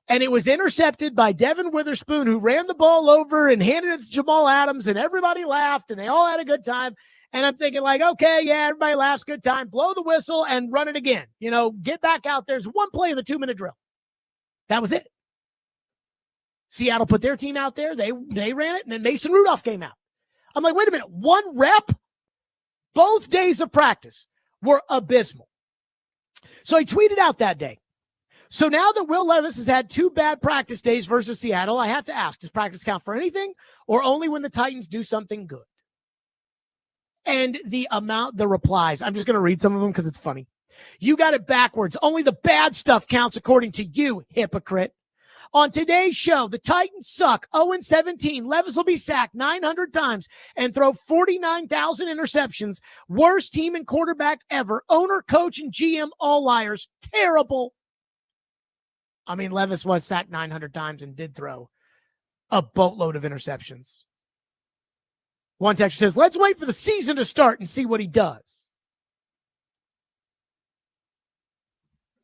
And it was intercepted by Devin Witherspoon, who ran the ball over and handed it to Jamal Adams, and everybody laughed, and they all had a good time. And I'm thinking, like, okay, yeah, everybody laughs, good time. Blow the whistle and run it again. Get back out there. There's one play in the 2-minute drill. That was it. Seattle put their team out there. They ran it, and then Mason Rudolph came out. I'm like, wait a minute, one rep? Both days of practice were abysmal. So I tweeted out that day. So now that Will Levis has had 2 bad practice days versus Seattle, I have to ask, does practice count for anything or only when the Titans do something good? And the replies, I'm just going to read some of them because it's funny. You got it backwards. Only the bad stuff counts according to you, hypocrite. On today's show, the Titans suck 0-17. Levis will be sacked 900 times and throw 49,000 interceptions. Worst team and quarterback ever. Owner, coach, and GM, all liars. Terrible. I mean, Levis was sacked 900 times and did throw a boatload of interceptions. One texter says, let's wait for the season to start and see what he does.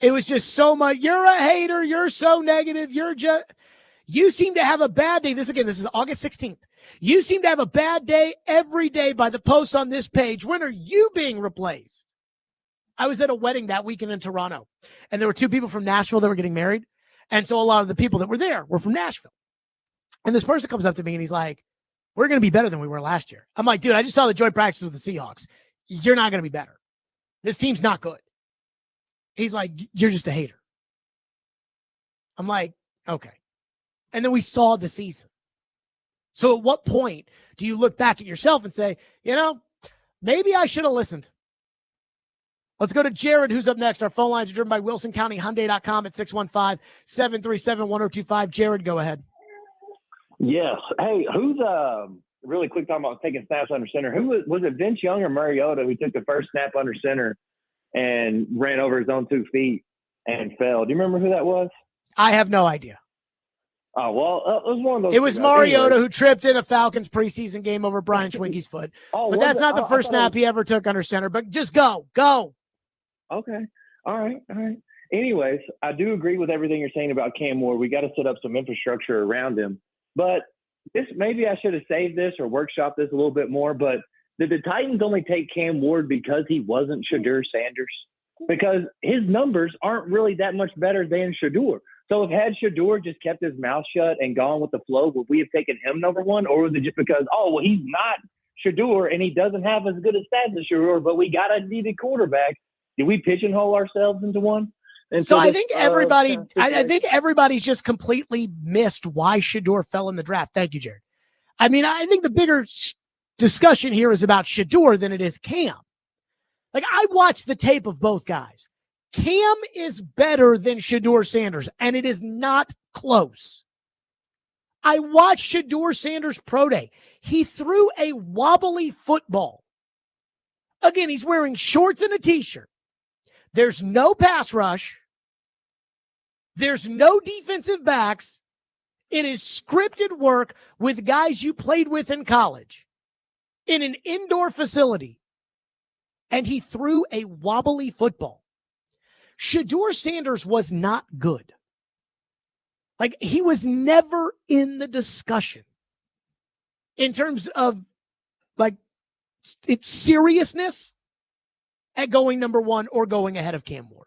It was just so much. You're a hater. You're so negative. You seem to have a bad day. This is August 16th. You seem to have a bad day every day by the posts on this page. When are you being replaced? I was at a wedding that weekend in Toronto, and there were 2 people from Nashville that were getting married. And so a lot of the people that were there were from Nashville. And this person comes up to me and he's like, we're going to be better than we were last year. I'm like, dude, I just saw the joint practice with the Seahawks. You're not going to be better. This team's not good. He's like, you're just a hater. I'm like, okay. And then we saw the season. So at what point do you look back at yourself and say, maybe I should have listened? Let's go to Jared, who's up next. Our phone lines are driven by WilsonCountyHyundai.com at 615-737-1025. Jared, go ahead. Yes. Hey, who's really quick talking about taking snaps under center? Who was it, Vince Young or Mariota, who took the first snap under center and ran over his own 2 feet and fell? Do you remember who that was? I have no idea. Oh, well, it was one of those. It was Mariota who tripped in a Falcons preseason game over Brian Schwinke's foot. But that's not the first snap he ever took under center. But just go. Okay. All right. Anyways, I do agree with everything you're saying about Cam Ward. We got to set up some infrastructure around him. But maybe I should have saved this or workshopped this a little bit more. But did the Titans only take Cam Ward because he wasn't Shedeur Sanders? Because his numbers aren't really that much better than Shedeur. So if had Shedeur just kept his mouth shut and gone with the flow, would we have taken him number 1? Or was it just because, he's not Shedeur and he doesn't have as good a stats as Shedeur, but we got a needed quarterback? Did we pigeonhole ourselves into one? And so I think everybody's just completely missed why Shedeur fell in the draft. Thank you, Jared. I mean, I think the bigger discussion here is about Shedeur than it is Cam. Like, I watched the tape of both guys. Cam is better than Shedeur Sanders, and it is not close. I watched Shedeur Sanders' pro day. He threw a wobbly football. Again, he's wearing shorts and a t-shirt. There's no pass rush. There's no defensive backs. It is scripted work with guys you played with in college in an indoor facility. And he threw a wobbly football. Shedeur Sanders was not good. Like, he was never in the discussion in terms of, like, its seriousness at going number one or going ahead of Cam Ward.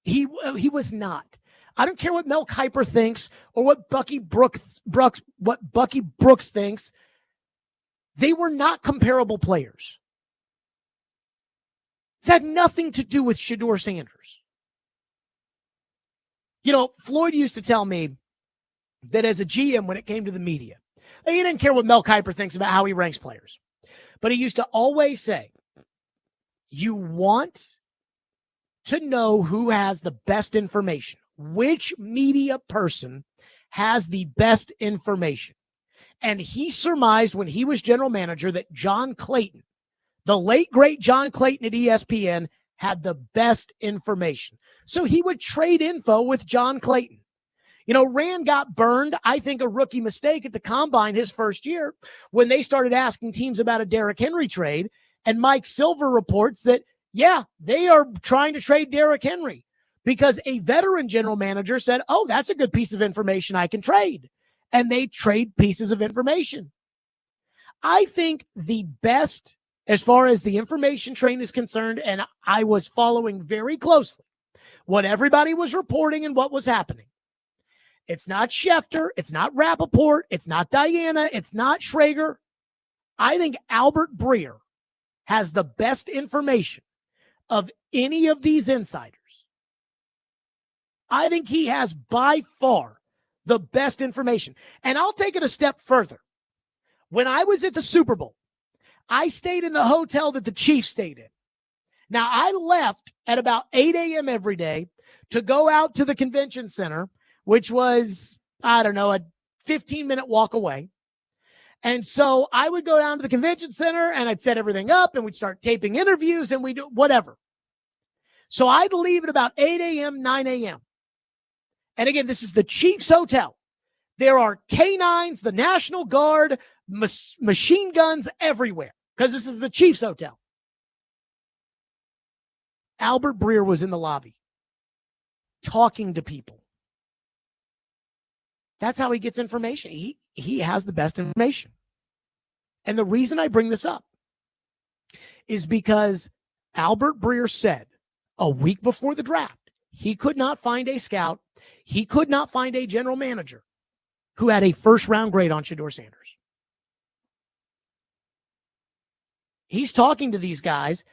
He was not. I don't care what Mel Kiper thinks or what Bucky Brooks thinks. They were not comparable players. It's had nothing to do with Shedeur Sanders. You know, Floyd used to tell me that as a GM, when it came to the media, he didn't care what Mel Kiper thinks about how he ranks players. But he used to always say, you want to know who has the best information. Which media person has the best information? And he surmised when he was general manager that John Clayton, the late, great John Clayton at ESPN, had the best information. So he would trade info with John Clayton. You know, Rand got burned, I think a rookie mistake at the Combine his first year when they started asking teams about a Derrick Henry trade. And Mike Silver reports that, yeah, they are trying to trade Derrick Henry because a veteran general manager said, oh, that's a good piece of information I can trade. And they trade pieces of information. I think the best, as far as the information train is concerned, and I was following very closely what everybody was reporting and what was happening. It's not Schefter. It's not Rappaport. It's not Diana. It's not Schrager. I think Albert Breer has the best information of any of these insiders. I think he has by far the best information. And I'll take it a step further. When I was at the Super Bowl, I stayed in the hotel that the Chiefs stayed in. Now, I left at about 8 a.m. every day to go out to the convention center, which was, I don't know, a 15-minute walk away. And so I would go down to the convention center and I'd set everything up and we'd start taping interviews and we'd do whatever. So I'd leave at about 8 a.m., 9 a.m. And again, this is the Chiefs Hotel. There are K-9s, the National Guard, machine guns everywhere because this is the Chiefs Hotel. Albert Breer was in the lobby talking to people. That's how he gets information. He has the best information. And the reason I bring this up is because Albert Breer said a week before the draft, he could not find a scout. He could not find a general manager who had a first-round grade on Shedeur Sanders. He's talking to these guys,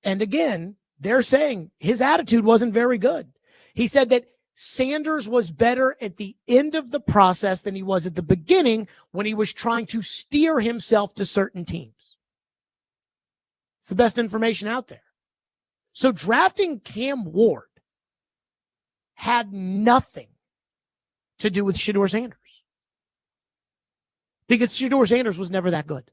and again, they're saying his attitude wasn't very good. He said that Sanders was better at the end of the process than he was at the beginning when he was trying to steer himself to certain teams. It's the best information out there. So drafting Cam Ward had nothing to do with Shedeur Sanders because Shedeur Sanders was never that good.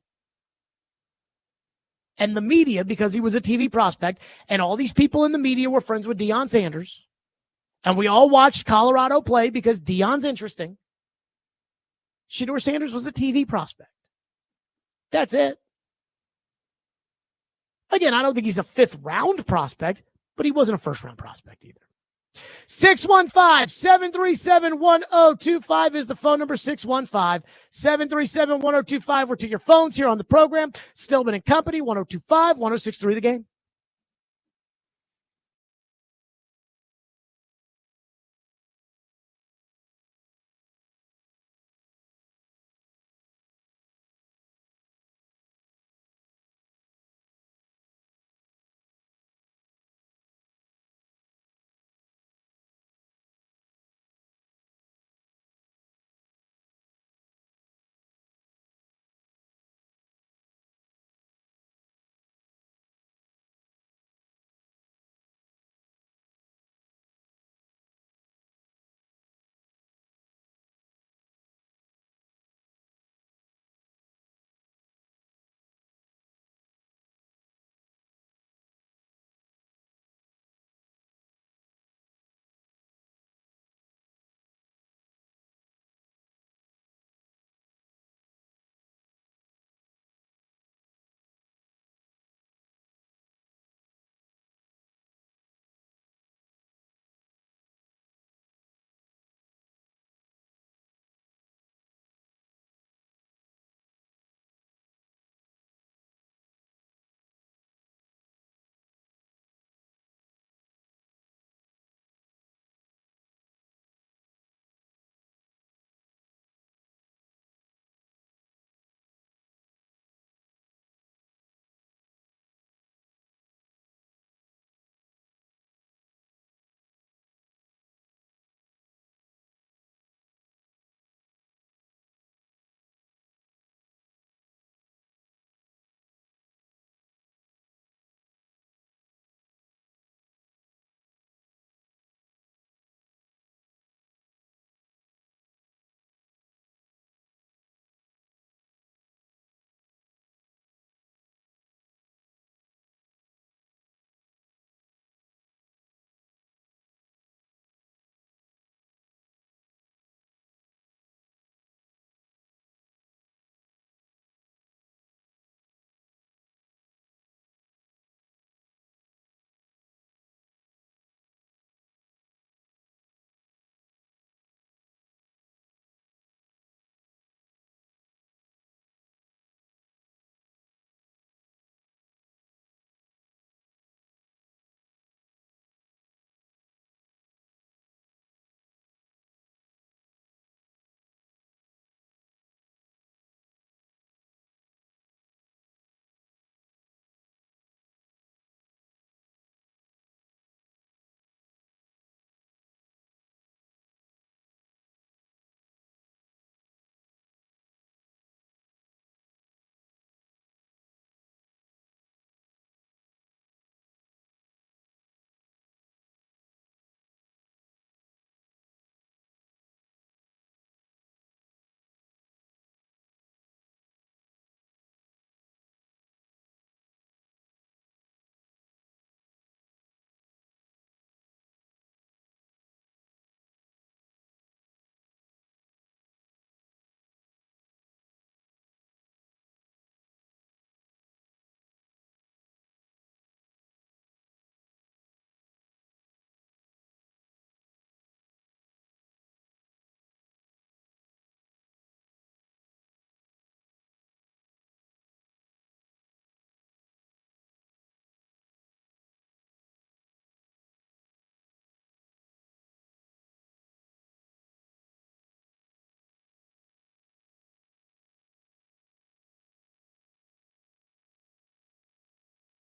And the media, because he was a TV prospect, and all these people in the media were friends with Deion Sanders, and we all watched Colorado play because Deion's interesting. Shedeur Sanders was a TV prospect. That's it. Again, I don't think he's a fifth-round prospect, but he wasn't a first-round prospect either. 615-737-1025 is the phone number, 615-737-1025. We're to your phones here on the program. Stillman and Company, 1025-1063 The Game.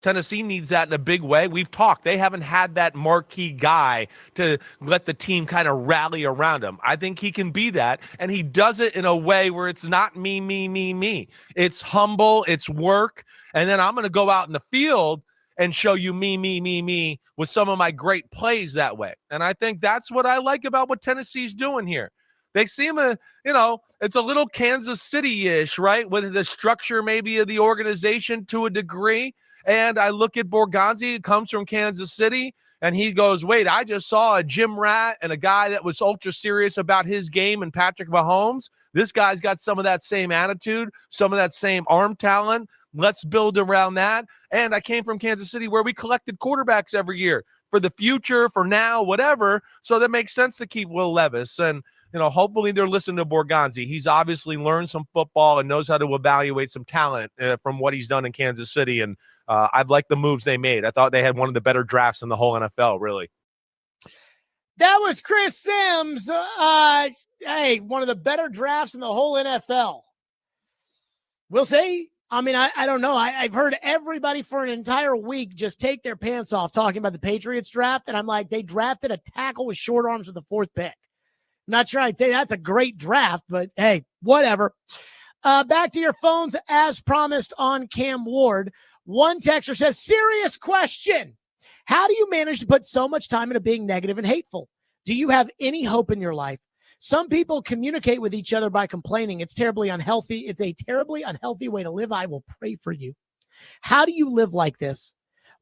Tennessee needs that in a big way. We've talked. They haven't had that marquee guy to let the team kind of rally around him. I think he can be that, and he does it in a way where it's not me, me, me, me. It's humble, it's work, and then I'm going to go out in the field and show you me, me, me, me with some of my great plays that way. And I think that's what I like about what Tennessee's doing here. They seem it's a little Kansas City-ish, right? With the structure maybe of the organization to a degree. And I look at Borgonzi, comes from Kansas City, and he goes, wait, I just saw a gym rat and a guy that was ultra serious about his game and Patrick Mahomes. This guy's got some of that same attitude, some of that same arm talent. Let's build around that. And I came from Kansas City where we collected quarterbacks every year for the future, for now, whatever. So that makes sense to keep Will Levis. And, hopefully they're listening to Borgonzi. He's obviously learned some football and knows how to evaluate some talent from what he's done in Kansas City. And I've liked the moves they made. I thought they had one of the better drafts in the whole NFL, really. That was Chris Sims. Hey, one of the better drafts in the whole NFL. We'll see. I mean, I don't know. I've heard everybody for an entire week just take their pants off talking about the Patriots draft. And I'm like, they drafted a tackle with short arms with the 4th pick. I'm not sure I'd say that's a great draft, but hey, whatever. Back to your phones as promised on Cam Ward. One texter says, serious question. How do you manage to put so much time into being negative and hateful? Do you have any hope in your life? Some people communicate with each other by complaining. It's terribly unhealthy. It's a terribly unhealthy way to live. I will pray for you. How do you live like this?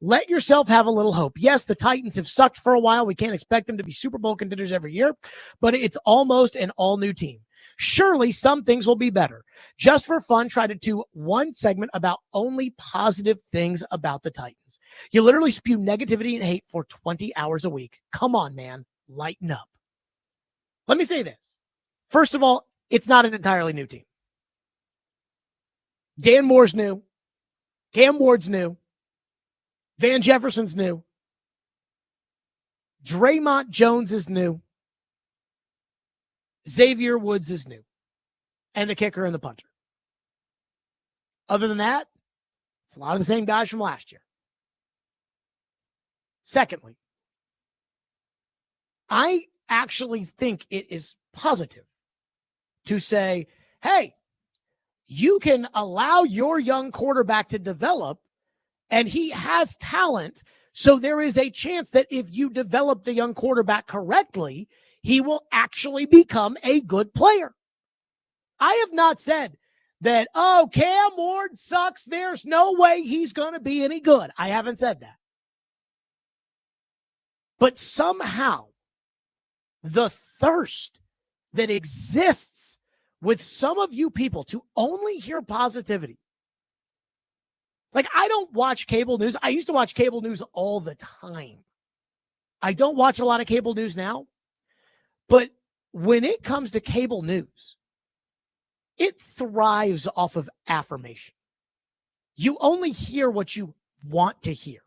Let yourself have a little hope. Yes, the Titans have sucked for a while. We can't expect them to be Super Bowl contenders every year, but it's almost an all-new team. Surely some things will be better. Just for fun, try to do one segment about only positive things about the Titans. You literally spew negativity and hate for 20 hours a week. Come on, man. Lighten up. Let me say this. First of all, it's not an entirely new team. Dan Moore's new. Cam Ward's new. Van Jefferson's new. Draymond Jones is new. Xavier Woods is new. And the kicker and the punter. Other than that, it's a lot of the same guys from last year. Secondly, I actually think it is positive to say, hey, you can allow your young quarterback to develop, and he has talent. So there is a chance that if you develop the young quarterback correctly, he will actually become a good player. I have not said that, oh, Cam Ward sucks. There's no way he's going to be any good. I haven't said that. But somehow, the thirst that exists with some of you people to only hear positivity. Like, I don't watch cable news. I used to watch cable news all the time. I don't watch a lot of cable news now. But when it comes to cable news, it thrives off of affirmation. You only hear what you want to hear.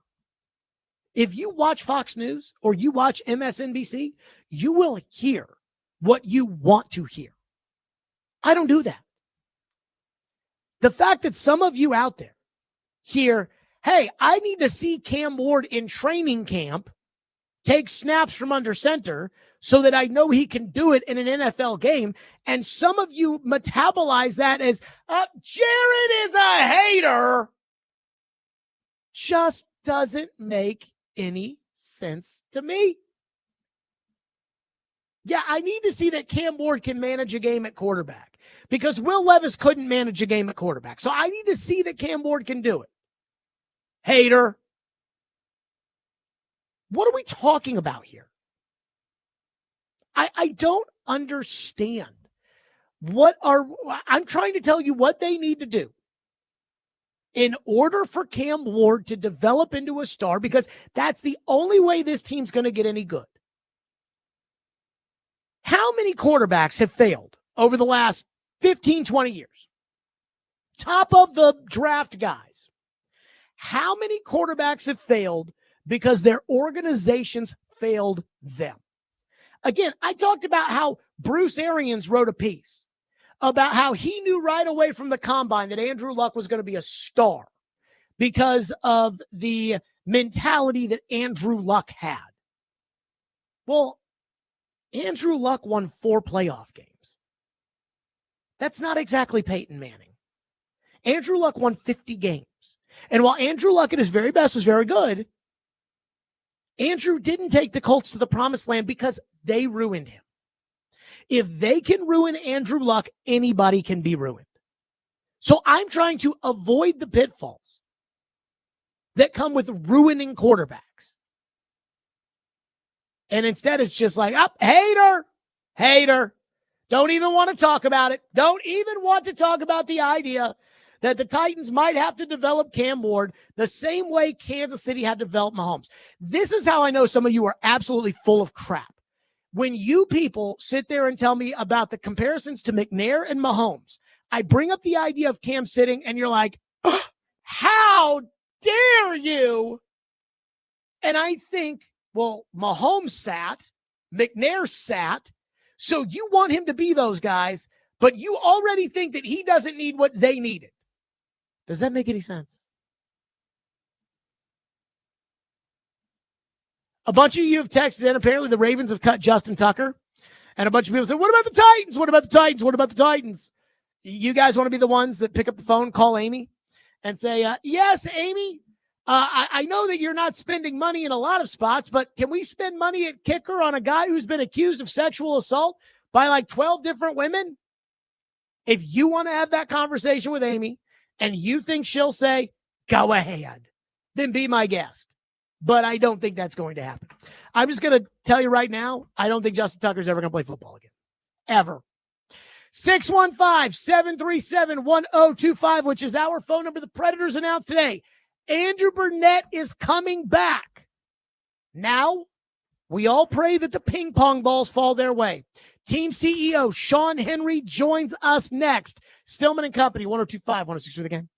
If you watch Fox News or you watch MSNBC, you will hear what you want to hear. I don't do that. The fact that some of you out there hear, hey, I need to see Cam Ward in training camp take snaps from under center so that I know he can do it in an NFL game. And some of you metabolize that as, Jared is a hater. Just doesn't make any sense to me. Yeah, I need to see that Cam Ward can manage a game at quarterback because Will Levis couldn't manage a game at quarterback. So I need to see that Cam Ward can do it. Hater. What are we talking about here? I don't understand. I'm trying to tell you what they need to do in order for Cam Ward to develop into a star, because that's the only way this team's going to get any good. How many quarterbacks have failed over the last 15, 20 years? Top of the draft guys. How many quarterbacks have failed because their organizations failed them? Again, I talked about how Bruce Arians wrote a piece about how he knew right away from the combine that Andrew Luck was going to be a star because of the mentality that Andrew Luck had. Well, Andrew Luck won 4 playoff games. That's not exactly Peyton Manning. Andrew Luck won 50 games. And while Andrew Luck at his very best was very good, Andrew didn't take the Colts to the promised land because they ruined him. If they can ruin Andrew Luck, anybody can be ruined. So I'm trying to avoid the pitfalls that come with ruining quarterbacks. And instead, it's just like, hater. Don't even want to talk about it. Don't even want to talk about the idea that the Titans might have to develop Cam Ward the same way Kansas City had developed Mahomes. This is how I know some of you are absolutely full of crap. When you people sit there and tell me about the comparisons to McNair and Mahomes, I bring up the idea of Cam sitting, and you're like, oh, how dare you? And I think, well, Mahomes sat, McNair sat, so you want him to be those guys, but you already think that he doesn't need what they needed. Does that make any sense? A bunch of you have texted in. Apparently the Ravens have cut Justin Tucker. And a bunch of people say, what about the Titans? What about the Titans? What about the Titans? You guys want to be the ones that pick up the phone, call Amy, and say, yes, Amy, I know that you're not spending money in a lot of spots, but can we spend money at kicker on a guy who's been accused of sexual assault by like 12 different women? If you want to have that conversation with Amy and you think she'll say, go ahead, then be my guest. But I don't think that's going to happen. I'm just going to tell you right now, I don't think Justin Tucker's ever going to play football again. Ever. 615-737-1025, which is our phone number. The Predators announced today, Andrew Brunette is coming back. Now, we all pray that the ping pong balls fall their way. Team CEO Sean Henry joins us next. Stillman and Company, 1025, 106 for the game.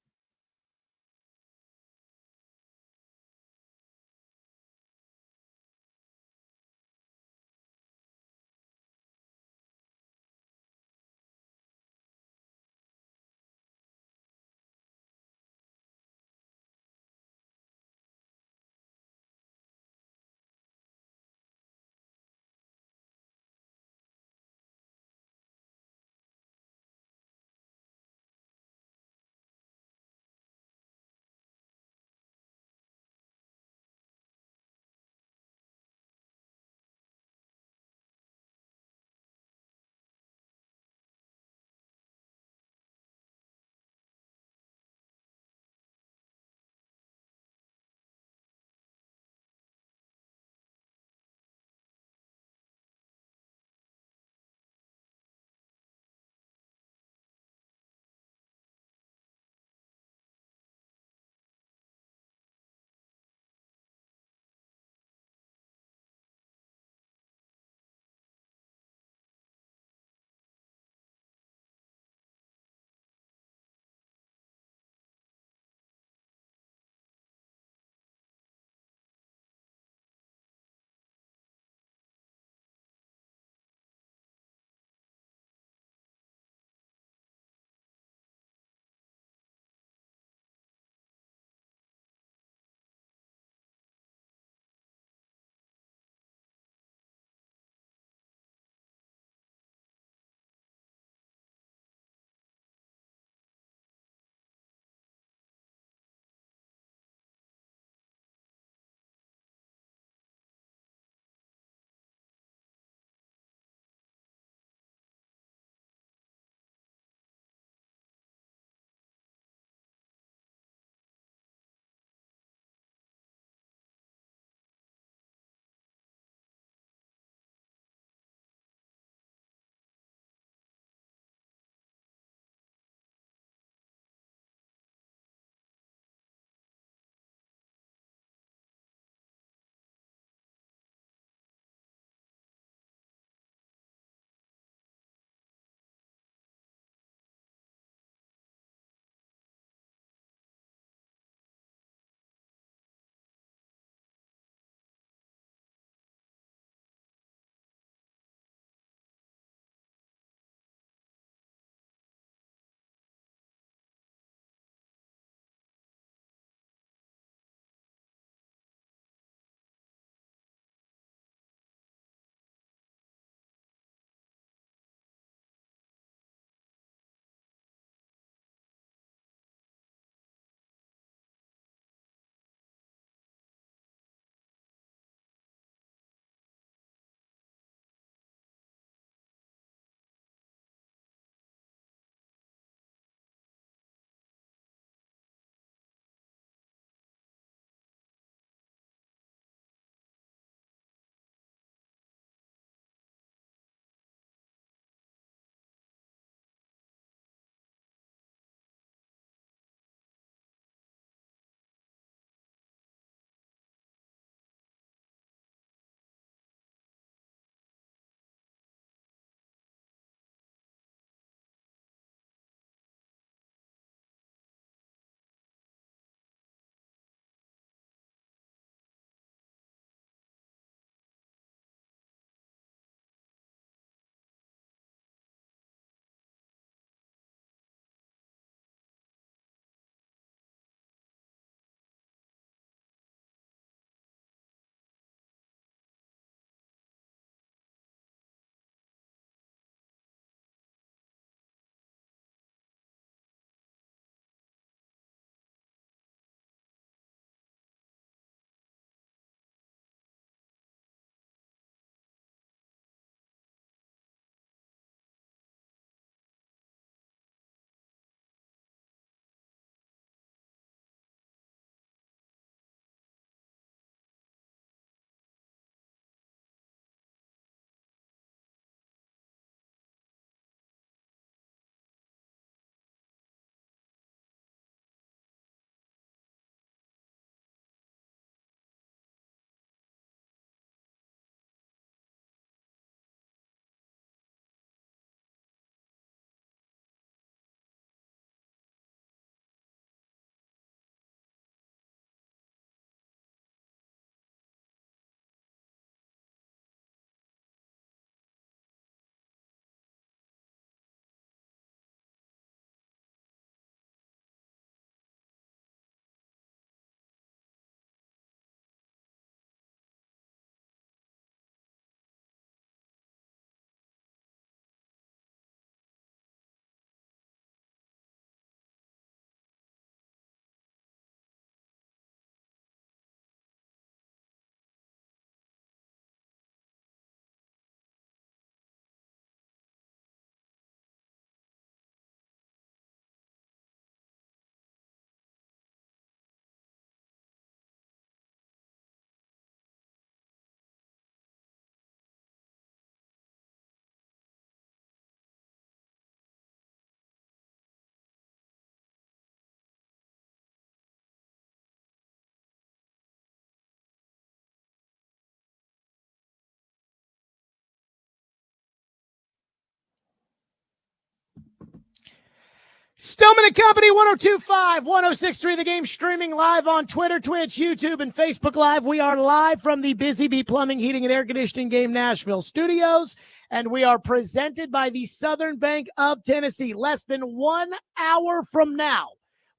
Stillman and Company, 102.5, 106.3 The Game, streaming live on Twitter, Twitch, YouTube, and Facebook Live. We are live from the Busy Bee Plumbing, Heating, and Air Conditioning Game Nashville studios, and we are presented by the Southern Bank of Tennessee. Less than 1 hour from now,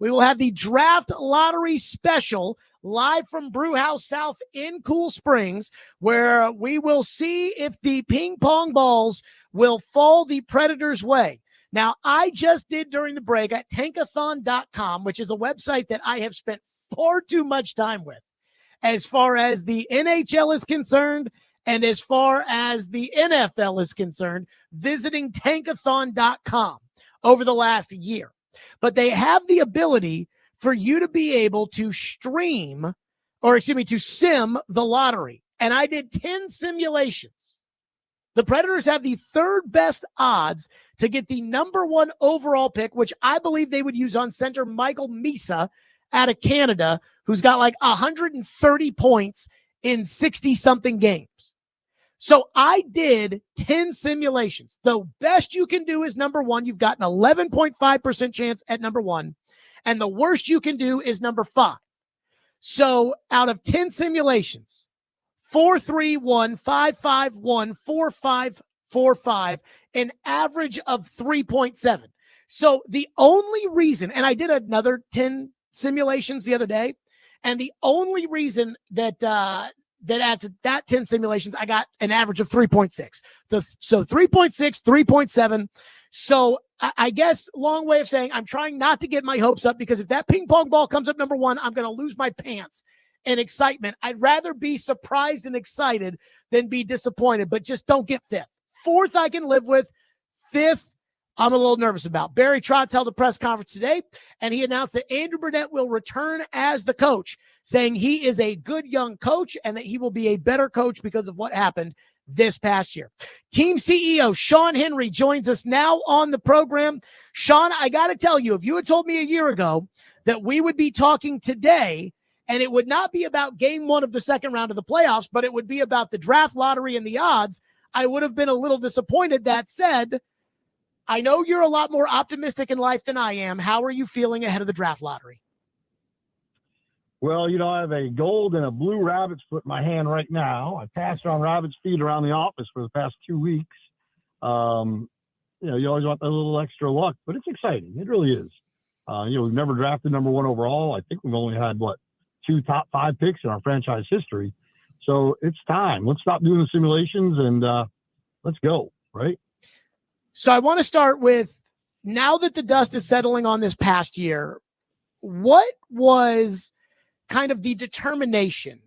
we will have the Draft Lottery Special live from Brewhouse South in Cool Springs, where we will see if the ping pong balls will fall the Predators' way. Now, I just did during the break at tankathon.com, which is a website that I have spent far too much time with as far as the NHL is concerned and as far as the NFL is concerned, visiting tankathon.com over the last year. But they have the ability for you to be able to sim the lottery. And I did 10 simulations. The Predators have the third best odds to get the number 1 overall pick, which I believe they would use on center Michael Misa out of Canada, who's got like 130 points in 60-something games. So I did 10 simulations. The best you can do is number 1. You've got an 11.5% chance at number 1. And the worst you can do is number 5. So out of 10 simulations, 431, 551, 4545, an average of 3.7. So the only reason, and I did another 10 simulations the other day, and the only reason that at that 10 simulations, I got an average of 3.6. So 3.6, 3.7. So I guess long way of saying I'm trying not to get my hopes up, because if that ping pong ball comes up number 1, I'm going to lose my pants in excitement. I'd rather be surprised and excited than be disappointed, but just don't get 5th. 4th I can live with. 5th, I'm a little nervous about. Barry Trotz held a press conference today, and he announced that Andrew Brunette will return as the coach, saying he is a good young coach and that he will be a better coach because of what happened this past year. Team CEO Sean Henry joins us now on the program. Sean, I got to tell you, if you had told me a year ago that we would be talking today, and it would not be about game 1 of the second round of the playoffs, but it would be about the draft lottery and the odds, I would have been a little disappointed. That said, I know you're a lot more optimistic in life than I am. How are you feeling ahead of the draft lottery? Well, I have a gold and a blue rabbit's foot in my hand right now. I passed on rabbit's feet around the office for the past 2 weeks. You always want that little extra luck, but it's exciting. It really is. We've never drafted number 1 overall. I think we've only had, 2 top 5 picks in our franchise history. So it's time. Let's stop doing the simulations and let's go, right? So I want to start with, now that the dust is settling on this past year, what was kind of the determination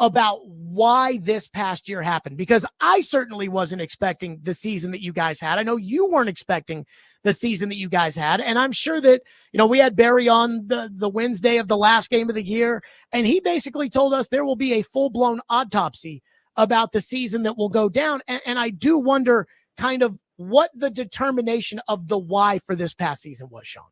about why this past year happened? Because I certainly wasn't expecting the season that you guys had. I know you weren't expecting the season that you guys had. And I'm sure that, we had Barry on the Wednesday of the last game of the year, and he basically told us there will be a full-blown autopsy about the season that will go down. And I do wonder kind of what the determination of the why for this past season was, Sean.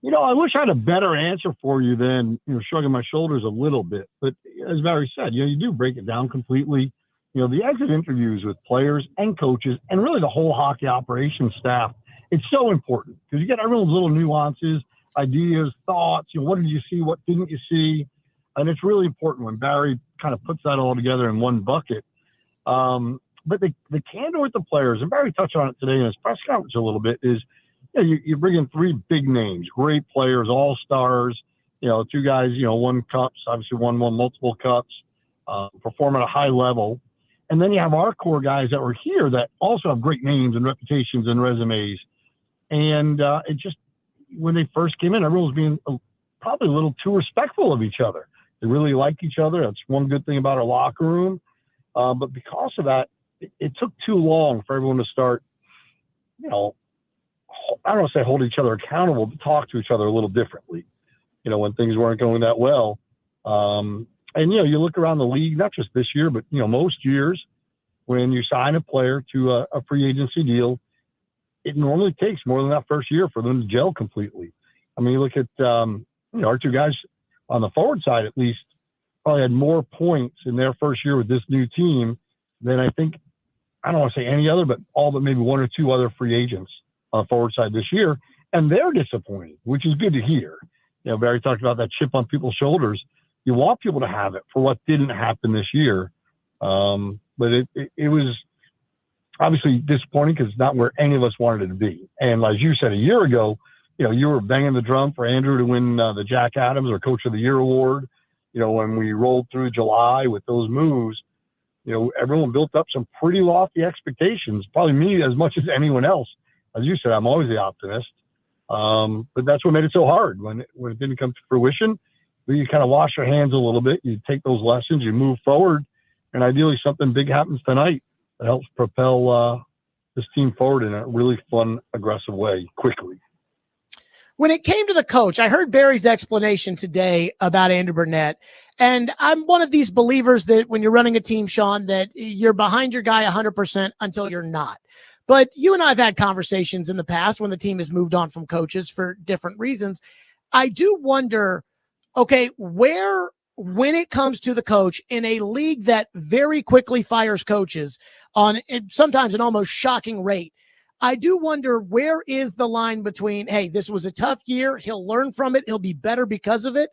I wish I had a better answer for you than, shrugging my shoulders a little bit. But as Barry said, you do break it down completely. The exit interviews with players and coaches and really the whole hockey operations staff, it's so important because you get everyone's little nuances, ideas, thoughts. What did you see? What didn't you see? And it's really important when Barry kind of puts that all together in one bucket. But the candor with the players, and Barry touched on it today in his press conference a little bit, is you bring in 3 big names, great players, all-stars, 2 guys, won cups, obviously won multiple cups, perform at a high level. And then you have our core guys that were here that also have great names and reputations and resumes. And it just, when they first came in, everyone was being probably a little too respectful of each other. They really like each other. That's one good thing about our locker room. But because of that, it took too long for everyone to start, I don't want to say hold each other accountable, but talk to each other a little differently, when things weren't going that well. And, you look around the league, not just this year, but, most years when you sign a player to a free agency deal, it normally takes more than that first year for them to gel completely. I mean, you look at, our 2 guys on the forward side, at least, probably had more points in their first year with this new team than I think, I don't want to say any other, but all but maybe 1 or 2 other free agents on the forward side this year, and they're disappointed, which is good to hear. Barry talked about that chip on people's shoulders. You want people to have it for what didn't happen this year. But it was obviously disappointing because it's not where any of us wanted it to be. And as you said a year ago, you were banging the drum for Andrew to win the Jack Adams or Coach of the Year award. When we rolled through July with those moves, everyone built up some pretty lofty expectations, probably me as much as anyone else. As you said, I'm always the optimist. But that's what made it so hard when it didn't come to fruition. But you kind of wash your hands a little bit. You take those lessons, you move forward, and ideally something big happens tonight that helps propel this team forward in a really fun, aggressive way quickly. When it came to the coach, I heard Barry's explanation today about Andrew Brunette. And I'm one of these believers that when you're running a team, Sean, that you're behind your guy 100% until you're not. But you and I have had conversations in the past when the team has moved on from coaches for different reasons. I do wonder, okay, when it comes to the coach in a league that very quickly fires coaches on sometimes an almost shocking rate, I do wonder, where is the line between, hey, this was a tough year, he'll learn from it, he'll be better because of it,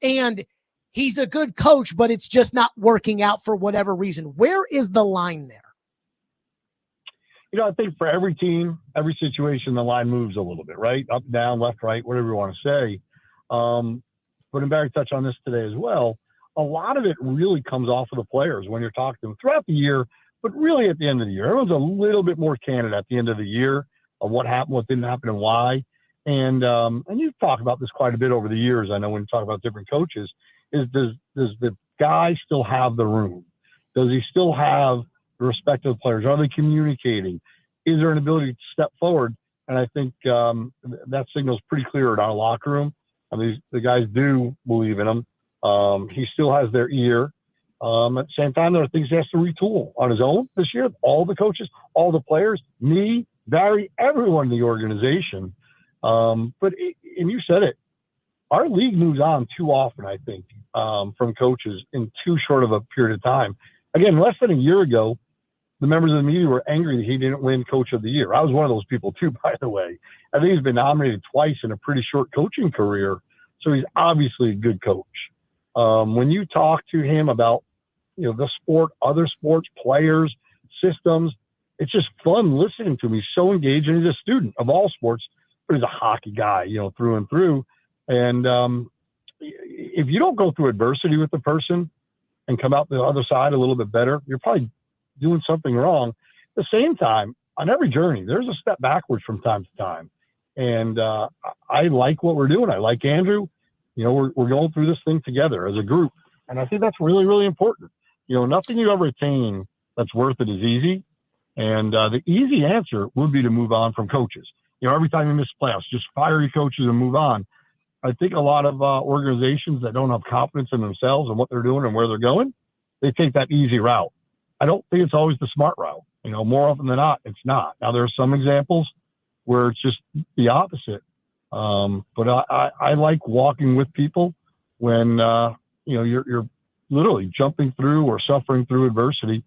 and he's a good coach, but it's just not working out for whatever reason. Where is the line there? I think for every team, every situation, the line moves a little bit, right? Up, down, left, right, whatever you want to say. But Barry touched on this today as well. A lot of it really comes off of the players when you're talking to them throughout the year, but really at the end of the year. Everyone's a little bit more candid at the end of the year of what happened, what didn't happen, and why. And you've talked about this quite a bit over the years. I know when you talk about different coaches, does the guy still have the room? Does he still have the respect of the players? Are they communicating? Is there an ability to step forward? And I think that signal's pretty clear in our locker room. I mean, the guys do believe in him. He still has their ear. At the same time, there are things he has to retool on his own this year. All the coaches, all the players, me, Barry, everyone in the organization. And you said it, our league moves on too often, I think, from coaches in too short of a period of time. Again, less than a year ago, the members of the media were angry that he didn't win Coach of the Year. I was one of those people too, by the way. I think he's been nominated twice in a pretty short coaching career, so he's obviously a good coach. When you talk to him about the sport, other sports, players, systems, it's just fun listening to him. He's so engaged, and he's a student of all sports, but he's a hockey guy, through and through. And if you don't go through adversity with the person and come out the other side a little bit better, you're probably doing something wrong. At the same time, on every journey, there's a step backwards from time to time. And I like what we're doing. I like Andrew. We're going through this thing together as a group. And I think that's really, really important. Nothing you ever attain that's worth it is easy. And the easy answer would be to move on from coaches. Every time you miss playoffs, just fire your coaches and move on. I think a lot of organizations that don't have confidence in themselves and what they're doing and where they're going, they take that easy route. I don't think it's always the smart route. More often than not, it's not. Now, there are some examples where it's just the opposite. But I like walking with people when, you're literally jumping through or suffering through adversity.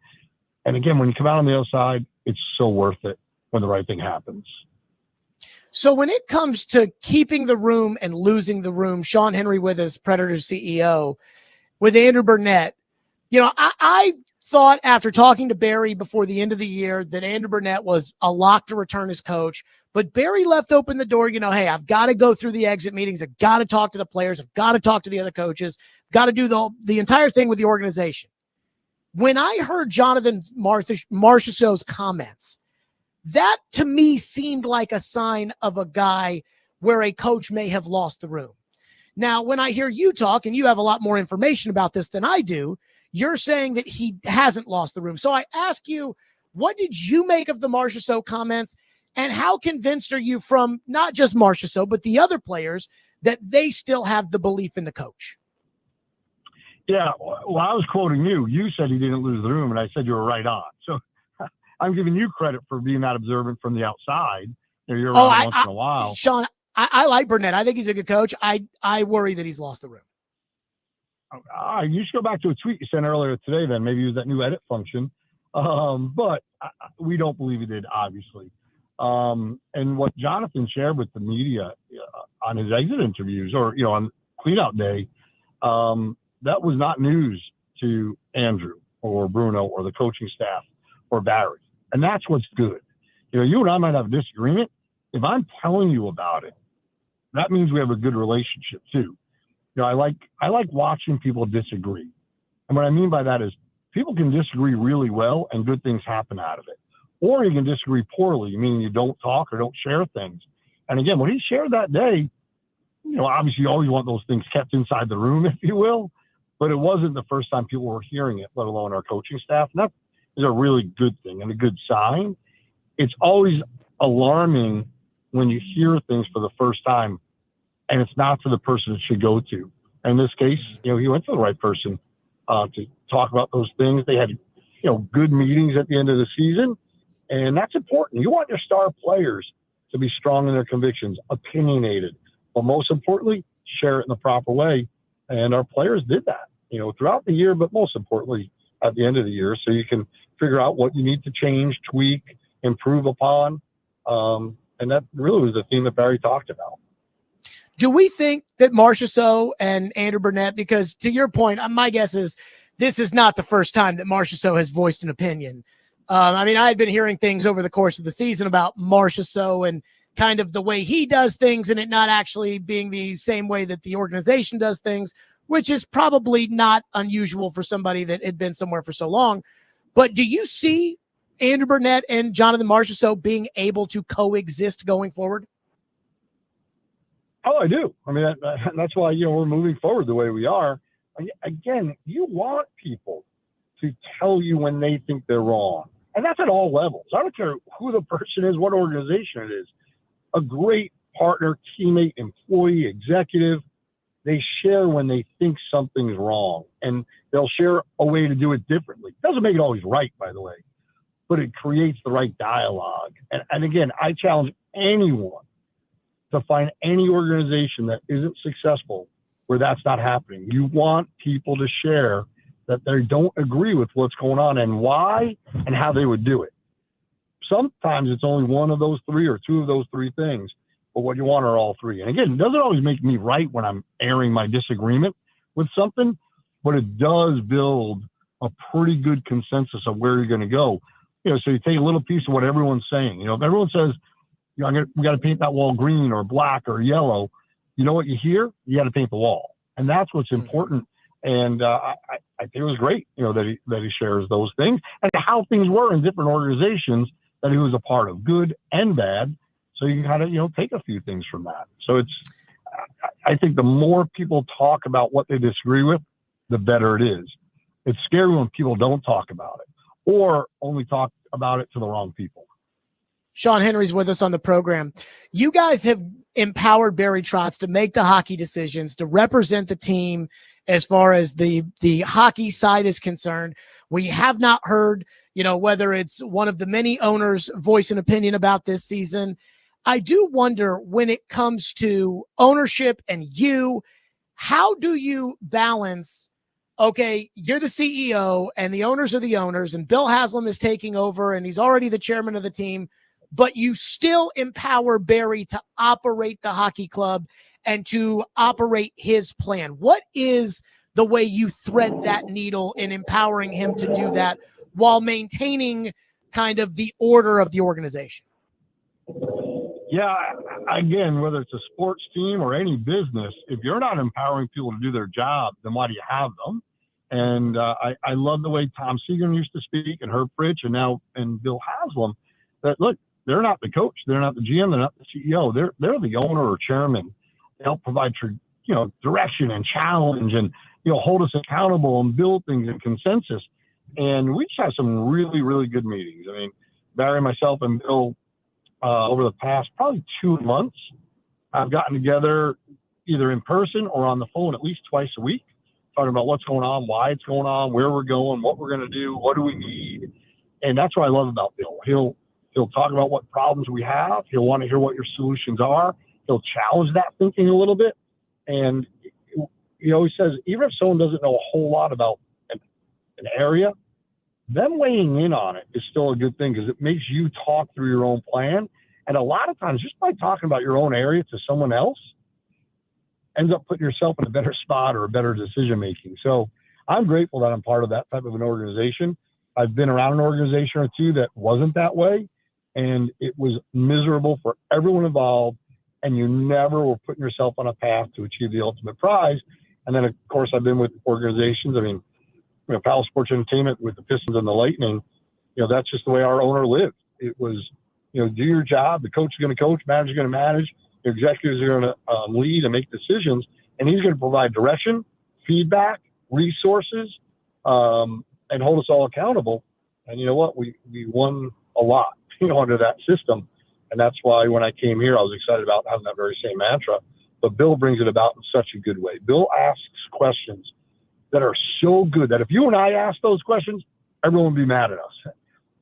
And again, when you come out on the other side, it's so worth it when the right thing happens. So when it comes to keeping the room and losing the room, Sean Henry with us, Predators CEO, with Andrew Brunette, I thought after talking to Barry before the end of the year that Andrew Brunette was a lock to return as coach, but Barry left open the door, hey, I've got to go through the exit meetings. I've got to talk to the players. I've got to talk to the other coaches. I've got to do the entire thing with the organization. When I heard Jonathan Marchessault's comments, that to me seemed like a sign of a guy where a coach may have lost the room. Now, when I hear you talk, and you have a lot more information about this than I do, you're saying that he hasn't lost the room. So I ask you, what did you make of the Marchessault comments, and how convinced are you from not just Marchessault, but the other players that they still have the belief in the coach? Yeah, well, I was quoting you. You said he didn't lose the room, and I said you were right on. So I'm giving you credit for being that observant from the outside. You're around once in a while. Sean, I like Brunette. I think he's a good coach. I worry that he's lost the room. You should go back to a tweet you sent earlier today, then maybe use that new edit function. But we don't believe he did, obviously. And what Jonathan shared with the media on his exit interviews, or on cleanout day, that was not news to Andrew or Bruno or the coaching staff or Barry. And that's what's good. You and I might have a disagreement. If I'm telling you about it, that means we have a good relationship too. I like watching people disagree. And what I mean by that is people can disagree really well and good things happen out of it. Or you can disagree poorly, meaning you don't talk or don't share things. And again, what he shared that day, obviously you always want those things kept inside the room, if you will, but it wasn't the first time people were hearing it, let alone our coaching staff. And that is a really good thing and a good sign. It's always alarming when you hear things for the first time and it's not to the person it should go to. And in this case, he went to the right person to talk about those things. They had, good meetings at the end of the season, and that's important. You want your star players to be strong in their convictions, opinionated, but most importantly, share it in the proper way. And our players did that, throughout the year, but most importantly at the end of the year, so you can figure out what you need to change, tweak, improve upon. And that really was the theme that Barry talked about. Do we think that Marchessault and Andrew Brunette, because to your point, my guess is this is not the first time that Marchessault has voiced an opinion. I had been hearing things over the course of the season about Marchessault and kind of the way he does things and it not actually being the same way that the organization does things, which is probably not unusual for somebody that had been somewhere for so long. But do you see Andrew Brunette and Jonathan Marchessault being able to coexist going forward? Oh, I do. That's why, we're moving forward the way we are. Again, you want people to tell you when they think they're wrong. And that's at all levels. I don't care who the person is, what organization it is. A great partner, teammate, employee, executive, they share when they think something's wrong. And they'll share a way to do it differently. Doesn't make it always right, by the way, but it creates the right dialogue. And again, I challenge anyone to find any organization that isn't successful where that's not happening. You want people to share that they don't agree with what's going on and why and how they would do it. Sometimes it's only one of those three or two of those three things, but what you want are all three. And again, it doesn't always make me right when I'm airing my disagreement with something, but it does build a pretty good consensus of where you're going to go. So you take a little piece of what everyone's saying. If everyone says, we got to paint that wall green or black or yellow, you know what you hear? You got to paint the wall. And that's what's important. And I think it was great, that he shares those things and how things were in different organizations that he was a part of, good and bad. So you can kind of, take a few things from that. So I think the more people talk about what they disagree with, the better it is. It's scary when people don't talk about it or only talk about it to the wrong people. Sean Henry's with us on the program. You guys have empowered Barry Trotz to make the hockey decisions, to represent the team as far as the hockey side is concerned. We have not heard, whether it's one of the many owners voice an opinion about this season. I do wonder when it comes to ownership and how do you balance, okay, you're the CEO and the owners are the owners and Bill Haslam is taking over and he's already the chairman of the team, but you still empower Barry to operate the hockey club and to operate his plan. What is the way you thread that needle in empowering him to do that while maintaining kind of the order of the organization? Yeah, again, whether it's a sports team or any business, if you're not empowering people to do their job, then why do you have them? And I love the way Tom Segan used to speak and Herb Fritch and Bill Haslam, that look, they're not the coach, they're not the GM, they're not the CEO, they're the owner or chairman. They help provide direction and challenge and hold us accountable and build things in consensus. And we just have some really, really good meetings. Barry, myself, and Bill, over the past probably 2 months, I've gotten together either in person or on the phone at least twice a week, talking about what's going on, why it's going on, where we're going, what we're going to do, what do we need. And that's what I love about Bill. He'll talk about what problems we have. He'll want to hear what your solutions are. He'll challenge that thinking a little bit. And he always says, even if someone doesn't know a whole lot about an area, them weighing in on it is still a good thing because it makes you talk through your own plan And a lot of times, just by talking about your own area to someone else, ends up putting yourself in a better spot or a better decision making. So I'm grateful that I'm part of that type of an organization. I've been around an organization or two that wasn't that way, and it was miserable for everyone involved, and you never were putting yourself on a path to achieve the ultimate prize. And then, of course, I've been with organizations. I mean, Palace Sports Entertainment with the Pistons and the Lightning, that's just the way our owner lived. It was, do your job. The coach is going to coach, manager is going to manage, the executives are going to lead and make decisions, and he's going to provide direction, feedback, resources, and hold us all accountable. And you know what? We won a lot, under that system. And that's why when I came here, I was excited about having that very same mantra. But Bill brings it about in such a good way. Bill asks questions that are so good that if you and I ask those questions, everyone would be mad at us.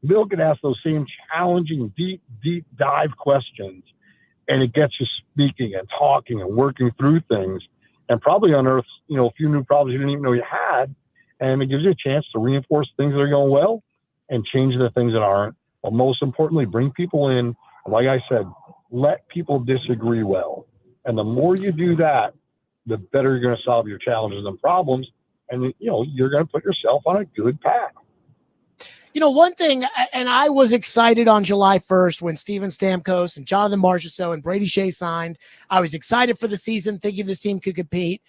Bill can ask those same challenging, deep dive questions, and it gets you speaking and talking and working through things, and probably unearths, a few new problems you didn't even know you had. And it gives you a chance to reinforce things that are going well and change the things that aren't. But most importantly, bring people in. Like I said, let people disagree well. And the more you do that, the better you're going to solve your challenges and problems. And, you're going to put yourself on a good path. One thing, and I was excited on July 1st when Steven Stamkos and Jonathan Marchessault and Brady Shea signed. I was excited for the season, thinking this team could compete.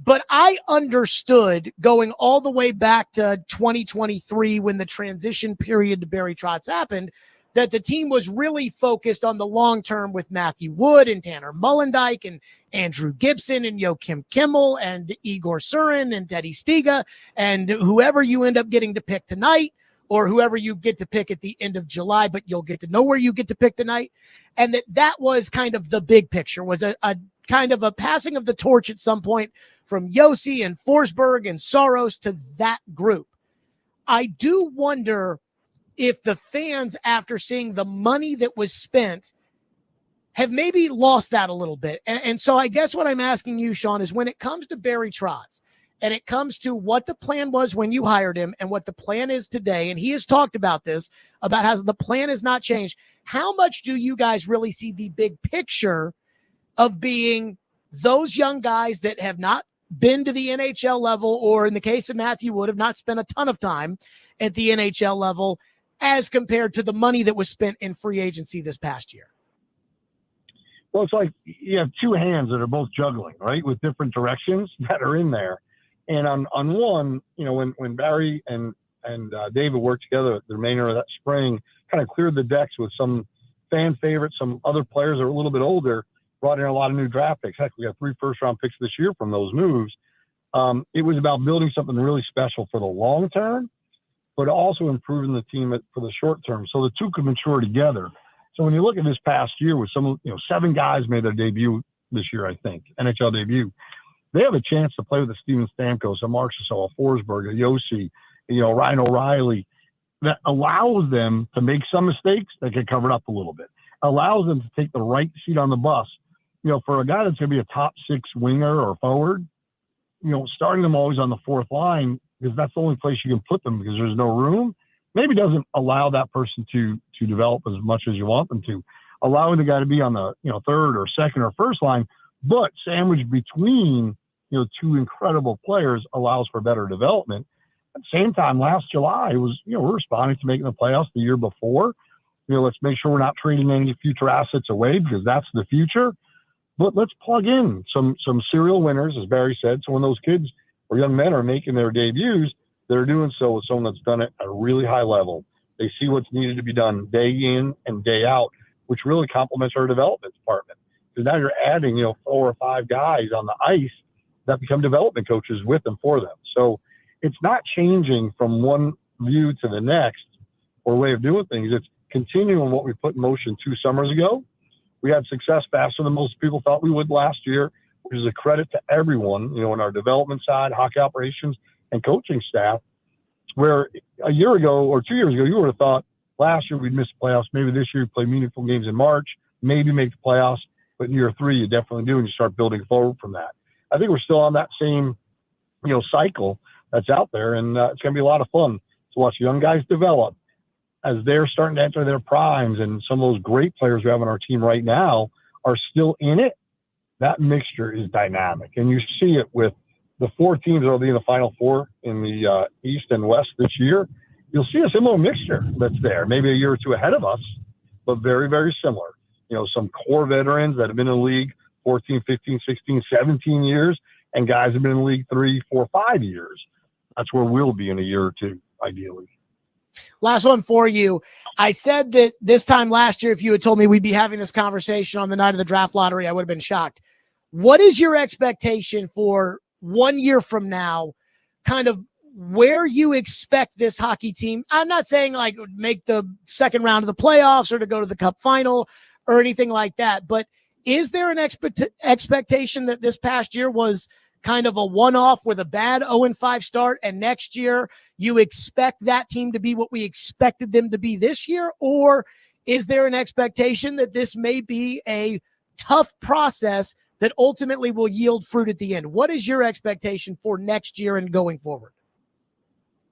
But I understood going all the way back to 2023 when the transition period to Barry Trotz happened, that the team was really focused on the long term with Matthew Wood and Tanner Mullendijk and Andrew Gibson and Joakim Kimmel and Igor Surin and Teddy Stiga and whoever you end up getting to pick tonight, or whoever you get to pick at the end of July, but you'll get to know where you get to pick tonight. And that was kind of the big picture, was a kind of a passing of the torch at some point from Yossi and Forsberg and Saros to that group. I do wonder if the fans, after seeing the money that was spent, have maybe lost that a little bit. And so I guess what I'm asking you, Sean, is when it comes to Barry Trotz, and it comes to what the plan was when you hired him and what the plan is today, and he has talked about this, about how the plan has not changed, how much do you guys really see the big picture of being those young guys that have not been to the NHL level, or in the case of Matthew Wood, have not spent a ton of time at the NHL level, as compared to the money that was spent in free agency this past year? Well, it's like you have two hands that are both juggling, right, with different directions that are in there. And on one, when Barry and David worked together the remainder of that spring, kind of cleared the decks with some fan favorites, some other players that are a little bit older, brought in a lot of new draft picks. Heck, we got 3 first-round picks this year from those moves. It was about building something really special for the long term, but also improving the team for the short term, so the two could mature together. So when you look at this past year, with 7 guys made their debut this year, I think, NHL debut. They have a chance to play with a Steven Stamkos, a Marchessault, a Forsberg, a Yossi, Ryan O'Reilly. That allows them to make some mistakes that get covered up a little bit. Allows them to take the right seat on the bus. For a guy that's going to be a top 6 winger or forward, starting them always on the 4th line, because that's the only place you can put them because there's no room, maybe doesn't allow that person to develop as much as you want them to. Allowing the guy to be on the 3rd or 2nd or 1st line, but sandwiched between 2 incredible players allows for better development. At the same time, last July was we're responding to making the playoffs the year before. Let's make sure we're not trading any future assets away, because that's the future. But let's plug in some serial winners, as Barry said. So when those kids or young men are making their debuts, they're doing so with someone that's done it at a really high level. They see what's needed to be done day in and day out, which really complements our development department. Because now you're adding 4 or 5 guys on the ice that become development coaches with and for them. So it's not changing from one view to the next or way of doing things. It's continuing what we put in motion 2 summers ago. We had success faster than most people thought we would last year, which is a credit to everyone, in our development side, hockey operations, and coaching staff, where a year ago or 2 years ago, you would have thought last year we'd miss the playoffs. Maybe this year we'd play meaningful games in March, maybe make the playoffs, but in year 3, you definitely do, and you start building forward from that. I think we're still on that same, cycle that's out there, and it's going to be a lot of fun to watch young guys develop as they're starting to enter their primes and some of those great players we have on our team right now are still in it, that mixture is dynamic. And you see it with the 4 teams that will be in the Final Four in the East and West this year. You'll see a similar mixture that's there, maybe a year or two ahead of us, but very, very similar. You know, some core veterans that have been in the league 14, 15, 16, 17 years, and guys have been in the league 3, 4, 5 years. That's where we'll be in a year or two, ideally. Last one for you. I said that this time last year, if you had told me we'd be having this conversation on the night of the draft lottery, I would have been shocked. What is your expectation for 1 year from now, kind of where you expect this hockey team? I'm not saying like make the second round of the playoffs or to go to the cup final or anything like that, but is there an expectation that this past year was kind of a one-off with a bad 0-5 start, and next year you expect that team to be what we expected them to be this year? Or is there an expectation that this may be a tough process that ultimately will yield fruit at the end? What is your expectation for next year and going forward?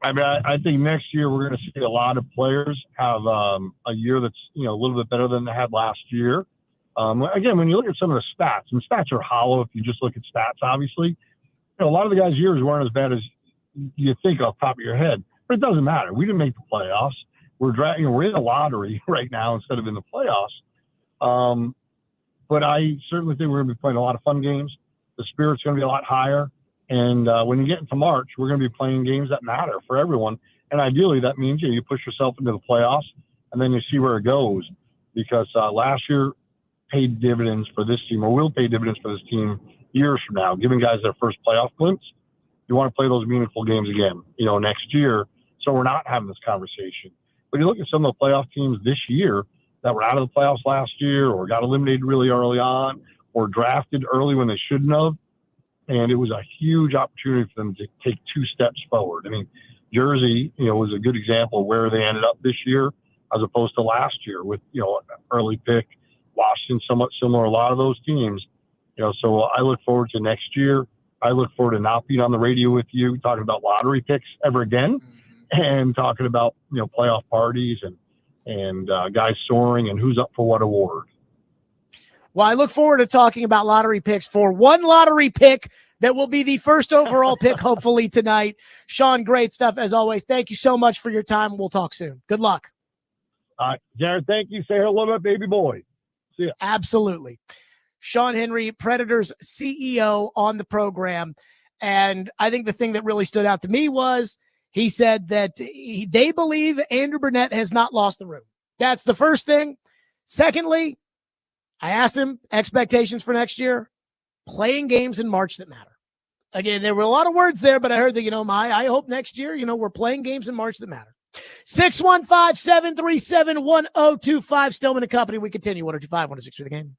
I mean, I think next year we're going to see a lot of players have a year that's, you know, a little bit better than they had last year. Again, when you look at some of the stats, and stats are hollow if you just look at stats, obviously, you know, a lot of the guys' years weren't as bad as you think off the top of your head, but it doesn't matter. We didn't make the playoffs. We're in the lottery right now instead of in the playoffs. But I certainly think we're going to be playing a lot of fun games. The spirit's going to be a lot higher. And when you get into March, we're going to be playing games that matter for everyone. And ideally, that means you push yourself into the playoffs, and then you see where it goes. Because last year paid dividends for this team, or will pay dividends for this team years from now, giving guys their first playoff glimpse. You want to play those meaningful games again, you know, next year. So we're not having this conversation. But you look at some of the playoff teams this year that were out of the playoffs last year, or got eliminated really early on, or drafted early when they shouldn't have. And it was a huge opportunity for them to take 2 steps forward. I mean, Jersey, you know, was a good example of where they ended up this year as opposed to last year with, you know, an early pick. Washington, somewhat similar, a lot of those teams. You know, so I look forward to next year. I look forward to not being on the radio with you talking about lottery picks ever again, and talking about, you know, playoff parties and guys soaring and who's up for what award. Well, I look forward to talking about lottery picks for one lottery pick that will be the first overall pick, hopefully tonight. Sean, great stuff as always. Thank you so much for your time. We'll talk soon. Good luck. All right, Jared, thank you. Say hello to my baby boy. See ya. Absolutely. Sean Henry, Predators CEO, on the program. And I think the thing that really stood out to me was he said that they believe Andrew Brunette has not lost the room. That's the first thing. Secondly, I asked him expectations for next year, playing games in March that matter. Again, there were a lot of words there, but I heard that, you know, I hope next year, you know, we're playing games in March that matter. 615-737-1025, Stillman and Company. We continue. 102.5, 106 for the game.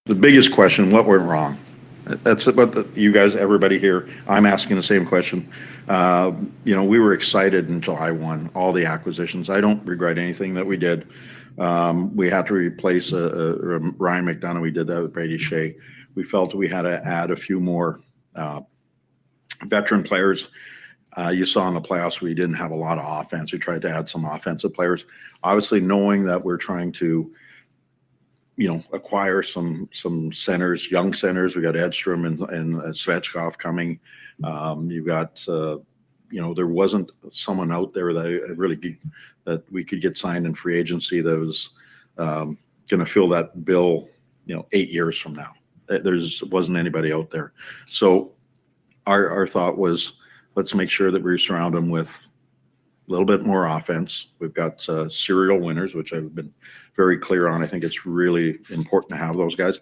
The biggest question, what went wrong? That's what you guys, everybody here, I'm asking the same question. We were excited in July 1, all the acquisitions. I don't regret anything that we did. We had to replace Ryan McDonough. We did that with Brady Shea. We felt we had to add a few more veteran players. You saw in the playoffs, we didn't have a lot of offense. We tried to add some offensive players. Obviously, knowing that we're trying to acquire some centers, young centers. We got Edstrom and Svechkov coming. You've got, there wasn't someone out there that we could get signed in free agency that was going to fill that bill, 8 years from now. Wasn't anybody out there. So our thought was, let's make sure that we surround them with a little bit more offense. We've got serial winners, which I've been very clear on. I think it's really important to have those guys.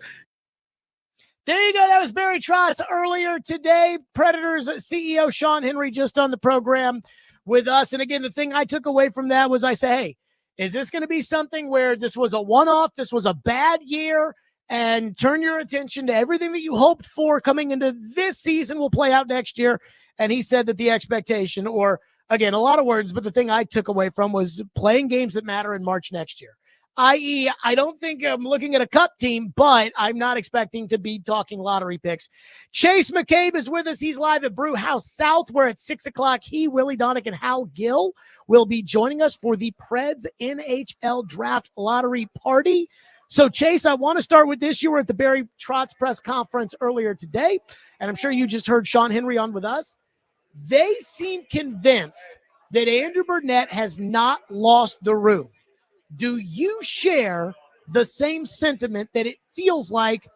There you go. That was Barry Trotz earlier today. Predators CEO Sean Henry just on the program with us. And again, the thing I took away from that was I say, hey, is this going to be something where this was a one-off, this was a bad year, and turn your attention to everything that you hoped for coming into this season will play out next year? And he said that the expectation, or again, a lot of words, but the thing I took away from was playing games that matter in March next year. I.e., I don't think I'm looking at a cup team, but I'm not expecting to be talking lottery picks. Chase McCabe is with us. He's live at Brew House South, where at 6 o'clock, he, Willie Donick, and Hal Gill will be joining us for the Preds NHL Draft Lottery Party. So, Chase, I want to start with this. You were at the Barry Trotz press conference earlier today, and I'm sure you just heard Sean Henry on with us. They seem convinced that Andrew Brunette has not lost the room. Do you share the same sentiment that it feels like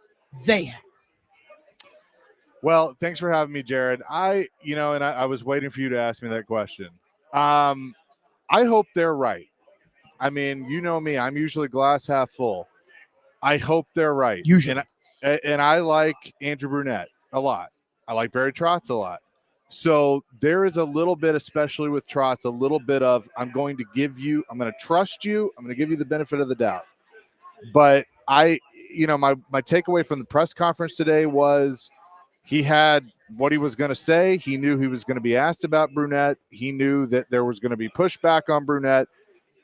they have? Well, thanks for having me, Jared. I was waiting for you to ask me that question. I hope they're right. I mean, you know me, I'm usually glass half full. I hope they're right. Usually. And I like Andrew Brunette a lot. I like Barry Trotz a lot. So there is a little bit, especially with Trotz, a little bit of I'm going to trust you. I'm going to give you the benefit of the doubt. But my takeaway from the press conference today was he had what he was going to say. He knew he was going to be asked about Brunette. He knew that there was going to be pushback on Brunette,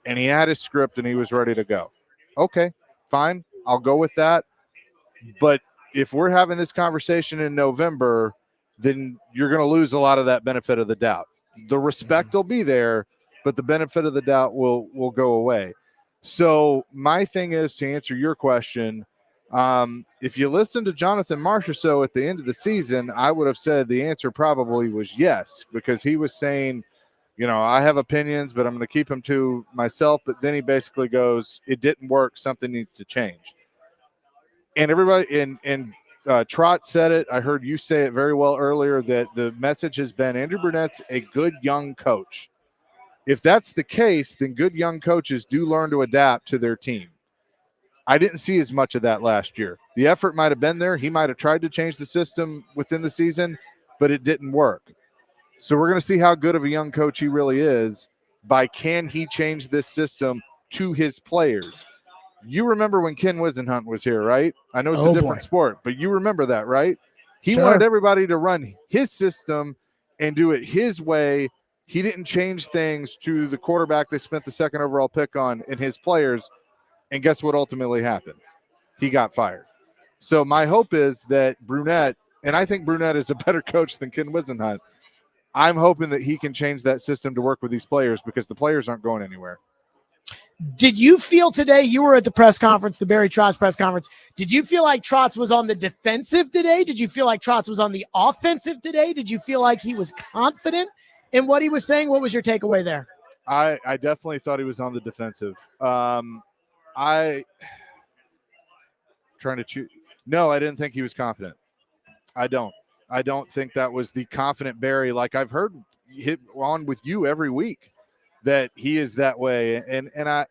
and he had his script and he was ready to go. Okay, fine. I'll go with that. But if we're having this conversation in November, then you're going to lose a lot of that benefit of the doubt. The respect will be there, but the benefit of the doubt will go away. So my thing is, to answer your question, if you listen to Jonathan Marchessault at the end of the season, I would have said the answer probably was yes, because he was saying, I have opinions, but I'm going to keep them to myself. But then he basically goes, it didn't work. Something needs to change. And everybody and Trotz said it. I heard you say it very well earlier that the message has been Andrew Brunette's a good young coach. If that's the case, then good young coaches do learn to adapt to their team. I didn't see as much of that last year. The effort might have been there. He might have tried to change the system within the season, but it didn't work. So we're going to see how good of a young coach he really is by can he change this system to his players. You remember when Ken Wisenhunt was here, right? I know it's a different sport, but you remember that, right? He wanted everybody to run his system and do it his way. He didn't change things to the quarterback they spent the second overall pick on and his players. And guess what ultimately happened? He got fired. So my hope is that Brunette, and I think Brunette is a better coach than Ken Wisenhunt, I'm hoping that he can change that system to work with these players because the players aren't going anywhere. Did you feel today, you were at the press conference, the Barry Trotz press conference, did you feel like Trotz was on the defensive today? Did you feel like Trotz was on the offensive today? Did you feel like he was confident in what he was saying? What was your takeaway there? I definitely thought he was on the defensive. No, I didn't think he was confident. I don't think that was the confident Barry, like I've heard hit on with you every week, that he is that way. And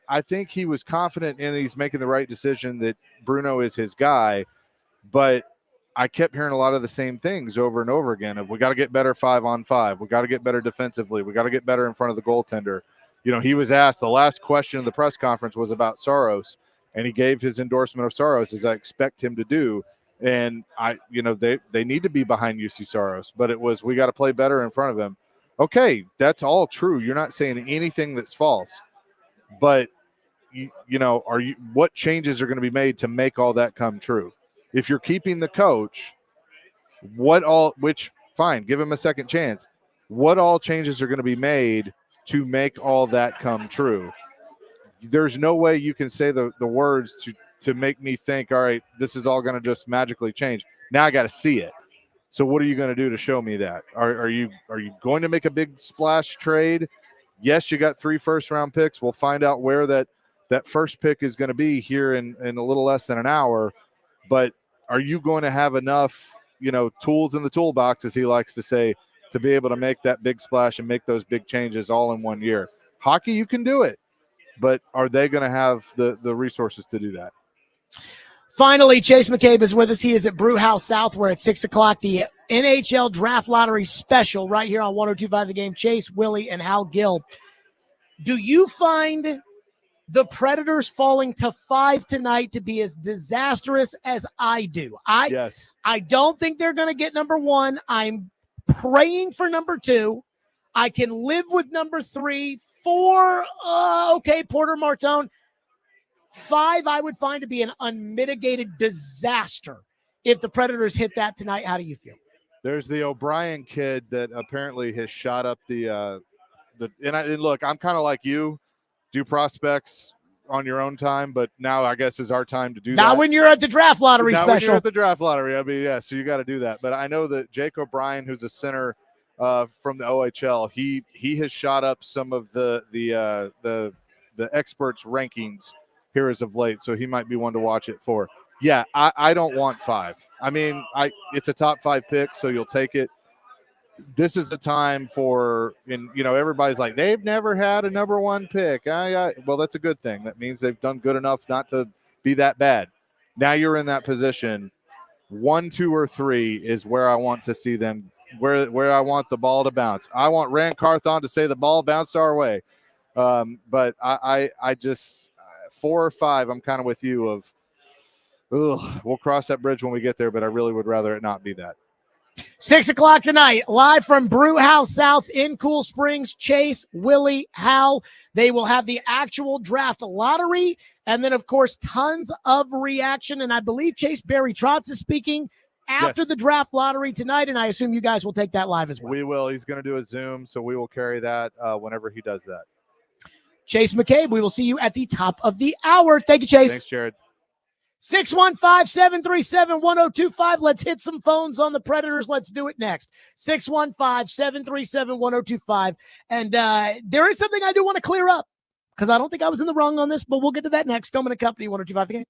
I think he was confident in he's making the right decision, that Bruno is his guy. But I kept hearing a lot of the same things over and over again of we got to get better 5-on-5. We got to get better defensively. We got to get better in front of the goaltender. He was asked, the last question of the press conference was about Saros. and he gave his endorsement of Saros, as I expect him to do. And they need to be behind UC Saros, but it was, we got to play better in front of him. Okay, that's all true. You're not saying anything that's false, but what changes are going to be made to make all that come true? If you're keeping the coach, fine, give him a second chance. What all changes are going to be made to make all that come true? There's no way you can say the words to make me think, all right, this is all going to just magically change. Now I got to see it. So what are you going to do to show me that? Are you going to make a big splash trade? Yes, you got 3 first-round picks. We'll find out where that first pick is going to be here in a little less than an hour. But are you going to have enough, tools in the toolbox, as he likes to say, to be able to make that big splash and make those big changes all in one year? Hockey, you can do it, but are they going to have the resources to do that? Finally, Chase McCabe is with us. He is at Brew House South, where at 6 o'clock, the NHL Draft Lottery Special right here on 102.5 The Game. Chase, Willie, and Hal Gill. Do you find the Predators falling to 5 tonight to be as disastrous as I do? Yes. I don't think they're going to get number 1. I'm praying for number 2. I can live with number 3. 4, okay, Porter Martone. 5, I would find to be an unmitigated disaster if the Predators hit that tonight. How do you feel? There's the O'Brien kid that apparently has shot up and look, I'm kind of like you, do prospects on your own time, but now I guess is our time to do that. Now when you're at the draft lottery now special. when you're at the draft lottery, I mean, yeah, so you got to do that. But I know that Jake O'Brien, who's a center from the OHL, he has shot up some of the experts' rankings here as of late, so he might be one to watch it for. Yeah, I don't want 5. I mean, it's a top 5 pick, so you'll take it. This is the time everybody's like, they've never had a number 1 pick. Well, that's a good thing. That means they've done good enough not to be that bad. Now you're in that position. 1, 2, or 3 is where I want to see them, where I want the ball to bounce. I want Rand Carthon to say the ball bounced our way. But I just 4 or 5, I'm kind of with you of, we'll cross that bridge when we get there, but I really would rather it not be that. 6 o'clock tonight, live from Brew House South in Cool Springs. Chase, Willie, Hal. They will have the actual draft lottery, and then, of course, tons of reaction. And I believe Chase Barry Trotz is speaking after the draft lottery tonight, and I assume you guys will take that live as well. We will. He's going to do a Zoom, so we will carry that whenever he does that. Chase McCabe, we will see you at the top of the hour. Thank you, Chase. Thanks, Jared. 615-737-1025. Let's hit some phones on the Predators. Let's do it next. 615-737-1025. And there is something I do want to clear up because I don't think I was in the wrong on this, but we'll get to that next. Stillman & Company, 102.5 The Game.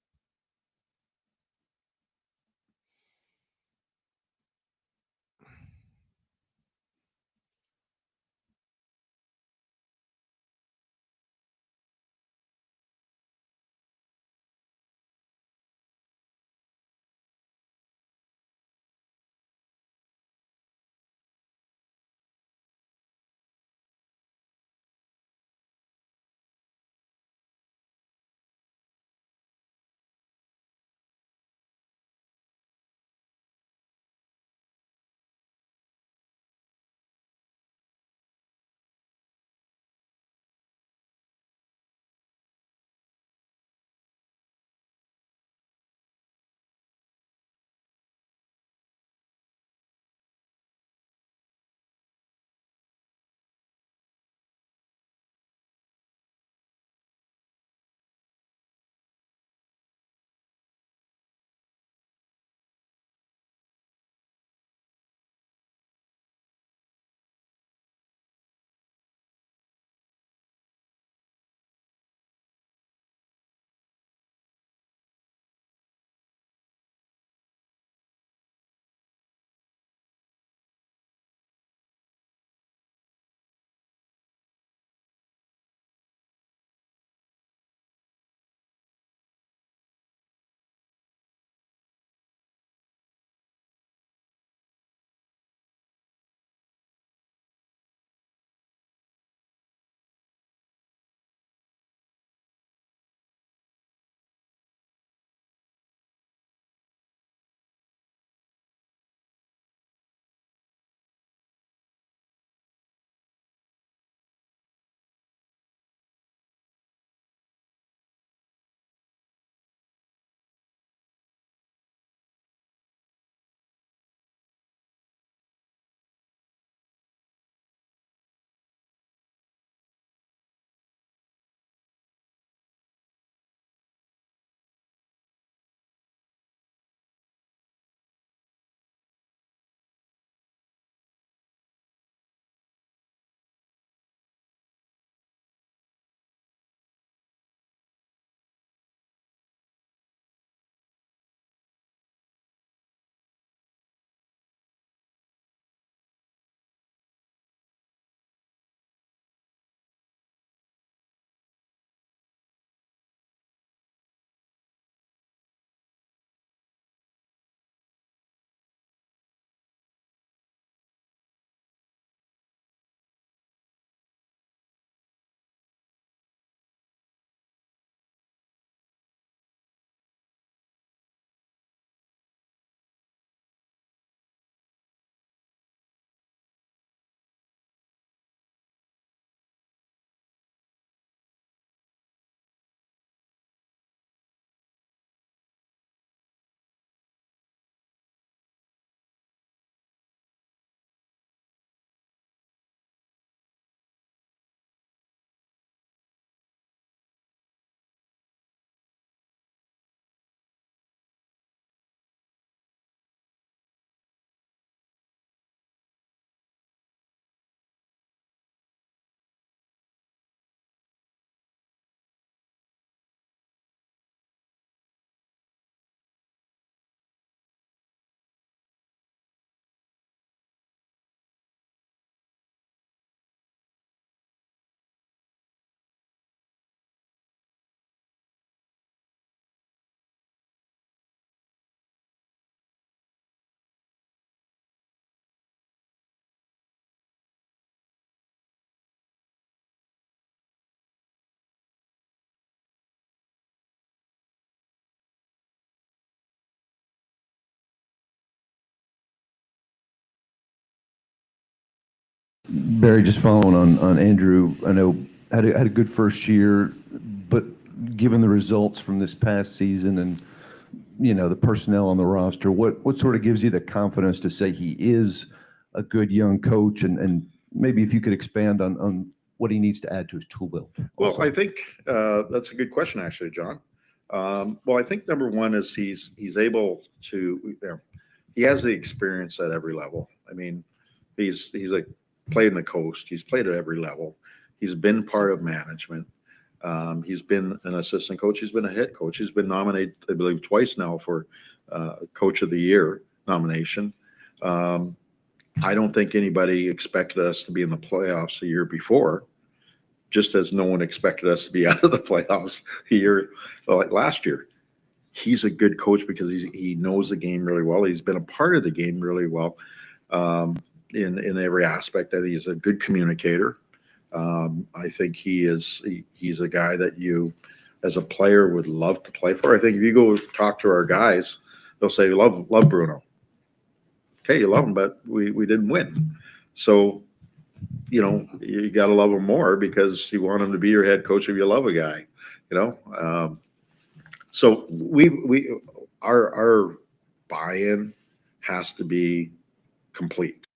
Barry, just following on Andrew, I know had a good first year, but given the results from this past season and the personnel on the roster, what sort of gives you the confidence to say he is a good young coach, and maybe if you could expand on what he needs to add to his tool belt? Well, I think that's a good question, actually, John. Well, I think number one is he's able to, he has the experience at every level. I mean, he's like played in the coast. He's played at every level. He's been part of management. He's been an assistant coach. He's been a head coach. He's been nominated, I believe, twice now for Coach of the Year nomination. I don't think anybody expected us to be in the playoffs a year before, just as no one expected us to be out of the playoffs a year like last year. He's a good coach because he knows the game really well. He's been a part of the game really well in every aspect. I think he's a good communicator. I think he's a guy that you, as a player, would love to play for. I think if you go talk to our guys, they'll say, love Bruno. Okay, you love him, but we didn't win. So, you got to love him more because you want him to be your head coach if you love a guy, So our buy-in has to be complete.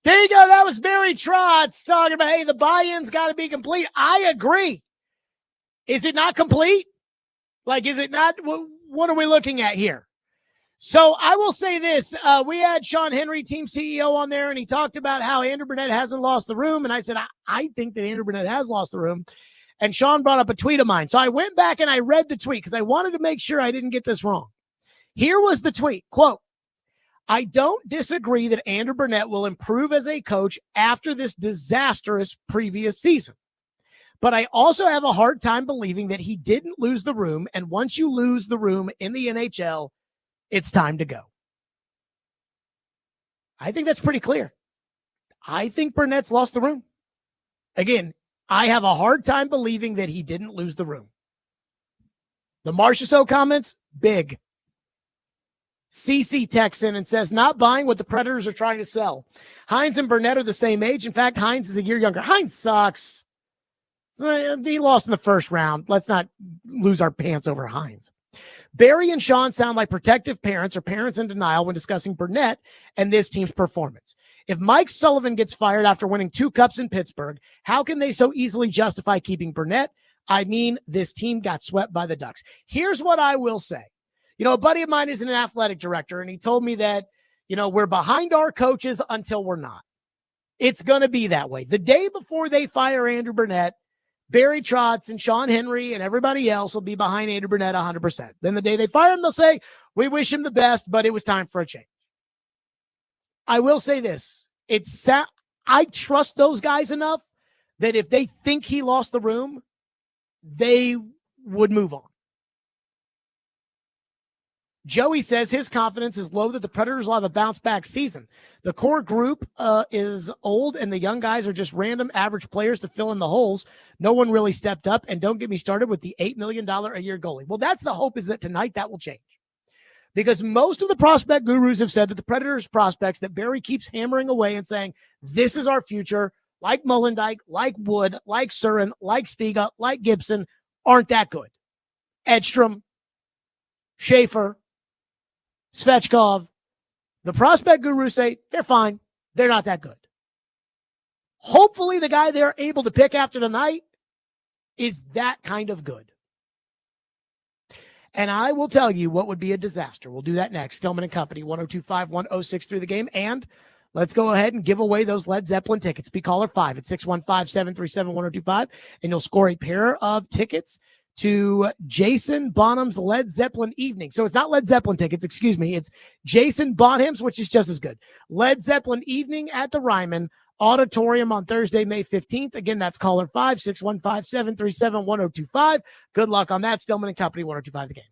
There you go. That was Barry Trotz talking about, hey, the buy-in's got to be complete. I agree. Is it not complete? Like, is it not? What are we looking at here? So I will say this. We had Sean Henry, team CEO, on there, and he talked about how Andrew Brunette hasn't lost the room. And I said, I think that Andrew Brunette has lost the room. And Sean brought up a tweet of mine. So I went back and I read the tweet because I wanted to make sure I didn't get this wrong. Here was the tweet, quote, I don't disagree that Andrew Brunette will improve as a coach after this disastrous previous season. But I also have a hard time believing that he didn't lose the room. And once you lose the room in the NHL, it's time to go. I think that's pretty clear. I think Burnett's lost the room. Again, I have a hard time believing that he didn't lose the room. The Marchessault comments, big. CC texts in and says, not buying what the Predators are trying to sell. Hines and Brunette are the same age. In fact, Hines is a year younger. Hines sucks. He lost in the first round. Let's not lose our pants over Hines. Barry and Sean sound like protective parents or parents in denial when discussing Brunette and this team's performance. If Mike Sullivan gets fired after winning 2 cups in Pittsburgh, how can they so easily justify keeping Brunette? I mean, this team got swept by the Ducks. Here's what I will say. A buddy of mine is an athletic director, and he told me that, we're behind our coaches until we're not. It's going to be that way. The day before they fire Andrew Brunette, Barry Trotz and Sean Henry and everybody else will be behind Andrew Brunette 100%. Then the day they fire him, they'll say, we wish him the best, but it was time for a change. I will say this. I trust those guys enough that if they think he lost the room, they would move on. Joey says his confidence is low that the Predators will have a bounce-back season. The core group is old, and the young guys are just random average players to fill in the holes. No one really stepped up, and don't get me started with the $8 million a year goalie. Well, that's the hope, is that tonight that will change. Because most of the prospect gurus have said that the Predators prospects that Barry keeps hammering away and saying, this is our future, like Mullendijk, like Wood, like Surin, like Stiga, like Gibson, aren't that good. Edstrom, Schaefer, Svechkov, the prospect gurus say they're fine. They're not that good. Hopefully the guy they're able to pick after tonight is that kind of good. And I will tell you what would be a disaster. We'll do that next. Stillman and Company, 102.5-106 The Game. And let's go ahead and give away those Led Zeppelin tickets. Be caller 5 at 615-737-1025, and you'll score a pair of tickets to Jason Bonham's Led Zeppelin evening. So it's not Led Zeppelin tickets, excuse me. It's Jason Bonham's, which is just as good. Led Zeppelin evening at the Ryman Auditorium on Thursday, May 15th. Again, that's caller 5, 615-737-1025. Good luck on that. Stillman and Company, 102.5 The Game.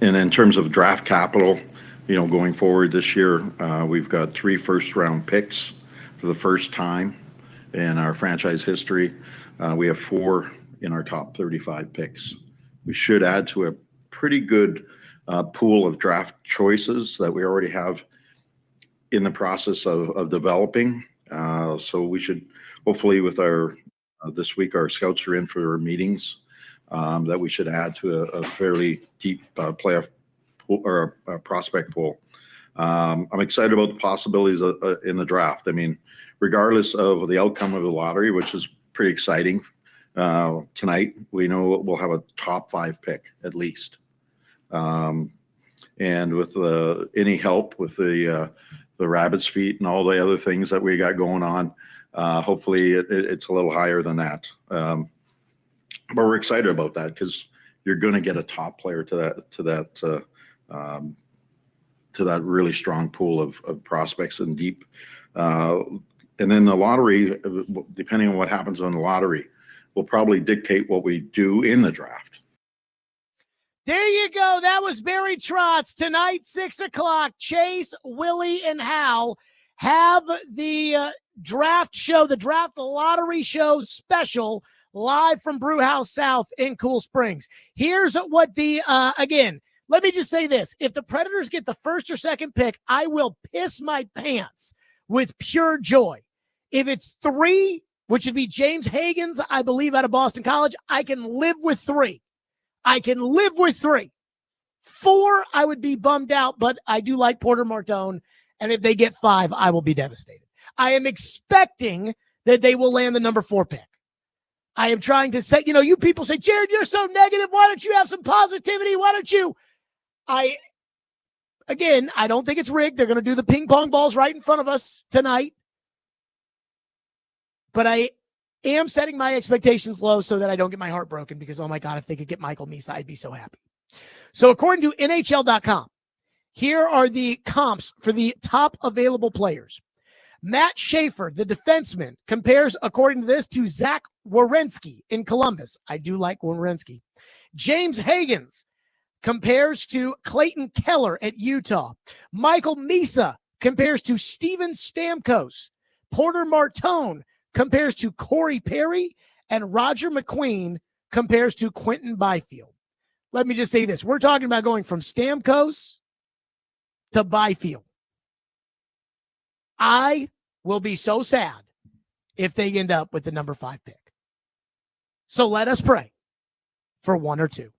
And in terms of draft capital, going forward this year, we've got 3 first-round picks for the first time in our franchise history. We have 4 in our top 35 picks. We should add to a pretty good pool of draft choices that we already have in the process of developing. So we should hopefully with our this week our scouts are in for meetings that we should add to a fairly deep playoff pool or a prospect pool. I'm excited about the possibilities in the draft. I mean, regardless of the outcome of the lottery, which is pretty exciting tonight, we know we'll have a top 5 pick at least. And with any help with the rabbit's feet and all the other things that we got going on, hopefully it's a little higher than that. But we're excited about that because you're going to get a top player to that really strong pool of prospects and deep. And then the lottery, depending on what happens on the lottery, will probably dictate what we do in the draft. There you go. That was Barry Trotz. Tonight, 6 o'clock, Chase, Willie, and Hal have the the lottery show special live from Brewhouse South in Cool Springs. Here's what again, let me just say this. If the Predators get the first or second pick, I will piss my pants with pure joy. If it's 3, which would be James Hagens, I believe, out of Boston College, I can live with 3. 4, I would be bummed out, but I do like Porter Martone. And if they get 5, I will be devastated. I am expecting that they will land the number 4 pick. I am trying to say, you people say, Jared, you're so negative. Why don't you have some positivity? Why don't you? I don't think it's rigged. They're going to do the ping pong balls right in front of us tonight. But I am setting my expectations low so that I don't get my heart broken because, oh my God, if they could get Michael Misa, I'd be so happy. So according to NHL.com, here are the comps for the top available players. Matt Schaefer, the defenseman, compares, according to this, to Zach Werenski in Columbus. I do like Werenski. James Hagens compares to Clayton Keller at Utah. Michael Misa compares to Steven Stamkos. Porter Martone compares to Corey Perry. And Roger McQueen compares to Quentin Byfield. Let me just say this. We're talking about going from Stamkos to Byfield. I will be so sad if they end up with the number 5 pick. So let us pray for 1 or 2,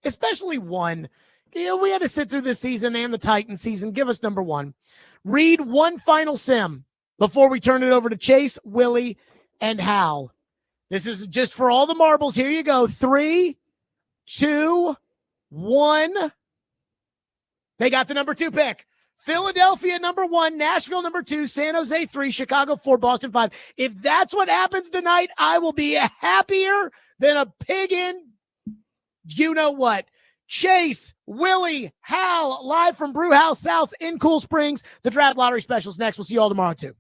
especially 1. We had to sit through this season and the Titan season. Give us number 1. Read one final sim before we turn it over to Chase, Willie, and Hal. This is just for all the marbles. Here you go. 3, 2, 1. They got the number 2 pick. Philadelphia, number 1, Nashville, number 2, San Jose, 3, Chicago, 4, Boston, 5. If that's what happens tonight, I will be happier than a pig in you-know-what. Chase, Willie, Hal, live from Brewhouse South in Cool Springs. The Draft Lottery Specials next. We'll see you all tomorrow, too.